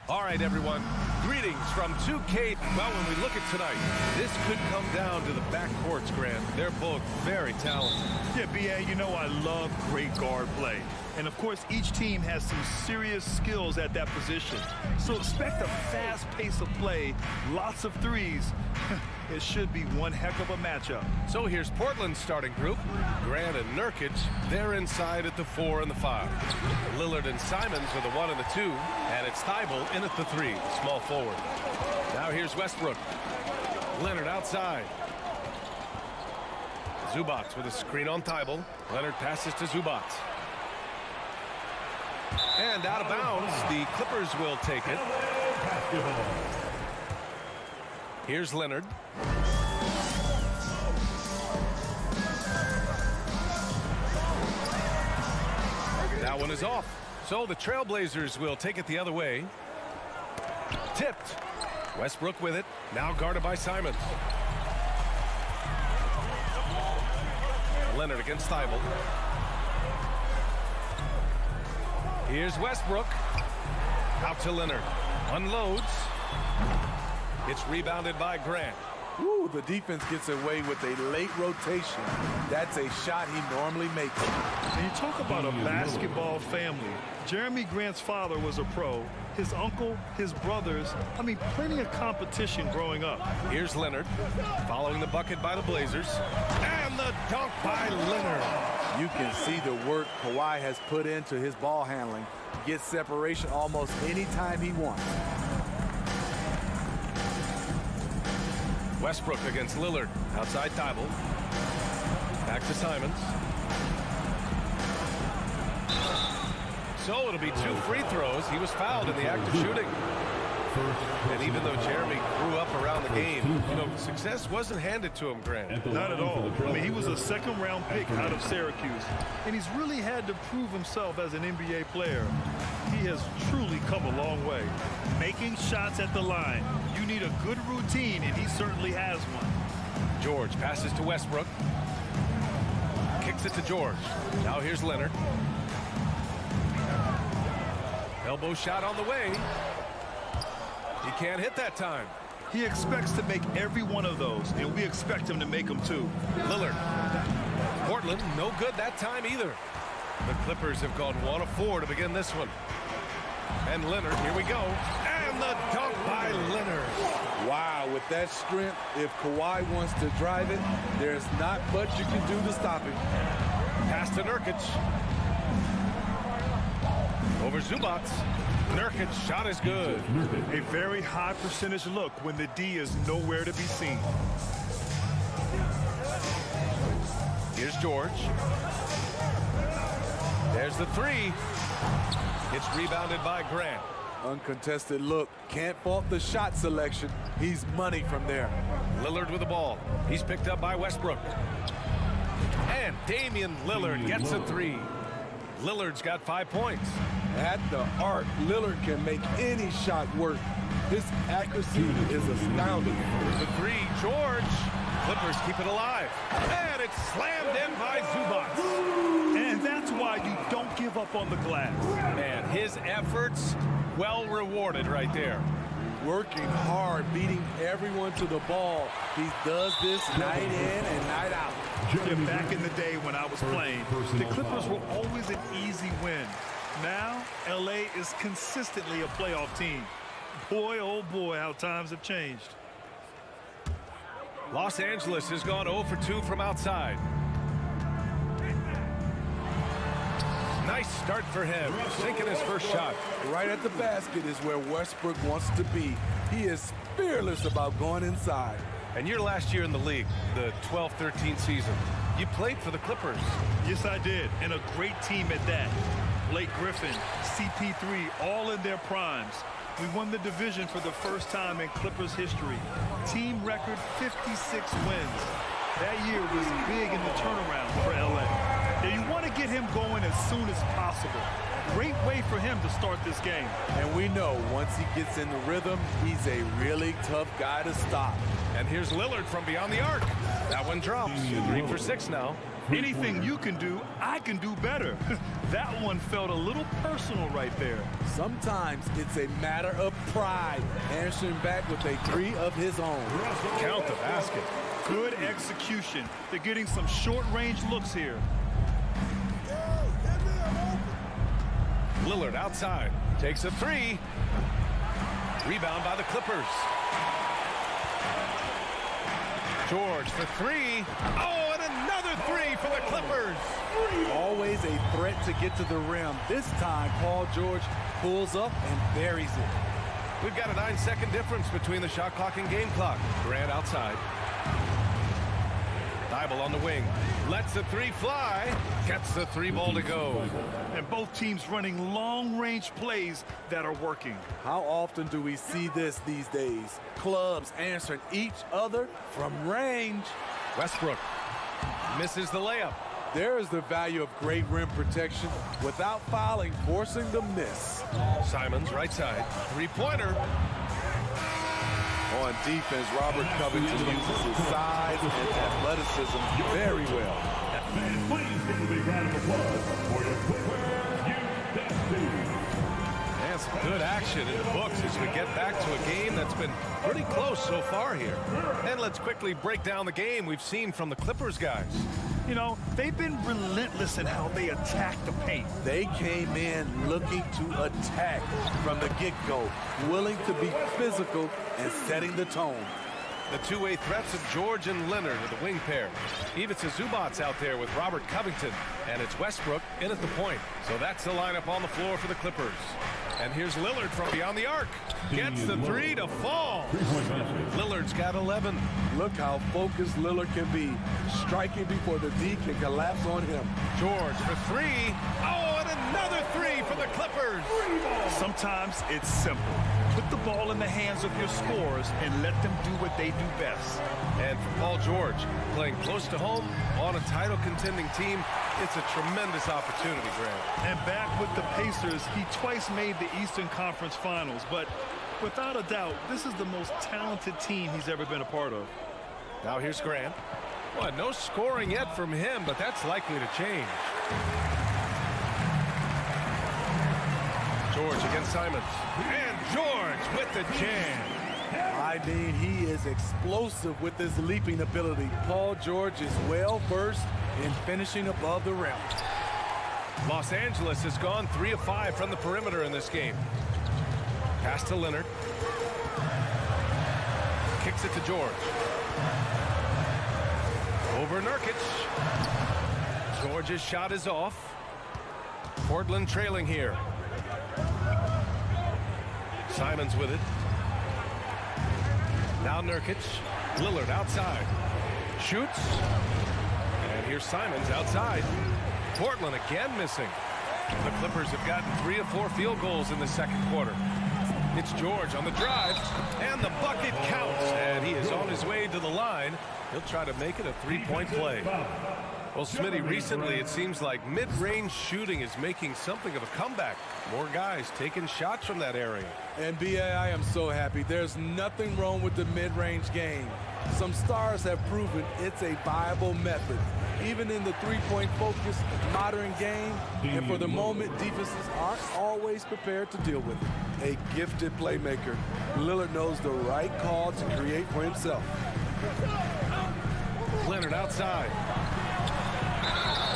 All right, everyone. Greetings from 2K. Well, when we look at tonight, this could come down to the backcourts, Grant. They're both very talented. Yeah, BA, you know I love great guard play. And, of course, each team has some serious skills at that position. So expect a fast pace of play, lots of threes. It should be one heck of a matchup. So here's Portland's starting group. Grant and Nurkic, they're inside at the 4 and the 5. Lillard and Simons are the 1 and the 2. And it's Thibault in at the 3, the small forward. Now here's Westbrook. Leonard outside. Zubac with a screen on Thibault. Leonard passes to Zubac. And out of bounds, the Clippers will take it. Here's Leonard. That one is off. So the Trailblazers will take it the other way. Tipped. Westbrook with it. Now guarded by Simons. Leonard against Thibault. Here's Westbrook. Out to Leonard. Unloads. It's rebounded by Grant. Woo, the defense gets away with a late rotation. That's a shot he normally makes. And you talk about a basketball family. Jeremy Grant's father was a pro. His uncle, his brothers. I mean, plenty of competition growing up. Here's Leonard. Following the bucket by the Blazers. And the dunk by Leonard. You can see the work Kawhi has put into his ball handling. Gets separation almost any time he wants. Westbrook against Lillard. Outside Thibault. Back to Simons. So it'll be 2 free throws. He was fouled in the act of shooting. And even though Jeremy grew up around the game, you know, success wasn't handed to him, Grant. Not at all. I mean, he was a second-round pick out of Syracuse. And he's really had to prove himself as an NBA player. He has truly come a long way. Making shots at the line. You need a good routine, and he certainly has one. George passes to Westbrook. Kicks it to George. Now here's Leonard. Elbow shot on the way. He can't hit that time. He expects to make every one of those, and we expect him to make them too. Lillard. Portland, no good that time either. The Clippers have gone 1 of 4 to begin this one. And Leonard, here we go. And the dunk by Leonard. Wow, with that strength, if Kawhi wants to drive it, there's not much you can do to stop him. Pass to Nurkic. Over Zubac. Nurkic shot is good. A very high percentage look when the D is nowhere to be seen. Here's George. There's the 3. It's rebounded by Grant. Uncontested look. Can't fault the shot selection. He's money from there. Lillard with the ball. He's picked up by Westbrook. And Damian Lillard gets a 3. Lillard's got 5 points. At the arc, Lillard can make any shot work. His accuracy is astounding. The 3, George. Clippers keep it alive. And it's slammed in by Zubac. And that's why you don't give up on the glass. Man, his efforts well rewarded right there. Working hard, beating everyone to the ball. He does this night in and night out. Yeah, back in the day when I was playing, the Clippers were always an easy win. Now, LA is consistently a playoff team. Boy, oh boy, how times have changed. Los Angeles has gone 0 for 2 from outside. Nice start for him, sinking his first shot. Right at the basket is where Westbrook wants to be. He is fearless about going inside. And your last year in the league, the 12-13 season, you played for the Clippers. Yes, I did, and a great team at that. Blake Griffin, CP3, all in their primes. We won the division for the first time in Clippers history. Team record 56 wins. That year was big in the turnaround for LA. Now you want to get him going as soon as possible. Great way for him to start this game. And we know once he gets in the rhythm, he's a really tough guy to stop. And here's Lillard from beyond the arc. That one drops. 3 for 6 now. Anything you can do, I can do better. That one felt a little personal right there. Sometimes it's a matter of pride, answering back with a three of his own. Count the basket. Good execution. They're getting some short-range looks here. Lillard outside, takes a three. Rebound by the Clippers. George for three. Oh, and another three for the Clippers. Always a threat to get to the rim. This time, Paul George pulls up and buries it. We've got a 9-second difference between the shot clock and game clock. Durant outside. Thibault on the wing. Lets the three fly. Gets the three ball to go. And both teams running long-range plays that are working. How often do we see this these days? Clubs answering each other from range. Westbrook misses the layup. There is the value of great rim protection without fouling, forcing the miss. Simons right side. Three-pointer. On defense, Robert Covington uses his size and athleticism very well. And please give a big round of applause for your footwear, And some good action in the books as we get back to a game that's been pretty close so far here. And let's quickly break down the game we've seen from the Clippers guys. You know, they've been relentless in how they attack the paint. They came in looking to attack from the get-go, willing to be physical and setting the tone. The two-way threats of George and Leonard are the wing pair. Ivica Zubac's out there with Robert Covington, and it's Westbrook in at the point. So that's the lineup on the floor for the Clippers. And here's Lillard from beyond the arc. Gets the three to fall. Lillard's got 11. Look how focused Lillard can be, striking before the D can collapse on him. George for three. Oh, and another three for the Clippers. Sometimes it's simple. Put the ball in the hands of your scorers and let them do what they do best. And for Paul George, playing close to home on a title-contending team, it's a tremendous opportunity, Grant. And back with the Pacers, he twice made the Eastern Conference Finals, but without a doubt, this is the most talented team he's ever been a part of. Now here's Grant. Well, no scoring yet from him, but that's likely to change. George against Simons. And George with the jam. I mean, he is explosive with his leaping ability. Paul George is well versed in finishing above the rim. Los Angeles has gone 3 of 5 from the perimeter in this game. Pass to Leonard. Kicks it to George. Over Nurkic. George's shot is off. Portland trailing here. Simons with it. Now Nurkic. Lillard outside. Shoots. And here's Simons outside. Portland again missing. The Clippers have gotten 3 of 4 field goals in the second quarter. It's George on the drive, and the bucket counts, and he is on his way to the line. He'll try to make it a three-point play. Well, Smitty, recently it seems like mid-range shooting is making something of a comeback. More guys taking shots from that area. And B.A., I am so happy. There's nothing wrong with the mid-range game. Some stars have proven it's a viable method, even in the three-point focused modern game. And for the moment, defenses aren't always prepared to deal with it. A gifted playmaker, Lillard knows the right call to create for himself. Leonard outside.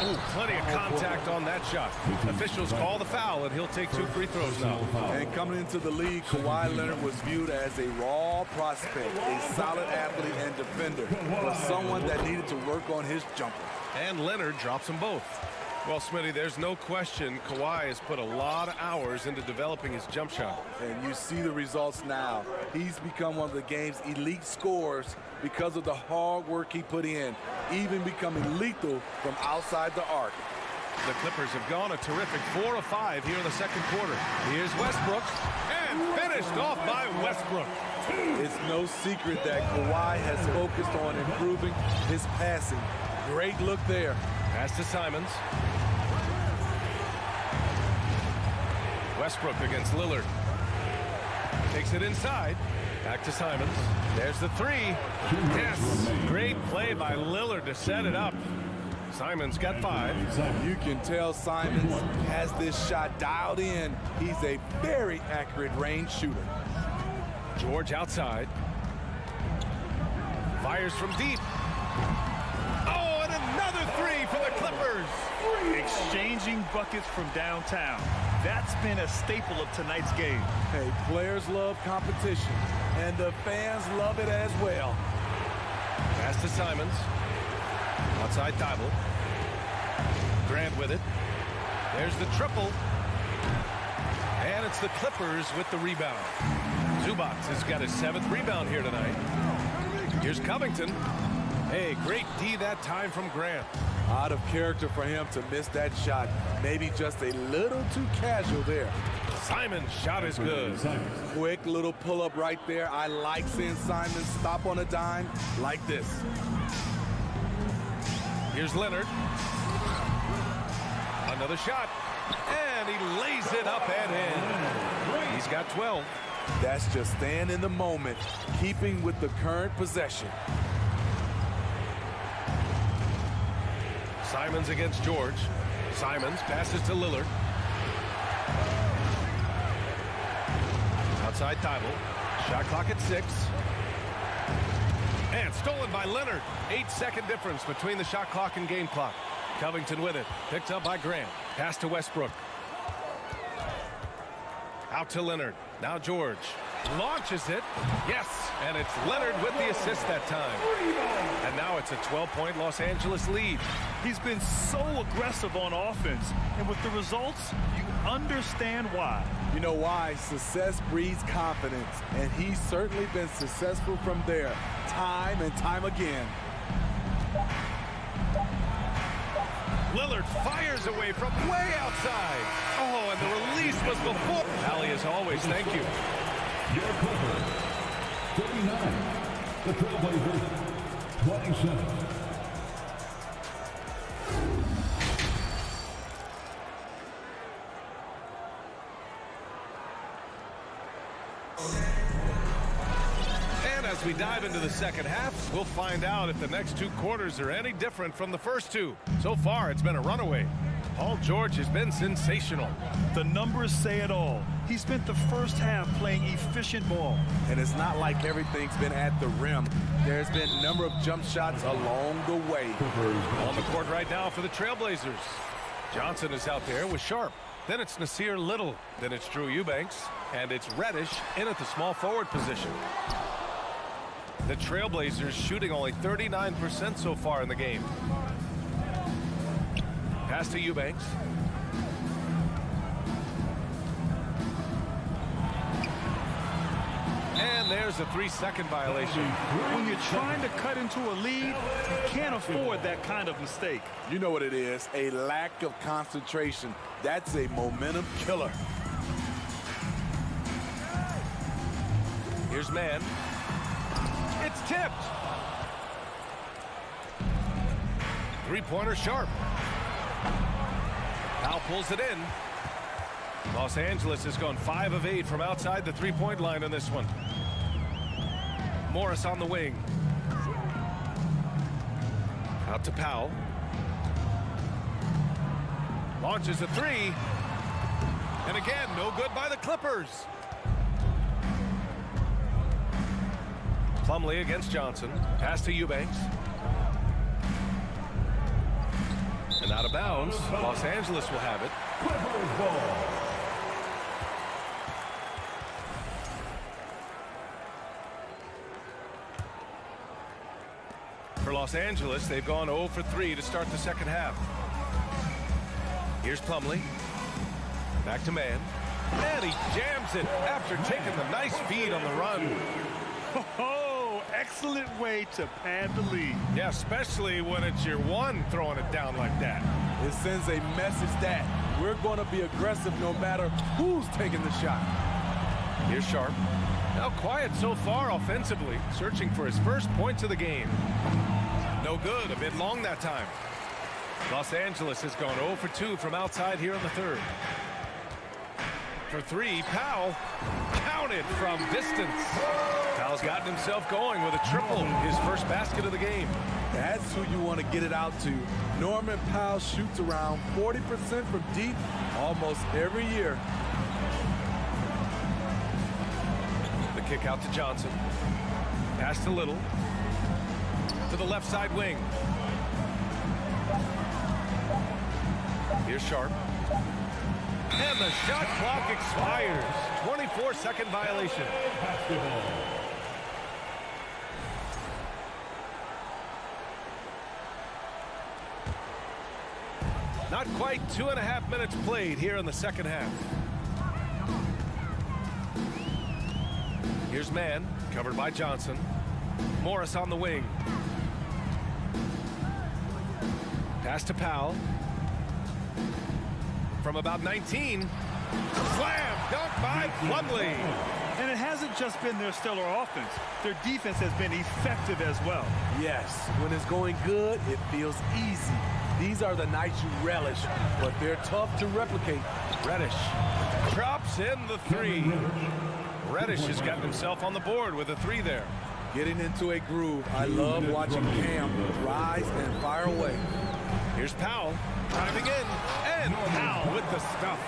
Ooh, plenty of contact on that shot. Officials call the foul, and he'll take 2 free throws now. And coming into the league, Kawhi Leonard was viewed as a raw prospect, a solid athlete and defender, but someone that needed to work on his jumper. And Leonard drops them both. Well, Smitty, there's no question Kawhi has put a lot of hours into developing his jump shot. And you see the results now. He's become one of the game's elite scorers because of the hard work he put in, even becoming lethal from outside the arc. The Clippers have gone a terrific 4 of 5 here in the second quarter. Here's Westbrook, and finished off by Westbrook. It's no secret that Kawhi has focused on improving his passing. Great look there. Pass to Simons. Westbrook against Lillard. Takes it inside. Back to Simons. There's the three. Yes. Great play by Lillard to set it up. Simons got 5. You can tell Simons has this shot dialed in. He's a very accurate range shooter. George outside. Fires from deep. Oh, and another 3 for the Clippers. Exchanging buckets from downtown. That's been a staple of tonight's game. Hey, players love competition, and the fans love it as well. Pass to Simons. Outside Thibault. Grant with it. There's the triple. And it's the Clippers with the rebound. Zubac has got his 7th rebound here tonight. Here's Covington. Hey, great D that time from Grant. Out of character for him to miss that shot. Maybe just a little too casual there. Simon's shot is good. Quick little pull-up right there. I like seeing Simon stop on a dime like this. Here's Leonard. Another shot. And he lays it up and in. He's got 12. That's just staying in the moment, keeping with the current possession. Simons against George. Simons passes to Lillard. Outside Thibault. Shot clock at 6. And stolen by Leonard. 8-second difference between the shot clock and game clock. Covington with it. Picked up by Grant. Pass to Westbrook. Out to Leonard. Now George. Launches it. Yes. And it's Leonard with the assist that time. And now it's a 12-point Los Angeles lead. He's been so aggressive on offense. And with the results, you understand why. You know why? Success breeds confidence. And he's certainly been successful from there, time and time again. Lillard fires away from way outside. Oh, and the release was before. Allie, as always, thank you. Your Clippers, 39. The Trailblazers, 27. And as we dive into the second half, we'll find out if the next 2 quarters are any different from the first 2. So far, it's been a runaway. Paul George has been sensational. The numbers say it all. He spent the first half playing efficient ball. And it's not like everything's been at the rim. There's been a number of jump shots along the way. On the court right now for the Trailblazers. Johnson is out there with Sharp. Then it's Nasir Little. Then it's Drew Eubanks. And it's Reddish in at the small forward position. The Trailblazers shooting only 39% so far in the game. Pass to Eubanks. And there's a 3-second violation. When you're trying to cut into a lead, you can't afford that kind of mistake. You know what it is, a lack of concentration. That's a momentum killer. Here's Mann. It's tipped. 3-pointer Sharp. Powell pulls it in. Los Angeles has gone 5 of 8 from outside the 3-point line on this one. Morris on the wing. Out to Powell. Launches a 3. And again, no good by the Clippers. Plumlee against Johnson. Pass to Eubanks. And out of bounds. Los Angeles will have it. Clippers ball. For Los Angeles, they've gone 0 for 3 to start the second half. Here's Plumlee. Back to Mann. And he jams it after taking the nice feed on the run. Oh, excellent way to pad the lead. Yeah, especially when it's your one throwing it down like that. It sends a message that we're going to be aggressive no matter who's taking the shot. Here's Sharp. Now quiet so far offensively, searching for his first points of the game. No good, a bit long that time. Los Angeles has gone 0 for 2 from outside here in the third. for three. Powell counted from distance. Powell's gotten himself going with a triple, his first basket of the game. That's who you want to get it out to. Norman Powell shoots around 40% from deep almost every year. The kick out to Johnson. Pass to Little. To the left side wing. Here's Sharp. And the shot clock expires. 24-second violation. Not quite 2.5 minutes played here in the second half. Here's Mann, covered by Johnson. Morris on the wing. Pass to Powell. From about 19. Slam dunk by Plumlee. And it hasn't just been their stellar offense. Their defense has been effective as well. Yes, when it's going good, it feels easy. These are the nights you relish, but they're tough to replicate. Reddish drops in the three. Reddish has gotten himself on the board with a three there. Getting into a groove. I love watching Cam rise and fire away. Here's Powell driving in, and Powell with the stuff.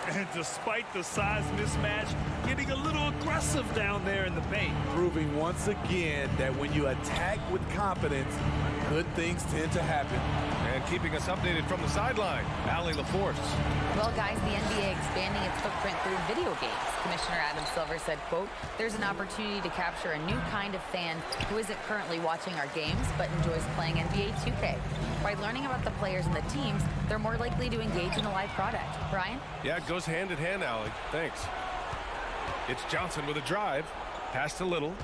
And despite the size mismatch, getting a little aggressive down there in the paint. Proving once again that when you attack with confidence, good things tend to happen. And keeping us updated from the sideline, Allie LaForce. Well, guys, the NBA expanding its footprint through video games. Commissioner Adam Silver said, quote, "There's an opportunity to capture a new kind of fan who isn't currently watching our games but enjoys playing NBA 2K. By learning about the players and the teams, they're more likely to engage in the live product." Brian? Yeah, it goes hand in hand, Allie. Thanks. It's Johnson with a drive. Pass to Little.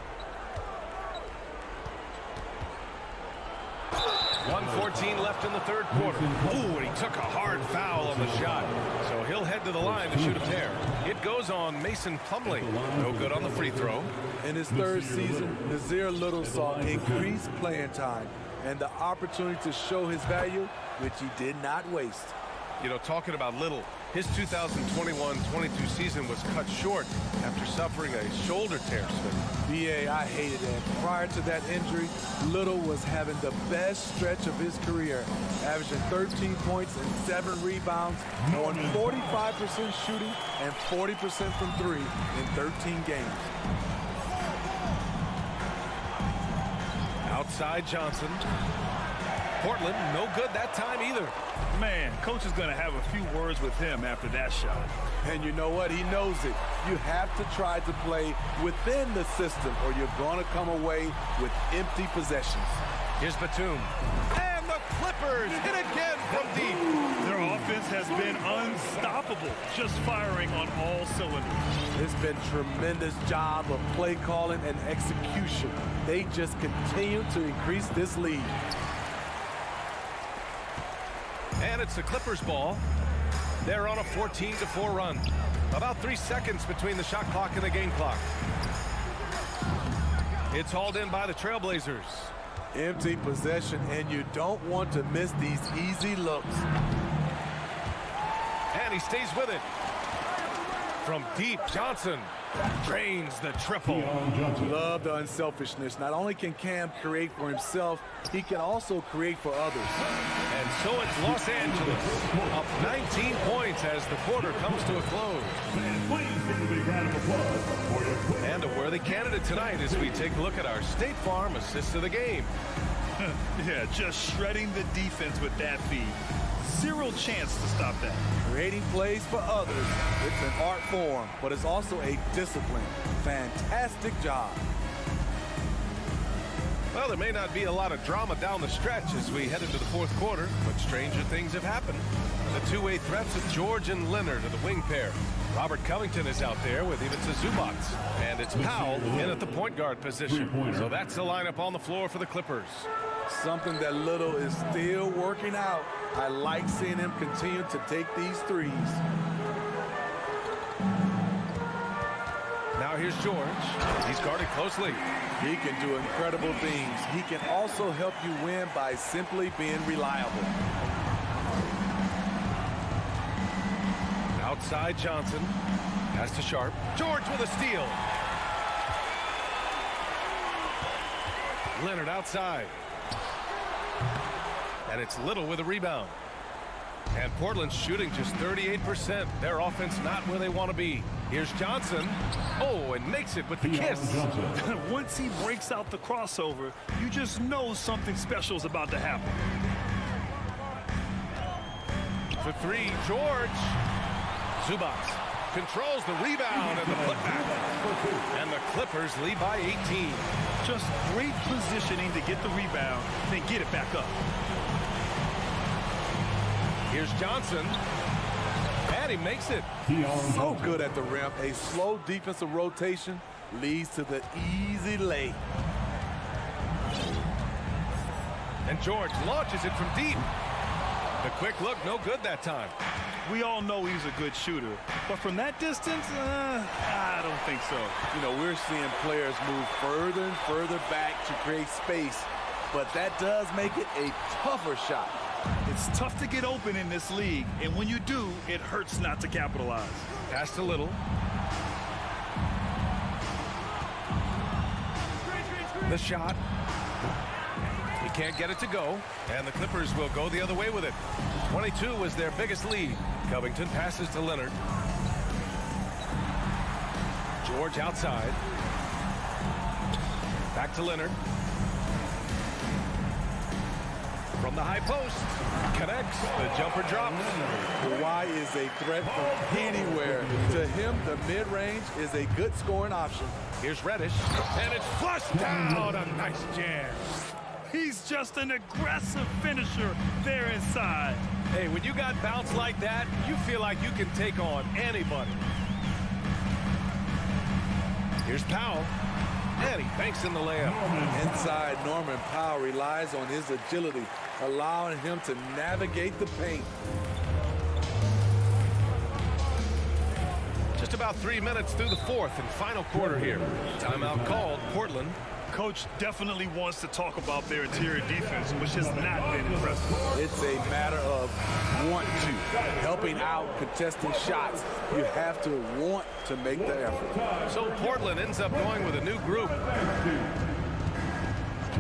1:14 left in the third quarter. Ooh, and he took a hard foul on the shot. So he'll head to the line to shoot a pair. It goes on Mason Plumlee. No good on the free throw. In his third season, Nazir Little saw increased playing time and the opportunity to show his value, which he did not waste. You know, talking about Little, his 2021-22 season was cut short after suffering a shoulder tear. BA, I hated that. Prior to that injury, Little was having the best stretch of his career, averaging 13 points and 7 rebounds, on 45% shooting and 40% from three in 13 games. Outside Johnson. Portland, no good that time either. Man, coach is going to have a few words with him after that shot. And you know what? He knows it. You have to try to play within the system or you're going to come away with empty possessions. Here's Batum. And the Clippers hit again from deep. Their offense has been unstoppable, just firing on all cylinders. It's been a tremendous job of play calling and execution. They just continue to increase this lead. And it's the Clippers' ball. They're on a 14-4 run. About 3 seconds between the shot clock and the game clock. It's hauled in by the Trailblazers. Empty possession, and you don't want to miss these easy looks. And he stays with it. From deep, Johnson drains the triple. Love the unselfishness. Not only can Cam create for himself, he can also create for others. And so it's Los Angeles, up 19 points as the quarter comes to a close. And a worthy candidate tonight as we take a look at our State Farm assist of the game. Yeah, just shredding the defense with that feed. Zero chance to stop that. Creating plays for others. It's an art form, but it's also a discipline. Fantastic job. Well, there may not be a lot of drama down the stretch as we head into the fourth quarter, but stranger things have happened. The two-way threats of George and Leonard are the wing pair. Robert Covington is out there with Ivica Zubac. And it's Powell in at the point guard position. So that's the lineup on the floor for the Clippers. Something that Little is still working out. I like seeing him continue to take these threes. Now here's George. He's guarded closely. He can do incredible things. He can also help you win by simply being reliable. Outside Johnson. Pass to Sharp. George with a steal. Leonard outside. And it's Little with a rebound. And Portland's shooting just 38%. Their offense not where they want to be. Here's Johnson. Oh, and makes it with the kiss. Once he breaks out the crossover, you just know something special is about to happen. For three, George. Zubac controls the rebound and the putback. And the Clippers lead by 18. Just great positioning to get the rebound, then get it back up. Here's Johnson. And he makes it. So good at the rim. A slow defensive rotation leads to the easy lay. And George launches it from deep. The quick look, no good that time. We all know he's a good shooter, but from that distance, I don't think so. You know, we're seeing players move further and further back to create space, but that does make it a tougher shot. It's tough to get open in this league, and when you do, it hurts not to capitalize. Pass to Little. The shot. He can't get it to go, and the Clippers will go the other way with it. 22 was their biggest lead. Covington passes to Leonard. George outside. Back to Leonard. From the high post. Connects. The jumper drops. Kawhi is a threat from anywhere. To him, the mid-range is a good scoring option. Here's Reddish. And it's flushed down. A nice jam. He's just an aggressive finisher there inside. Hey, when you got bounce like that, you feel like you can take on anybody. Here's Powell. And he banks in the layup. Inside, Norman Powell relies on his agility, allowing him to navigate the paint. Just about 3 minutes through the fourth and final quarter here. Timeout called. Portland. Coach definitely wants to talk about their interior defense, which has not been impressive. It's a matter of want to. Helping out, contesting shots. You have to want to make the effort. So Portland ends up going with a new group. 2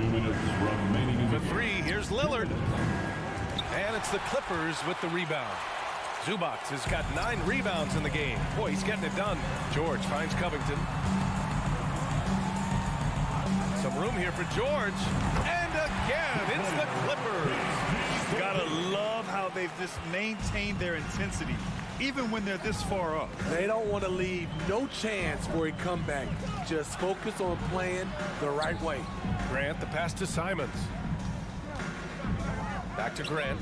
minutes remaining. For three, here's Lillard. And it's the Clippers with the rebound. Zubac has got 9 rebounds in the game. Boy, he's getting it done. George finds Covington. Some room here for George. And again, it's the Clippers. Gotta love how they've just maintained their intensity, even when they're this far up. They don't want to leave no chance for a comeback. Just focus on playing the right way. Grant, the pass to Simons. Back to Grant.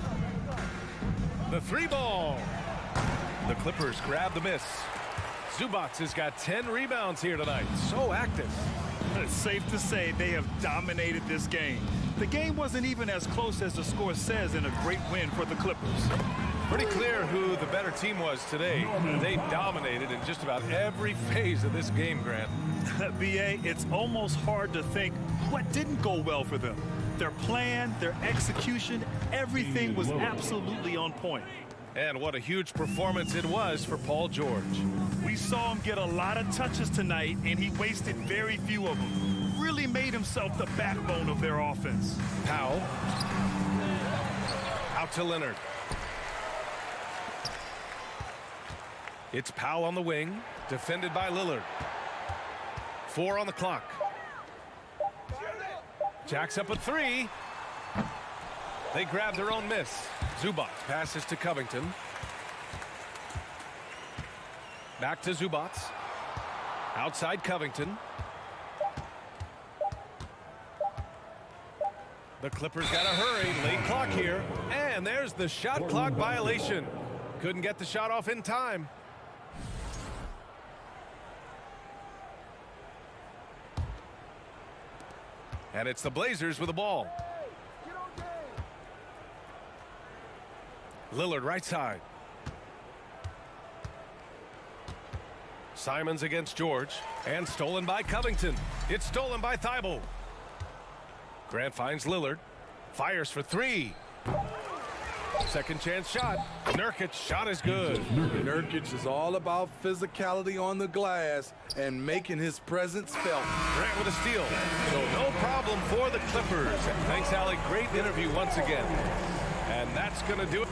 The three ball. The Clippers grab the miss. Zubac has got 10 rebounds here tonight. So active. It's safe to say they have dominated this game. The game wasn't even as close as the score says in a great win for the Clippers. Pretty clear who the better team was today. They dominated in just about every phase of this game, Grant. BA, it's almost hard to think what didn't go well for them. Their plan, their execution, everything was absolutely on point. And what a huge performance it was for Paul George. We saw him get a lot of touches tonight, and he wasted very few of them. Really made himself the backbone of their offense. Powell. Out to Leonard. It's Powell on the wing, defended by Lillard. 4 on the clock. Jacks up a 3. They grab their own miss. Zubac passes to Covington. Back to Zubac. Outside Covington. The Clippers got to hurry. Late clock here. And there's the shot clock violation. Couldn't get the shot off in time. And it's the Blazers with the ball. Lillard right side. Simons against George. And stolen by Covington. It's stolen by Thibault. Grant finds Lillard. Fires for 3. second chance shot. Nurkic's shot is good. Nurkic is all about physicality on the glass and making his presence felt. Grant with a steal. So no problem for the Clippers. Thanks, Allie. Great interview once again. And that's going to do it.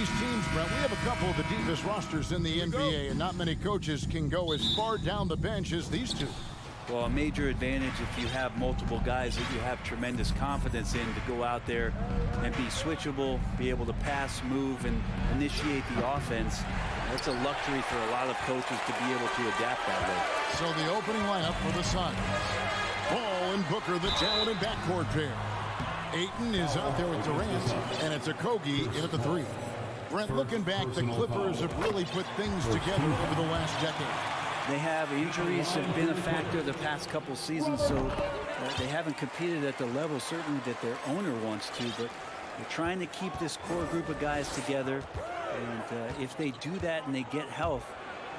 these teams, Brent, we have a couple of the deepest rosters in the NBA, and not many coaches can go as far down the bench as these two. Well, a major advantage if you have multiple guys that you have tremendous confidence in to go out there and be switchable, be able to pass, move, and initiate the offense. That's a luxury for a lot of coaches to be able to adapt that way. So the opening lineup for the Suns. Ball and Booker, the talented backcourt pair. Ayton is out there with Durant, and it's Okogie in at the 3. Brent, looking back, the Clippers have really put things together over the last decade. They have injuries have been a factor the past couple seasons, so they haven't competed at the level certainly that their owner wants to, but they're trying to keep this core group of guys together. And if they do that and they get health,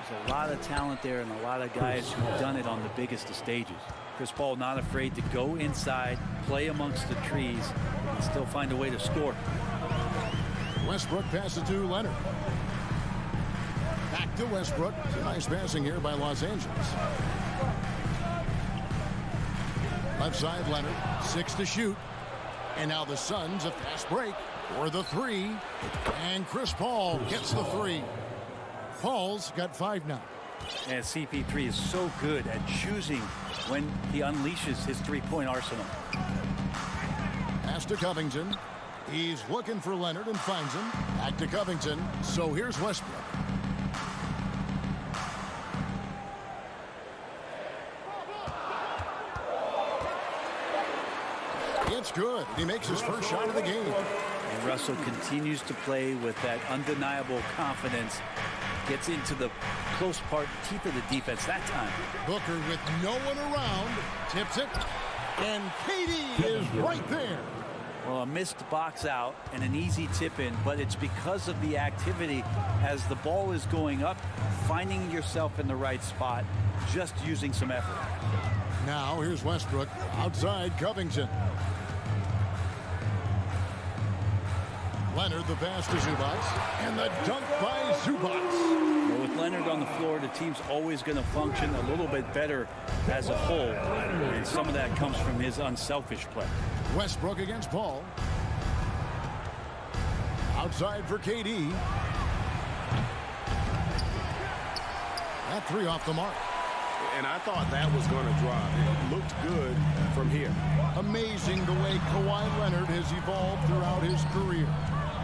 there's a lot of talent there and a lot of guys who've done it on the biggest of stages. Chris Paul not afraid to go inside, play amongst the trees, and still find a way to score. Westbrook passes to Leonard. Back to Westbrook. Nice passing here by Los Angeles. Left side, Leonard. 6 to shoot. And now the Suns, a fast break for the 3. And Chris Paul gets the 3. Paul's got 5 now. And CP3 is so good at choosing when he unleashes his three-point arsenal. Pass to Covington. He's looking for Leonard and finds him. Back to Covington. So here's Westbrook. It's good. He makes his first shot of the game. And Russell continues to play with that undeniable confidence. Gets into the close part, teeth of the defense that time. Booker with no one around. Tips it. And KD is right there. Well, a missed box out and an easy tip in, but it's because of the activity as the ball is going up, finding yourself in the right spot, just using some effort. Now here's Westbrook outside Covington. Leonard the pass to Zubac, and the dunk by Zubac. Well, with Leonard on the floor, the team's always going to function a little bit better as a whole, and some of that comes from his unselfish play. Westbrook against Paul. Outside for KD. That 3 off the mark. And I thought that was going to drop. It looked good from here. Amazing the way Kawhi Leonard has evolved throughout his career.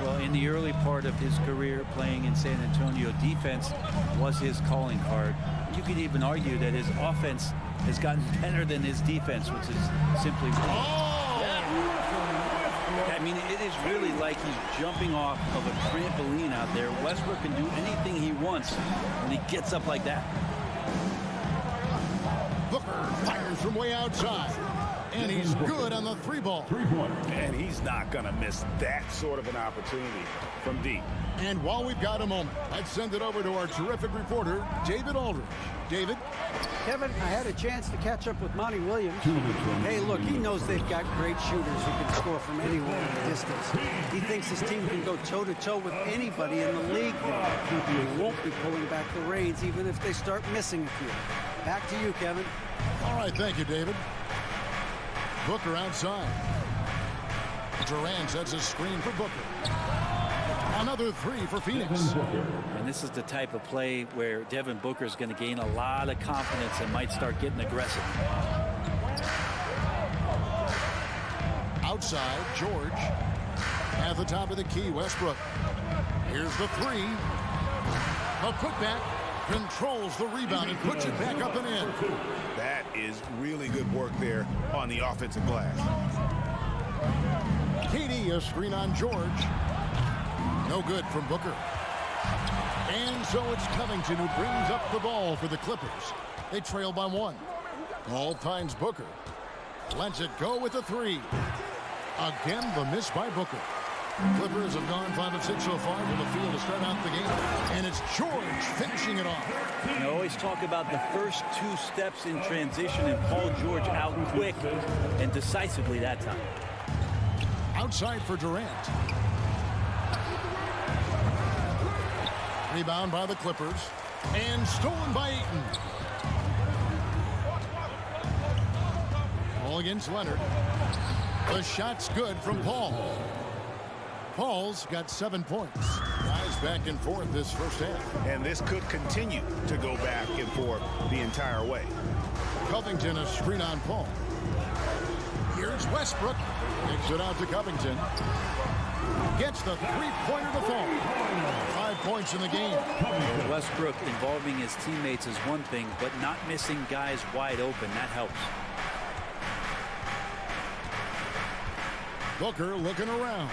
Well, in the early part of his career playing in San Antonio, defense was his calling card. You could even argue that his offense has gotten better than his defense, which is simply wrong. I mean, it is really like he's jumping off of a trampoline out there. Westbrook can do anything he wants when he gets up like that. Booker fires from way outside. And he's good on the 3-ball. And he's not going to miss that sort of an opportunity from deep. And while we've got a moment, let's send it over to our terrific reporter, David Aldridge. David? Kevin, I had a chance to catch up with Monty Williams. Hey, look, he knows they've got great shooters who can score from anywhere in the distance. He thinks his team can go toe-to-toe with anybody in the league there. He won't be pulling back the reins even if they start missing a few. Back to you, Kevin. All right, thank you, David. Booker outside. Durant sets a screen for Booker. Another 3 for Phoenix. And this is the type of play where Devin Booker is going to gain a lot of confidence and might start getting aggressive. Outside, George. At the top of the key, Westbrook. Here's the 3. A putback. Controls the rebound and puts it back up and in. That is really good work there on the offensive glass. KD, a screen on George. No good from Booker. And so it's Covington who brings up the ball for the Clippers. They trail by 1. Paul finds Booker. Lets it go with a 3. Again, the miss by Booker. Clippers have gone 5 of 6 so far from the field to start out the game. And it's George finishing it off. I always talk about the first 2 steps in transition and Paul George out quick and decisively that time. Outside for Durant. Rebound by the Clippers. And stolen by Ayton. Ball against Leonard. The shot's good from Paul. Paul's got 7 points. back and forth this first half. And this could continue to go back and forth the entire way. Covington a screen on Paul. Here's Westbrook. Kicks it out to Covington. Gets the three-pointer to fall. 5 points in the game. Westbrook involving his teammates is one thing, but not missing guys wide open, that helps. Booker looking around.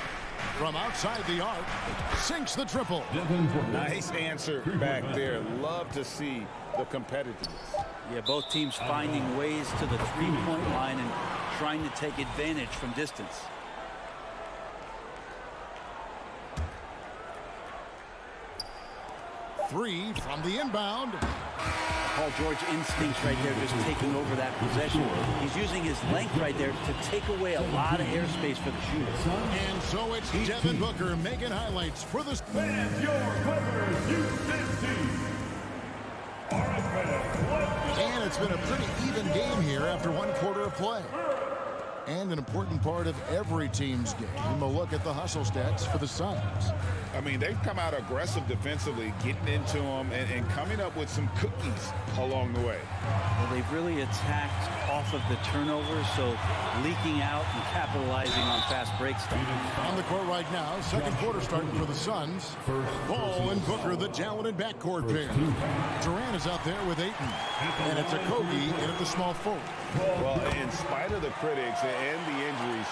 From outside the arc, sinks the triple. Nice answer back there. Love to see the competitiveness. Yeah, both teams finding ways to the three-point line and trying to take advantage from distance. Three from the inbound. Paul George instincts right there, just taking over that possession. He's using his length right there to take away a lot of airspace for the shooter. And so it's Devin Booker making highlights for the fans. Your Clippers, Houston team. And it's been a pretty even game here after 1 quarter of play. And an important part of every team's game, a look at the hustle stats for the Suns. I mean, they've come out aggressive defensively, getting into them and coming up with some cookies along the way. Well, they've really attacked off of the turnovers, so leaking out and capitalizing on fast break stuff. On the court right now, second quarter starting for the Suns. Ball and Booker, the talented backcourt pair. Durant is out there with Ayton. And it's a Kogi in at the small forward. Well, in spite of the critics and the injuries,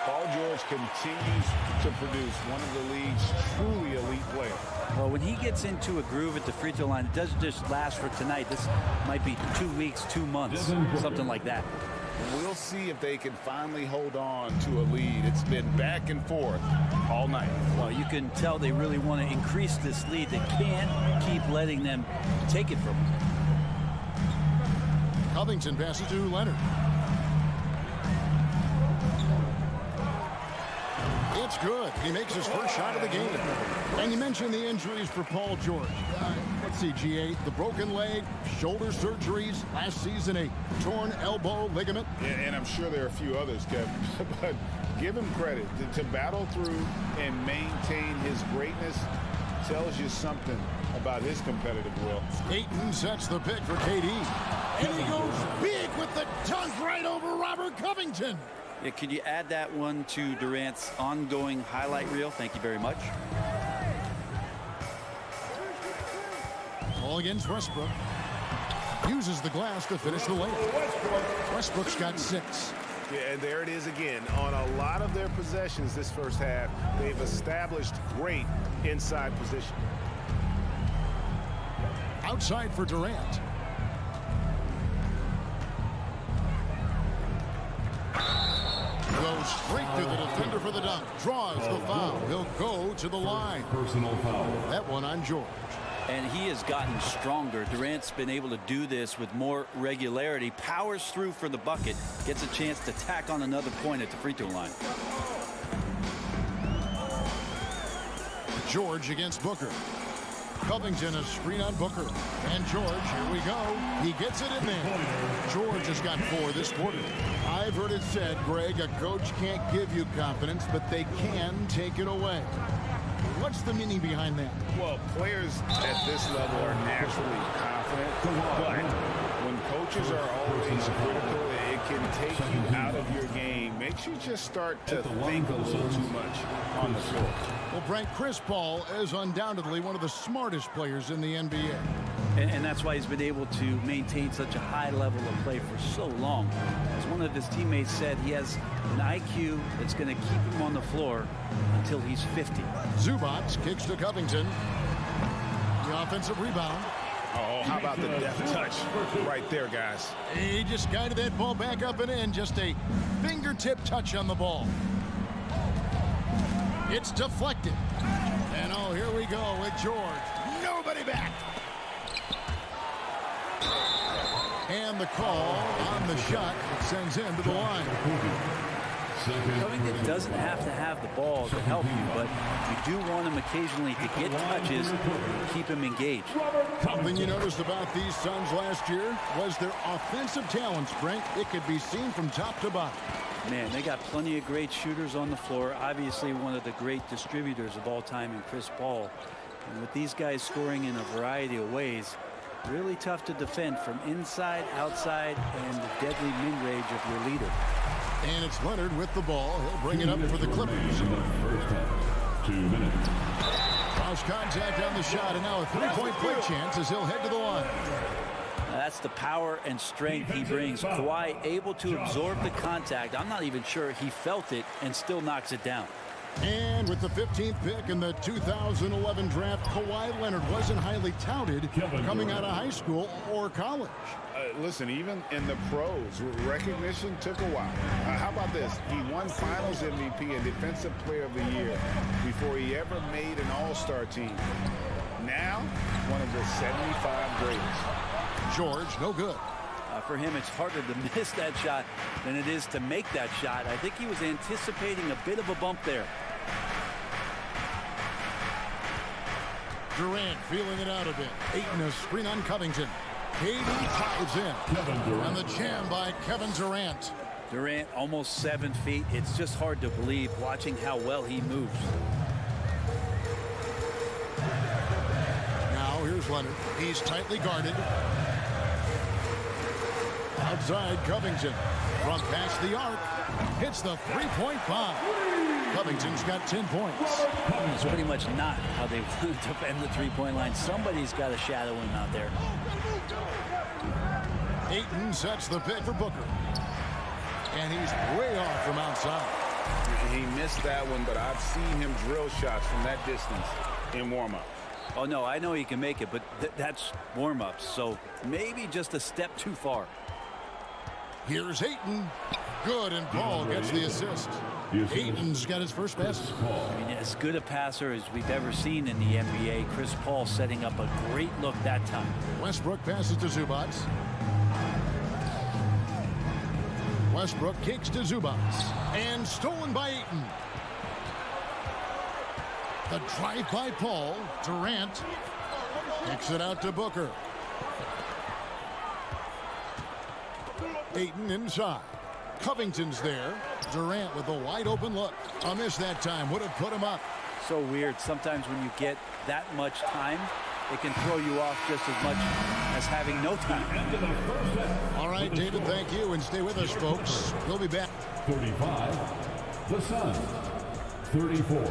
Paul George continues to produce one of the league's truly elite players. Well, when he gets into a groove at the free throw line, it doesn't just last for tonight. This might be 2 weeks, 2 months, something like that. We'll see if they can finally hold on to a lead. It's been back and forth all night. Well, you can tell they really want to increase this lead. They can't keep letting them take it from them. Covington passes to Leonard. It's good. He makes his first shot of the game. And you mentioned the injuries for Paul George. Let's see, GA, the broken leg, shoulder surgeries, last season a torn elbow ligament. Yeah, and I'm sure there are a few others, Kevin. But give him credit. To battle through and maintain his greatness tells you something about his competitive will. Ayton sets the pick for KD. And he goes big with the dunk right over Robert Covington. Yeah, could you add that one to Durant's ongoing highlight reel? Thank you very much. All against Westbrook. Uses the glass to finish the layup. Westbrook's got 6. Yeah, and there it is again. On a lot of their possessions this first half, they've established great inside position. Outside for Durant. Goes straight to the defender for the dunk. Draws the foul. He'll go to the line. Personal foul. That one on George. And he has gotten stronger. Durant's been able to do this with more regularity. Powers through for the bucket. Gets a chance to tack on another point at the free throw line. George against Booker. Covington a screen on Booker. And George, here we go. He gets it in there. George has got 4 this quarter. I've heard it said, Greg, a coach can't give you confidence, but they can take it away. What's the meaning behind that? Well, players at this level are naturally confident, but when coaches are always critical, it can take you out of your game. Makes you just start to think a little too much on the floor. Well, Frank, Chris Paul is undoubtedly one of the smartest players in the NBA. And that's why he's been able to maintain such a high level of play for so long. As one of his teammates said, he has an IQ that's going to keep him on the floor until he's 50. Zubac kicks to Covington. The offensive rebound. Oh, how about the deft touch right there, guys? He just guided that ball back up and in. Just a fingertip touch on the ball. It's deflected. And oh, here we go with George. Nobody back. And the call on the shot that sends him to the line. Covington doesn't have to have the ball to help you, but you do want him occasionally to get touches and keep him engaged. Something you noticed about these Suns last year was their offensive talents, Brent. It could be seen from top to bottom. Man, they got plenty of great shooters on the floor. Obviously, one of the great distributors of all time in Chris Paul. And with these guys scoring in a variety of ways, really tough to defend from inside, outside, and the deadly mid-range of your leader. And it's Leonard with the ball. He'll bring it up for the Clippers. 2 minutes. Cross contact on the shot, and now a three-point play chance as he'll head to the line. That's the power and strength he brings. Kawhi able to absorb the contact. I'm not even sure he felt it and still knocks it down. And with the 15th pick in the 2011 draft, Kawhi Leonard wasn't highly touted coming out of high school or college. Listen, even in the pros, recognition took a while. How about this? He won Finals MVP and Defensive Player of the Year before he ever made an All-Star team. Now, one of the 75 greatest. George, no good. For him, it's harder to miss that shot than it is to make that shot. I think he was anticipating a bit of a bump there. Durant feeling it out a bit. Ayton a screen on Covington. KD ties in. And the jam by Kevin Durant. Durant almost 7 feet. It's just hard to believe watching how well he moves. Now here's Leonard. He's tightly guarded. Outside Covington. From past the arc. Hits the three-point bomb. Covington's got 10 points. It's pretty much not how they want to defend the three-point line. Somebody's got to shadow him out there. Ayton sets the pick for Booker. And he's way off from outside. He missed that one, but I've seen him drill shots from that distance in warm-up. Oh, no, I know he can make it, but that's warm-ups, so maybe just a step too far. Here's Ayton. Good, and Paul gets the assist. Ayton's got his first basket. I mean, as good a passer as we've ever seen in the NBA. Chris Paul setting up a great look that time. Westbrook passes to Zubac. Westbrook kicks to Zubac. And stolen by Ayton. The drive by Paul. Durant kicks it out to Booker. Ayton inside. Covington's there. Durant with a wide open look. A miss that time. Would have put him up. So weird. Sometimes when you get that much time, it can throw you off just as much as having no time. All right, David, thank you. And stay with us, folks. We'll be back. 35. The Suns. 34.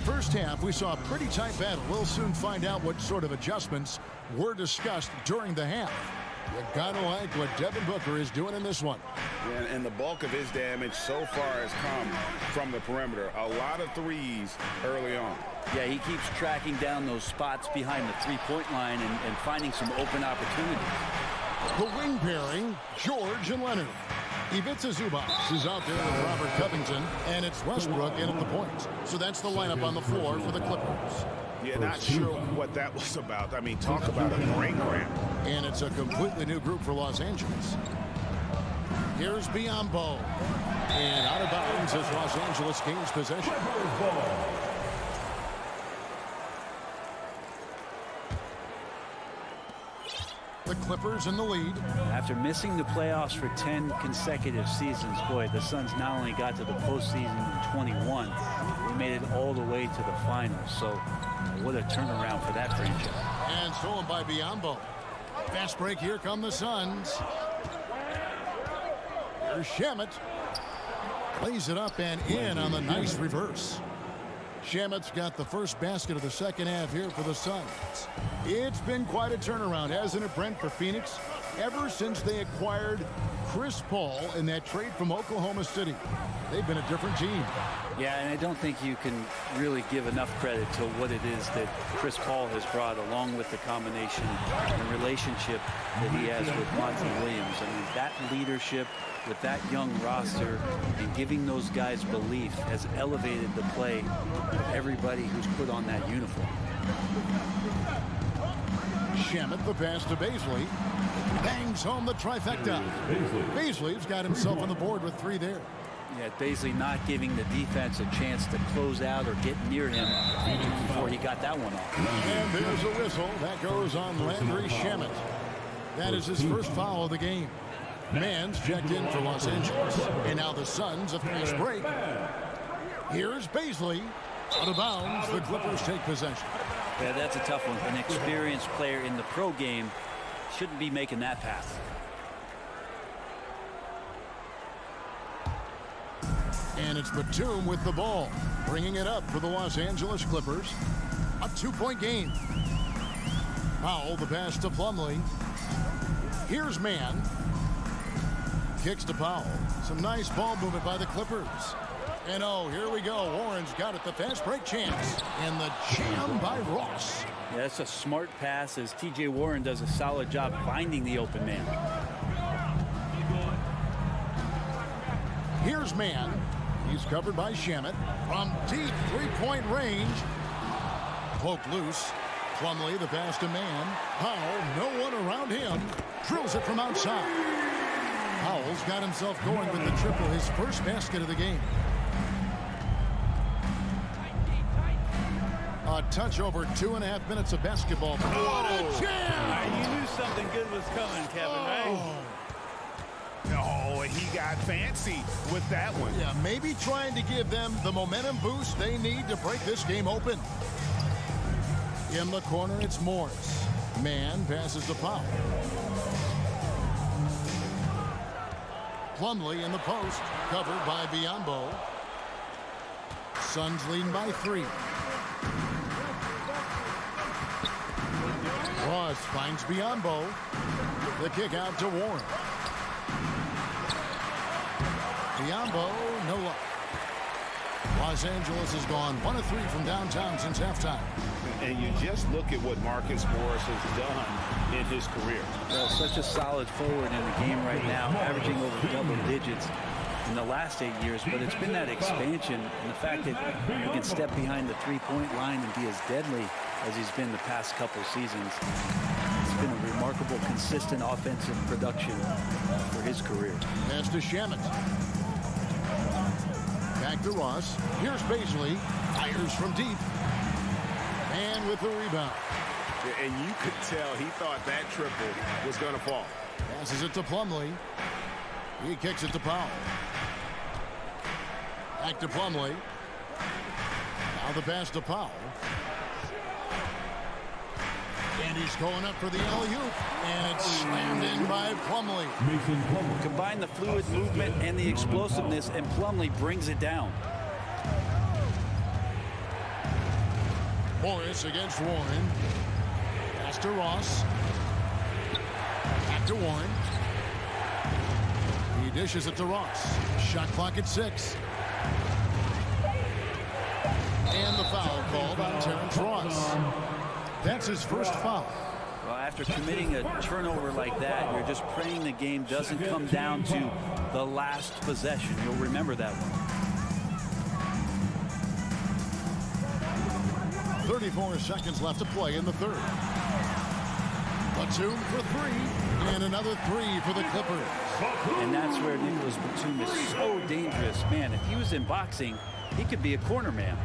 First half, we saw a pretty tight battle. We'll soon find out what sort of adjustments were discussed during the half. You gotta like what Devin Booker is doing in this one. And the bulk of his damage so far has come from the perimeter. A lot of threes early on. Yeah, he keeps tracking down those spots behind the three-point line and finding some open opportunities. The wing pairing, George and Leonard. Ivica Zubac is out there with Robert Covington, and it's Westbrook in at the point. So that's the lineup on the floor for the Clippers. Yeah, not sure what that was about. I mean, talk about a brain cramp. And it's a completely new group for Los Angeles. Here's Biombo. And out of bounds as Los Angeles gains possession. The Clippers in the lead. After missing the playoffs for 10 consecutive seasons, boy, the Suns not only got to the postseason in 21, they made it all the way to the finals. So what a turnaround for that franchise. And stolen by Biombo. Fast break, here come the Suns. Here's Shamet. Plays it up and in on the nice reverse. Shamet's got the first basket of the second half here for the Suns. It's been quite a turnaround, hasn't it, Brent, for Phoenix? Ever since they acquired Chris Paul in that trade from Oklahoma City, they've been a different team. Yeah, and I don't think you can really give enough credit to what it is that Chris Paul has brought, along with the combination and relationship that he has with Monty Williams. I mean, that leadership with that young roster and giving those guys belief has elevated the play of everybody who's put on that uniform. Shamet, the pass to Baisley. Bangs home the trifecta. Baisley's got himself on the board with 3 there. Yeah, basically not giving the defense a chance to close out or get near him before he got that one off. And there's a whistle. That goes on Landry Shamet. That is his first foul of the game. Mann's checked in for Los Angeles. And now the Suns, a fast break. Here's Baisley. Out of bounds, the Clippers take possession. Yeah, that's a tough one. An experienced player in the pro game shouldn't be making that pass. And it's Batum with the ball, bringing it up for the Los Angeles Clippers. A 2-point game. Powell, the pass to Plumlee. Here's Mann. Kicks to Powell. Some nice ball movement by the Clippers. And oh, here we go. Warren's got it, the fast break chance. And the jam by Ross. Yeah, that's a smart pass as TJ Warren does a solid job finding the open man. Here's Mann. He's covered by Shamet. From deep three-point range. Poke loose. Plumlee, the pass to Mann. Powell, no one around him. Drills it from outside. Powell's got himself going with the triple, his first basket of the game. A touch over 2.5 minutes of basketball. What a jam! You knew something good was coming, Kevin, right? Oh, he got fancy with that one. Yeah, maybe trying to give them the momentum boost they need to break this game open. In the corner, it's Morris. Mann passes to Powell. Plumlee in the post, covered by Biyombo. Suns leading by 3. Ross finds Biyombo. The kick out to Warren. Biyombo, no luck. Los Angeles has gone 1 of 3 from downtown since halftime. And you just look at what Marcus Morris has done in his career. Well, such a solid forward in the game right now, averaging over double digits in the last 8 years, but it's been that expansion and the fact that he can step behind the three-point line and be as deadly as he's been the past couple seasons. It's been a remarkable, consistent offensive production for his career. Pass to Shamet. Back to Ross. Here's Baisley. Fires from deep. And with the rebound. And you could tell he thought that triple was going to fall. Passes it to Plumlee. He kicks it to Powell. Back to Plumlee. Now the pass to Powell. And he's going up for the alley-oop. And it's slammed in by Plumlee. Combine the fluid movement and the explosiveness, and Plumlee brings it down. Morris against Warren. Pass to Ross. Back to Warren. He dishes it to Ross. Shot clock at 6. And the foul called on Terrence Ross. That's his first foul. Well, after committing a turnover like that, you're just praying the game doesn't come down to the last possession. You'll remember that one. 34 seconds left to play in the third. Batum for 3, and another 3 for the Clippers. And that's where Nicholas Batum is so dangerous. Man, if he was in boxing, he could be a corner man.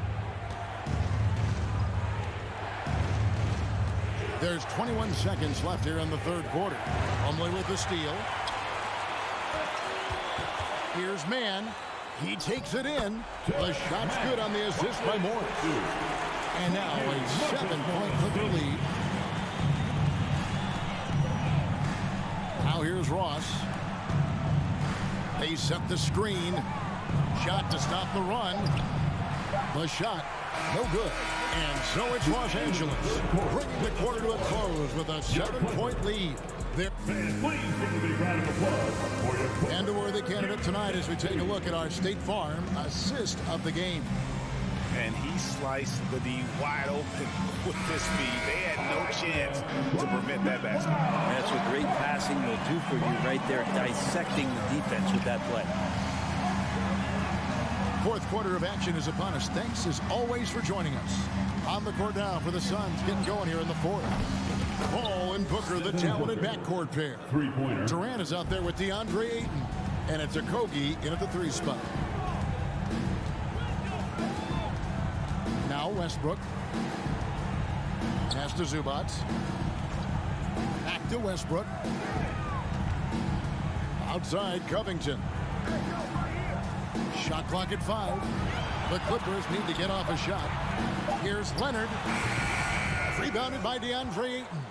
There's 21 seconds left here in the third quarter. Plumlee with the steal. Here's Mann. He takes it in. The shot's good on the assist by Morris. And now a 7-point Clipper lead. Now here's Ross. They set the screen. Shot to stop the run. The shot, no good. And so it's Los Angeles, bringing the quarter to a close with a 7-point lead. And a worthy candidate tonight as we take a look at our State Farm assist of the game. And he sliced the D wide open with his speed. They had no chance to prevent that basket. That's what great passing will do for you right there, dissecting the defense with that play. Fourth quarter of action is upon us. Thanks as always for joining us. On the court now for the Suns, getting going here in the fourth. Paul and Booker, the talented backcourt pair. Durant is out there with DeAndre Ayton. And it's Okogie in at the 3 spot. Now Westbrook. Pass to Zubac. Back to Westbrook. Outside Covington. Shot clock at 5. The Clippers need to get off a shot. Here's Leonard. Rebounded by DeAndre Ayton.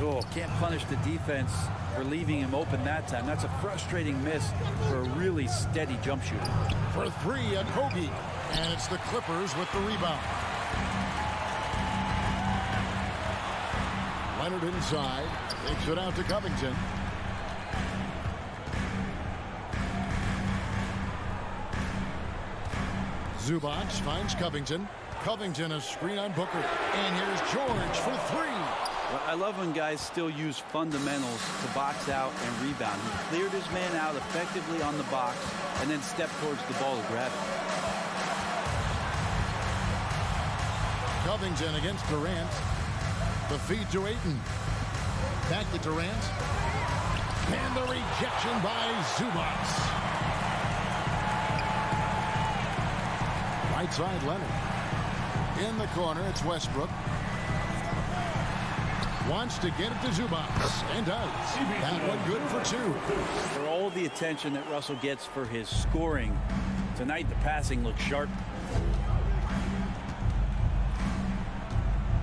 Oh, can't punish the defense for leaving him open that time. That's a frustrating miss for a really steady jump shooter. For 3, Okogie. And it's the Clippers with the rebound. Leonard inside. Takes it out to Covington. Zubac finds Covington. Covington a screen on Booker. And here's George for 3. Well, I love when guys still use fundamentals to box out and rebound. He cleared his man out effectively on the box and then stepped towards the ball to grab it. Covington against Durant. The feed to Ayton. Back to Durant. And the rejection by Zubac. Right side Leonard. In the corner, it's Westbrook. Wants to get it to Zubac. And does. That one good for 2. For all the attention that Russell gets for his scoring, tonight the passing looks sharp.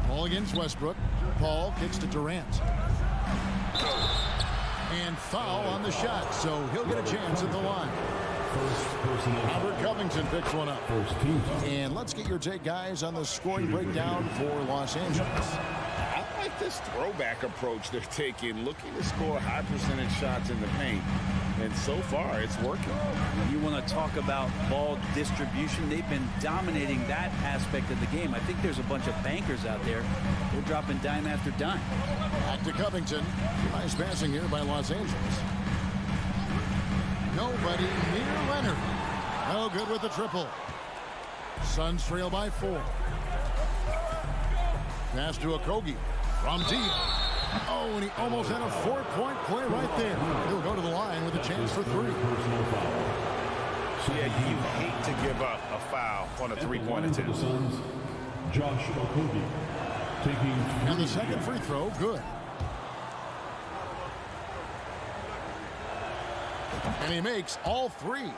Ball against Westbrook. Paul kicks to Durant. And foul on the shot, so he'll get a chance at the line. Robert Covington picks one up. And let's get your take, guys, on the scoring breakdown for Los Angeles. I like this throwback approach they're taking, looking to score high percentage shots in the paint. And so far, it's working. You want to talk about ball distribution. They've been dominating that aspect of the game. I think there's a bunch of bankers out there. They're dropping dime after dime. Back to Covington. Nice passing here by Los Angeles. Nobody near Leonard. No good with the triple. Suns trail by 4. Pass to Okogie from deep. Oh, and he almost had a 4-point play right there. He'll go to the line with a chance for 3. Yeah, you hate to give up a foul on a 3-point attempt. Josh Okogie taking. And the second free throw, good. And he makes all 3.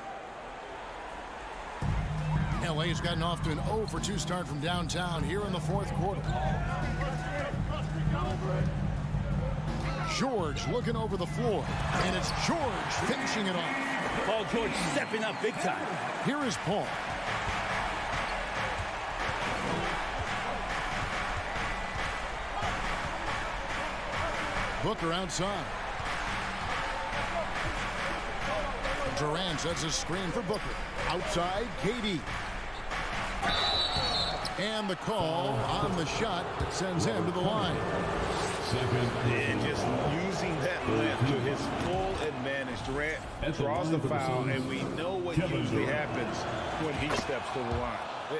LA's gotten off to an 0 for 2 start from downtown here in the 4th quarter. George looking over the floor. And it's George finishing it off. Paul George stepping up big time. Here is Paul. Booker outside. Durant sets a screen for Booker. Outside, KD. And the call on the shot that sends him to the line. And just using that length to his full advantage. Durant draws the foul, and we know what usually happens when he steps to the line.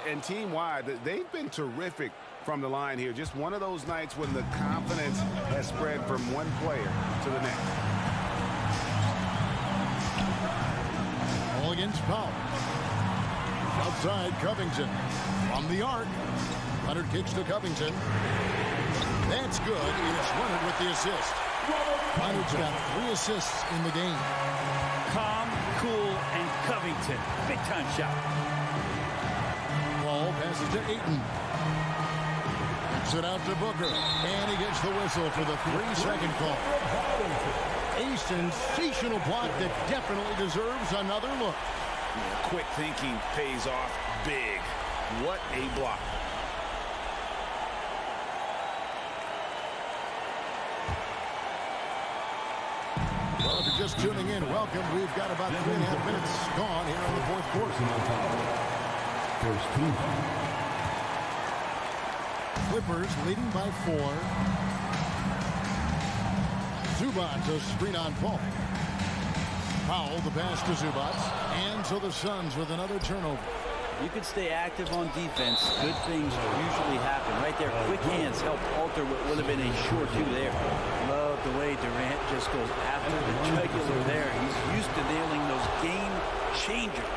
And team-wide, they've been terrific from the line here. Just one of those nights when the confidence has spread from one player to the next. All against Powell. Outside, Covington. From the arc. Leonard kicks to Covington. That's good, and it's Leonard with the assist. Leonard's got 3 assists in the game. Calm, cool, and Covington. Big-time shot. Paul passes to Ayton. Kicks it out to Booker. And he gets the whistle for the 3-second call. A sensational block that definitely deserves another look. Quick thinking pays off big. What a block. Well, if you're just tuning in, welcome. We've got about 3.5 minutes gone here in the 4th quarter. First team. Clippers leading by 4. Zubac a screen on Paul. Powell the pass to Zubac. And so the Suns with another turnover. You can stay active on defense. Good things usually happen. Right there, quick hands help alter what would have been a sure two there. Love the way Durant just goes after the jugular there. He's used to nailing those game changers.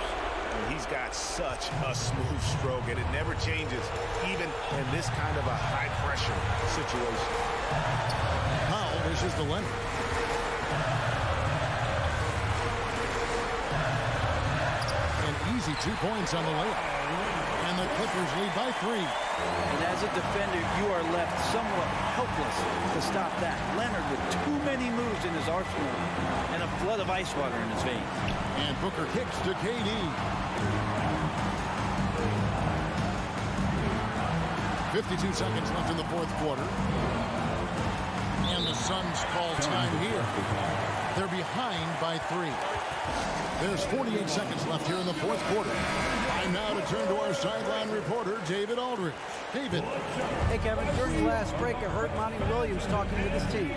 And he's got such a smooth stroke, and it never changes, even in this kind of a high-pressure situation. Powell wishes to Leonard. Easy 2 points on the layup. And the Clippers lead by 3. And as a defender, you are left somewhat helpless to stop that. Leonard with too many moves in his arsenal and a flood of ice water in his veins. And Booker kicks to KD. 52 seconds left in the fourth quarter. And the Suns call time here. They're behind by 3. There's 48 seconds left here in the fourth quarter. Time now to turn to our sideline reporter, David Aldridge. David. Hey, Kevin, during the last break, I heard Monty Williams talking with his team.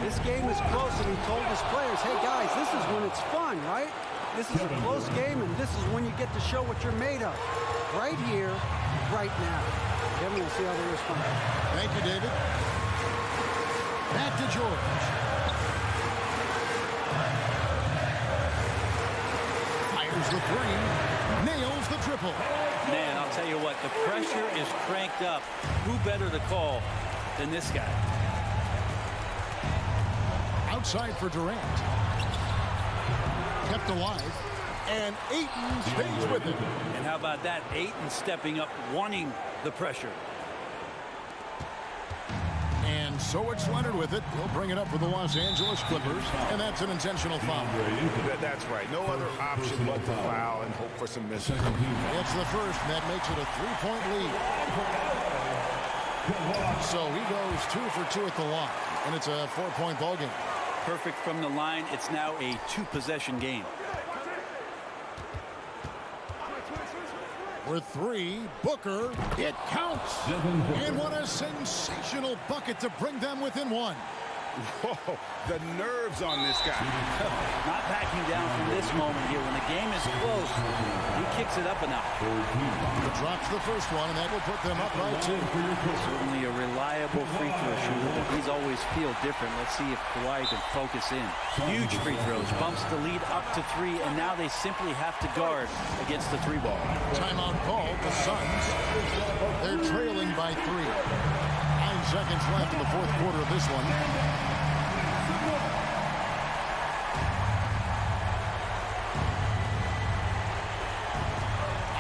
This game is close, and he told his players, hey, guys, this is when it's fun, right? This is a close game, and this is when you get to show what you're made of. Right here, right now. Kevin, we'll see how they respond. Thank you, David. Back to George. Fires the three. Nails the triple. Man, I'll tell you what, the pressure is cranked up. Who better to call than this guy? Outside for Durant. Kept alive. And Ayton stays with him. And how about that? Ayton stepping up, wanting the pressure. And so it's Leonard with it. He'll bring it up for the Los Angeles Clippers. And that's an intentional foul. That's right. No other option but to foul and hope for some misses. It's the first, and that makes it a 3-point lead. So he goes 2 for 2 at the line. And it's a 4-point ball game. Perfect from the line. It's now a 2-possession game. For 3, Booker, it counts. And what a sensational bucket to bring them within 1. Whoa, the nerves on this guy. Not backing down from this moment here. When the game is close, he kicks it up a notch. He drops the first one, and that will put them up by 2. Certainly a reliable free throw shooter, but he's always feel different. Let's see if Kawhi can focus in. Huge free throws, bumps the lead up to 3, and now they simply have to guard against the 3 ball. Timeout called. The Suns, they're trailing by 3. 9 seconds left in the fourth quarter of this one.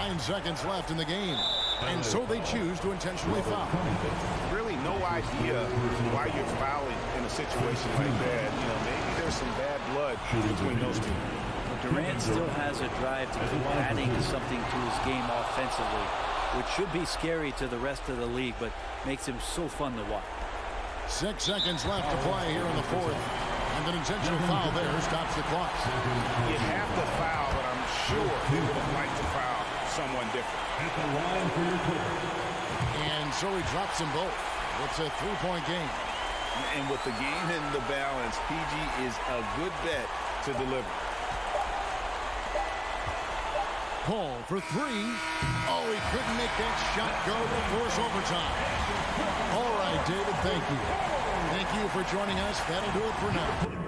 9 seconds left in the game. And so they choose to intentionally foul. Really no idea why you're fouling in a situation like that. You know, maybe there's some bad blood between those two. Durant still has a drive to keep adding something to his game offensively, which should be scary to the rest of the league, but makes him so fun to watch. 6 seconds left to play here in the fourth. And an intentional foul there stops the clock. You have to foul, but I'm sure he would have liked to foul someone different. And so he drops them both. It's a 3-point game. And with the game in the balance, PG is a good bet to deliver. Paul for 3. Oh, he couldn't make that shot go to force overtime. All right, David, thank you. Thank you for joining us. That'll do it for now.